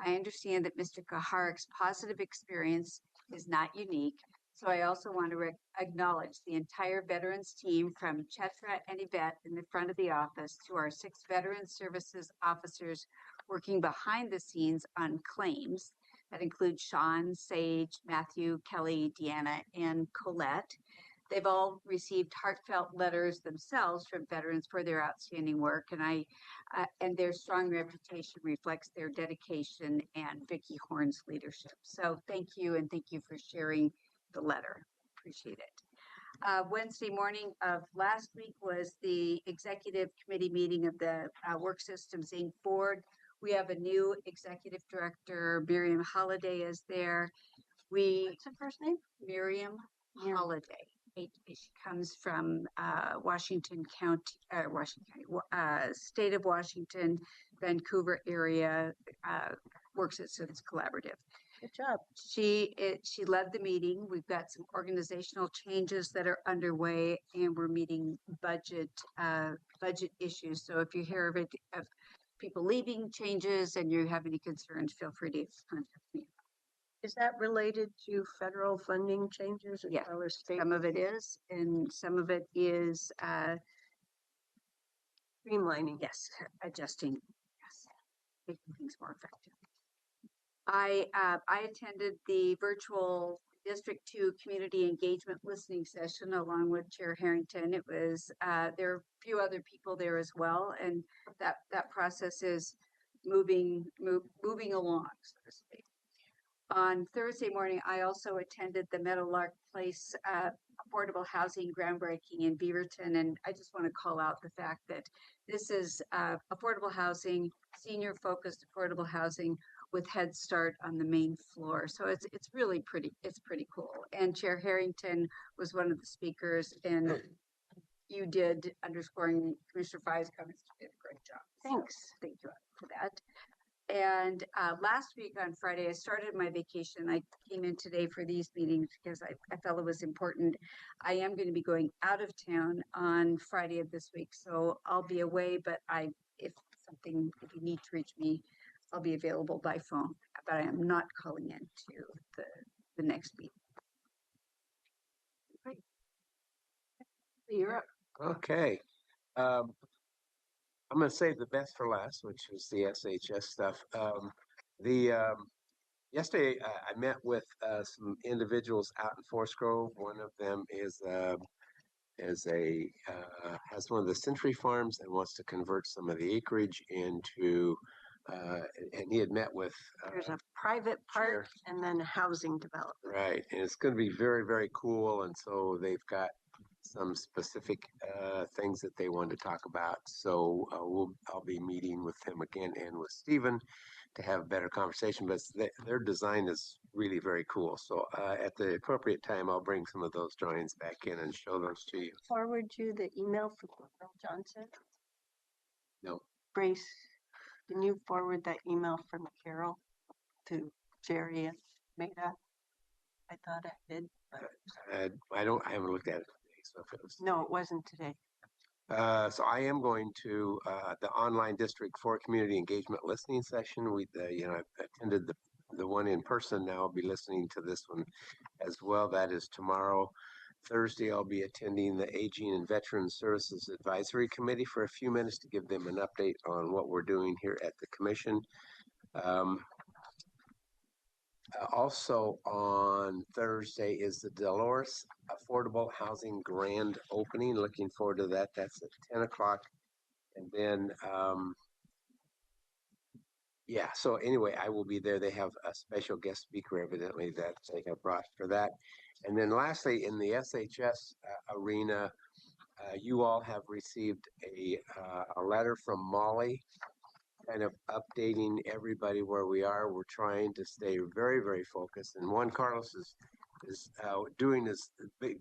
Speaker 10: I understand that Mr. Kuharik's positive experience is not unique, so I also want to acknowledge the entire veterans team from Chetra and Yvette in the front of the office to our 6 Veteran Services officers working behind the scenes on claims. That includes Sean, Sage, Matthew, Kelly, Deanna, and Colette. they've all received heartfelt letters themselves from veterans for their outstanding work, and their strong reputation reflects their dedication and Vicki Horn's leadership. So thank you, and thank you for sharing the letter. Appreciate it. Wednesday morning of last week was the executive committee meeting of the Work Systems Inc. board. We have a new executive director, Miriam Holliday is there.
Speaker 2: What's her first name?
Speaker 10: Miriam Holliday. She comes from Washington County, state of Washington, Vancouver area, works at Citizens Collaborative.
Speaker 2: Good job.
Speaker 10: She led the meeting. We've got some organizational changes that are underway, and we're meeting budget issues. So if you hear of people leaving, changes, and you have any concerns, feel free to contact me.
Speaker 2: Is that related to federal funding changes as
Speaker 10: Yeah,
Speaker 2: well as state?
Speaker 10: some of it is, and some of it is
Speaker 2: Streamlining.
Speaker 10: yes, adjusting, yes, making things more effective. I attended the virtual District 2 community engagement listening session along with Chair Harrington. It was there are a few other people there as well, and that process is moving along, so to speak. On Thursday morning, I also attended the Meadowlark Place affordable housing groundbreaking in Beaverton, and I just want to call out the fact that this is affordable housing, senior-focused affordable housing with Head Start on the main floor. So it's really pretty. It's pretty cool. And Chair Harrington was one of the speakers, and you did, underscoring Commissioner Fai's comments, you did a great job.
Speaker 2: Thanks.
Speaker 10: So, thank you for that. And last week on Friday, I started my vacation. I came in today for these meetings because I felt it was important. I am going to be going out of town on Friday of this week, so I'll be away, but if you need to reach me, I'll be available by phone, but I am not calling in to the next meeting.
Speaker 2: Right. You're up.
Speaker 7: Okay. I'm going to save the best for last, which is the SHS stuff. Yesterday I met with some individuals out in Forest Grove. One of them has one of the Century Farms and wants to convert some of the acreage into. And he had met with.
Speaker 2: There's a private park and then a housing development.
Speaker 7: Right, and it's going to be very, very cool. And so they've got some specific things that they want to talk about. So I'll be meeting with him again and with Stephen to have a better conversation. But their design is really very cool. So at the appropriate time, I'll bring some of those drawings back in and show those to you.
Speaker 2: Forward you the email from Carol Johnson.
Speaker 7: No.
Speaker 2: Grace, can you forward that email from Carol to Jerry and Maida? I thought I did, but
Speaker 7: I haven't looked at it today. So if it was
Speaker 2: no, it wasn't today.
Speaker 7: So I am going to the online District 4 community engagement listening session. I've attended the one in person. Now I'll be listening to this one as well. That is tomorrow. Thursday, I'll be attending the Aging and Veteran Services Advisory Committee for a few minutes to give them an update on what we're doing here at the Commission. Also on Thursday is the Dolores Affordable Housing Grand Opening. Looking forward to that. That's at 10 o'clock. And then, so anyway, I will be there. They have a special guest speaker, evidently, that they have brought for that. And then lastly, in the SHS arena, you all have received a letter from Molly, kind of updating everybody where we are. We're trying to stay very, very focused. And Juan Carlos is doing as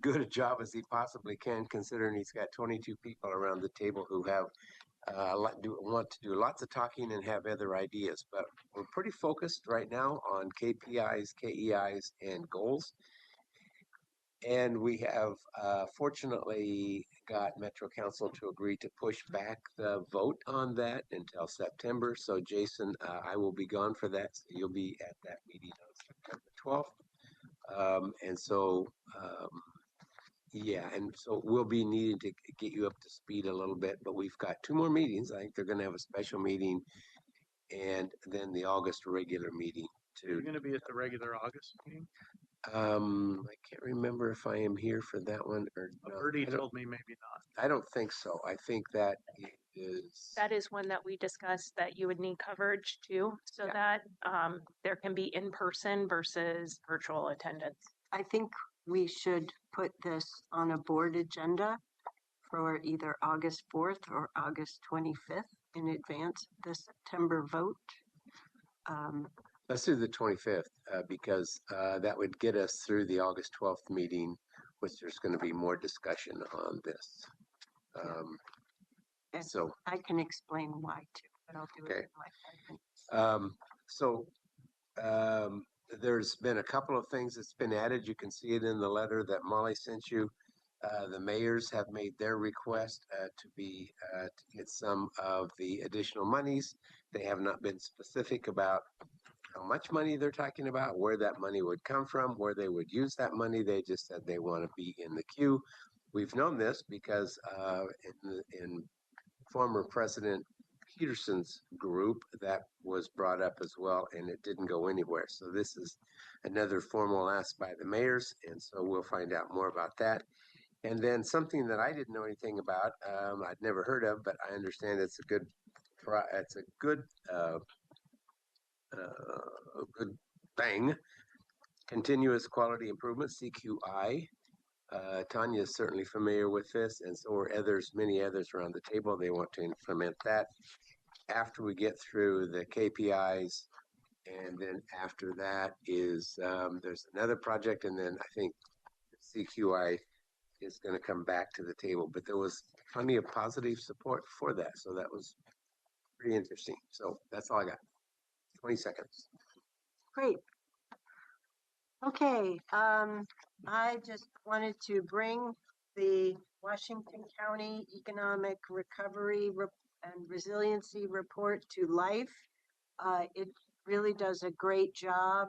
Speaker 7: good a job as he possibly can, considering he's got 22 people around the table who have want to do lots of talking and have other ideas. But we're pretty focused right now on KPIs, KEIs, and goals. And we have fortunately got Metro Council to agree to push back the vote on that until September. So Jason, I will be gone for that. So you'll be at that meeting on September 12th. And so we'll be needing to get you up to speed a little bit, but we've got 2 more meetings. I think they're going to have a special meeting and then the August regular meeting too.
Speaker 5: You're going to be at the regular August meeting?
Speaker 7: I can't remember if I am here for that one or not.
Speaker 5: Birdie
Speaker 7: I don't-
Speaker 5: told me maybe not.
Speaker 7: I don't think so. I think that is.
Speaker 8: That is one that we discussed that you would need coverage too, so
Speaker 2: Yeah.
Speaker 8: that there can be in-person versus virtual attendance.
Speaker 2: I think we should put this on a board agenda for either August 4th or August 25th in advance of the September vote.
Speaker 7: Let's do the 25th because that would get us through the August 12th meeting, which there's going to be more discussion on this.
Speaker 2: And
Speaker 7: So
Speaker 2: I can explain why too, but I'll do it
Speaker 7: Okay.
Speaker 2: in my 5 minutes.
Speaker 7: So there's been a couple of things that's been added. You can see it in the letter that Molly sent you. The mayors have made their request to get some of the additional monies. They have not been specific about how much money they're talking about, where that money would come from, where they would use that money. They just said they want to be in the queue. We've known this because in former President Peterson's group, that was brought up as well, and it didn't go anywhere. So this is another formal ask by the mayors, and so we'll find out more about that. And then something that I didn't know anything about, I'd never heard of, but I understand it's a good good thing. Continuous Quality Improvement, CQI. Tanya is certainly familiar with this, and so are others, many others around the table. They want to implement that after we get through the KPIs, and then after that is there's another project, and then I think CQI is going to come back to the table. But there was plenty of positive support for that, so that was pretty interesting. So that's all I got. 20 seconds.
Speaker 2: Great. Okay, I just wanted to bring the Washington County Economic Recovery and Resiliency Report to life. It really does a great job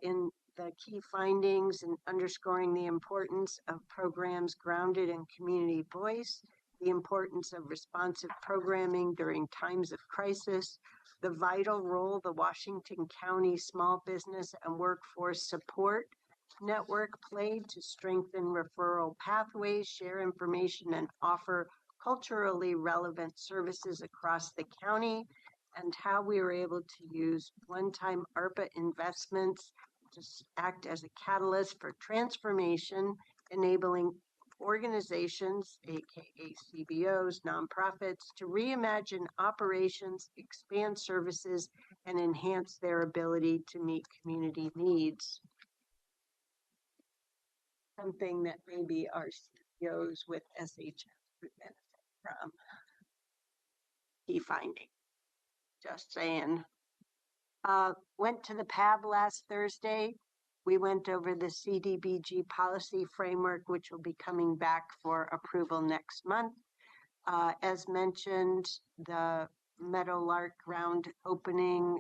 Speaker 2: in the key findings and underscoring the importance of programs grounded in community voice, the importance of responsive programming during times of crisis, the vital role the Washington County Small Business and Workforce Support Network played to strengthen referral pathways, share information, and offer culturally relevant services across the county, and how we were able to use one-time ARPA investments to act as a catalyst for transformation, enabling organizations, aka CBOs, nonprofits, to reimagine operations, expand services, and enhance their ability to meet community needs. Something that maybe our CBOs with SHS would benefit from. Key finding. Just saying. Went to the PAB last Thursday. We went over the CDBG policy framework, which will be coming back for approval next month. As mentioned, the Meadowlark Ground opening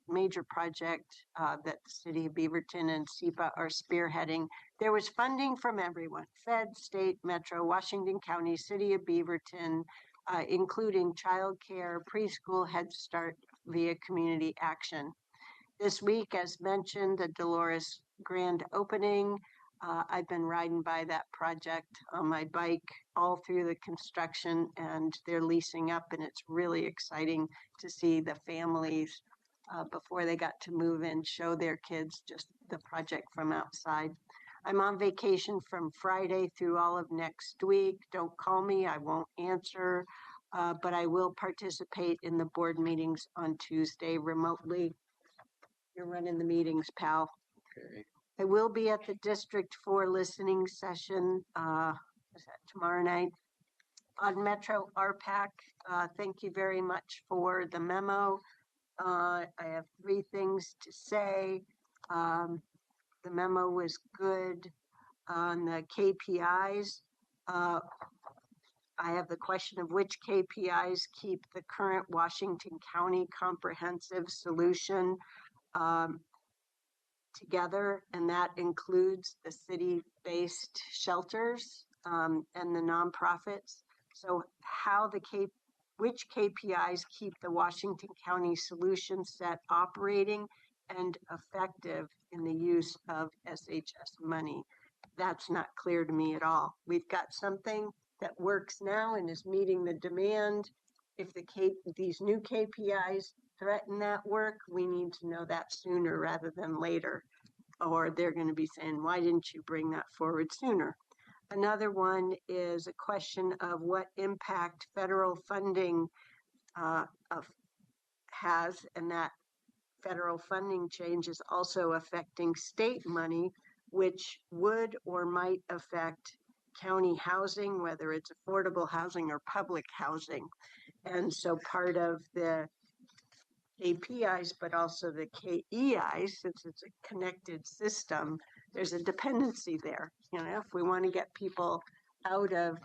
Speaker 2: major project that the City of Beaverton and SEPA are spearheading. There was funding from everyone, Fed, state, Metro, Washington County, City of Beaverton, including childcare, preschool, Head Start via community action. This week, as mentioned, the Dolores grand opening. I've been riding by that project on my bike all through the construction, and they're leasing up, and it's really exciting to see the families before they got to move in show their kids just the project from outside. I'm on vacation from Friday through all of next week. Don't call me, I won't answer, but I will participate in the board meetings on Tuesday remotely. You're running the meetings, pal.
Speaker 7: Okay.
Speaker 2: I will be at the District 4 listening session is that tomorrow night on Metro RPAC. Thank you very much for the memo. I have 3 things to say. The memo was good on the KPIs. I have the question of which KPIs keep the current Washington County comprehensive solution together, and that includes the city-based shelters and the nonprofits. So which KPIs keep the Washington County solution set operating and effective in the use of SHS money. That's not clear to me at all. We've got something that works now and is meeting the demand. If these new KPIs threaten that work, we need to know that sooner rather than later. Or they're going to be saying, why didn't you bring that forward sooner? Another one is a question of what impact federal funding has, and that federal funding change is also affecting state money, which would or might affect county housing, whether it's affordable housing or public housing. And so part of the KPIs, but also the KEIs, since it's a connected system, there's a dependency there. You know, if we want to get people out of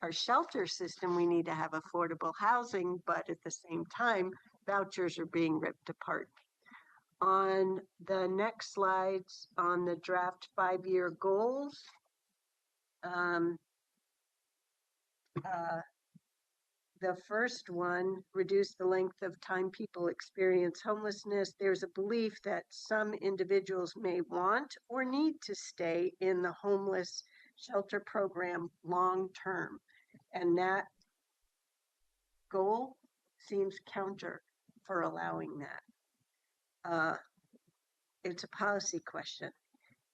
Speaker 2: our shelter system, we need to have affordable housing, but at the same time, vouchers are being ripped apart. On the next slides, on the draft 5-year goals, the first one, reduce the length of time people experience homelessness. There's a belief that some individuals may want or need to stay in the homeless shelter program long term. And that goal seems counter for allowing that. It's a policy question.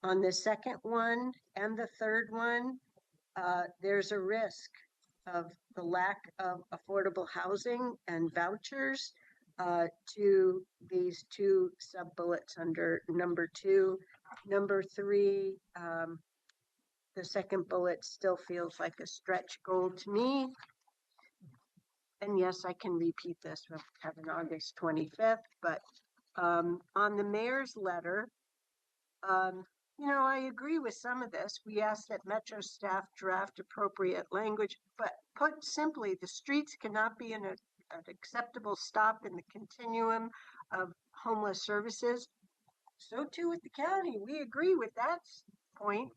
Speaker 2: On the second one and the third one, there's a risk of the lack of affordable housing and vouchers to these two sub-bullets under number 2. Number 3, the second bullet still feels like a stretch goal to me. And yes, I can repeat this, we'll have an August 25th, but on the mayor's letter, you know, I agree with some of this. We ask that Metro staff draft appropriate language, but put simply, the streets cannot be an acceptable stop in the continuum of homeless services. So too with the county. We agree with that point.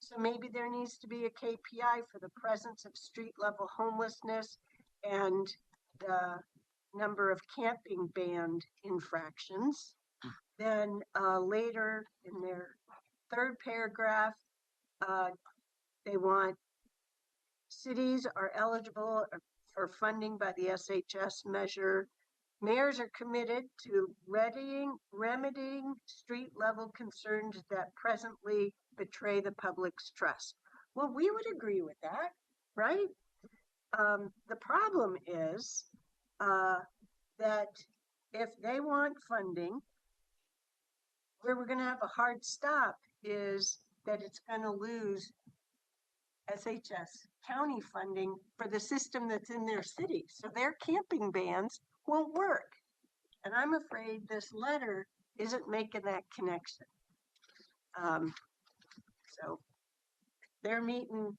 Speaker 2: So maybe there needs to be a KPI for the presence of street level homelessness and the number of camping banned infractions. Then later in their third paragraph, they want cities are eligible for funding by the SHS measure. Mayors are committed to remedying street level concerns that presently betray the public's trust. Well, we would agree with that, right? The problem is that if they want funding, where we're going to have a hard stop is that it's going to lose SHS county funding for the system that's in their city. So their camping bans won't work. And I'm afraid this letter isn't making that connection. So they're meeting,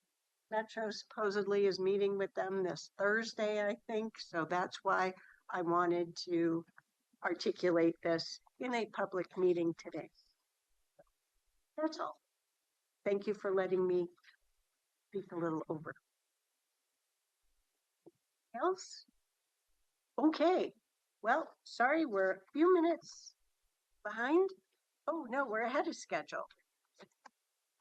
Speaker 2: Metro supposedly is meeting with them this Thursday, I think. So that's why I wanted to articulate this in a public meeting today. That's all. Thank you for letting me speak a little over. Else? Okay. Well, sorry, we're a few minutes behind. Oh, no, we're ahead of schedule.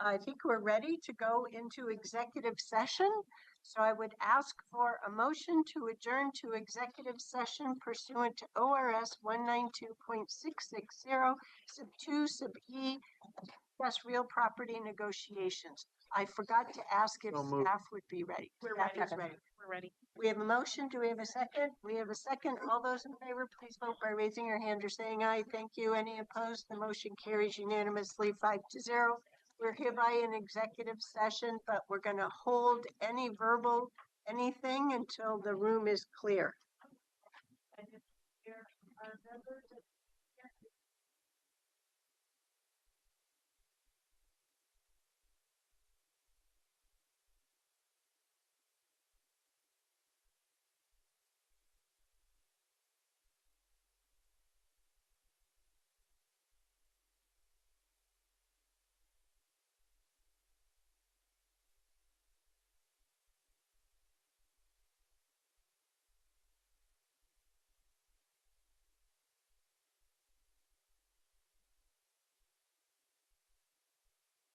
Speaker 2: I think we're ready to go into executive session. So I would ask for a motion to adjourn to executive session pursuant to ORS 192.660 sub 2 sub E, plus real property negotiations. I forgot to ask if staff would be ready. Staff is ready.
Speaker 8: We're ready.
Speaker 2: We have a motion. Do we have a second? We have a second. All those in favor, please vote by raising your hand or saying aye. Thank you. Any opposed? The motion carries unanimously 5-0. We're hereby in executive session, but we're going to hold any verbal anything until the room is clear.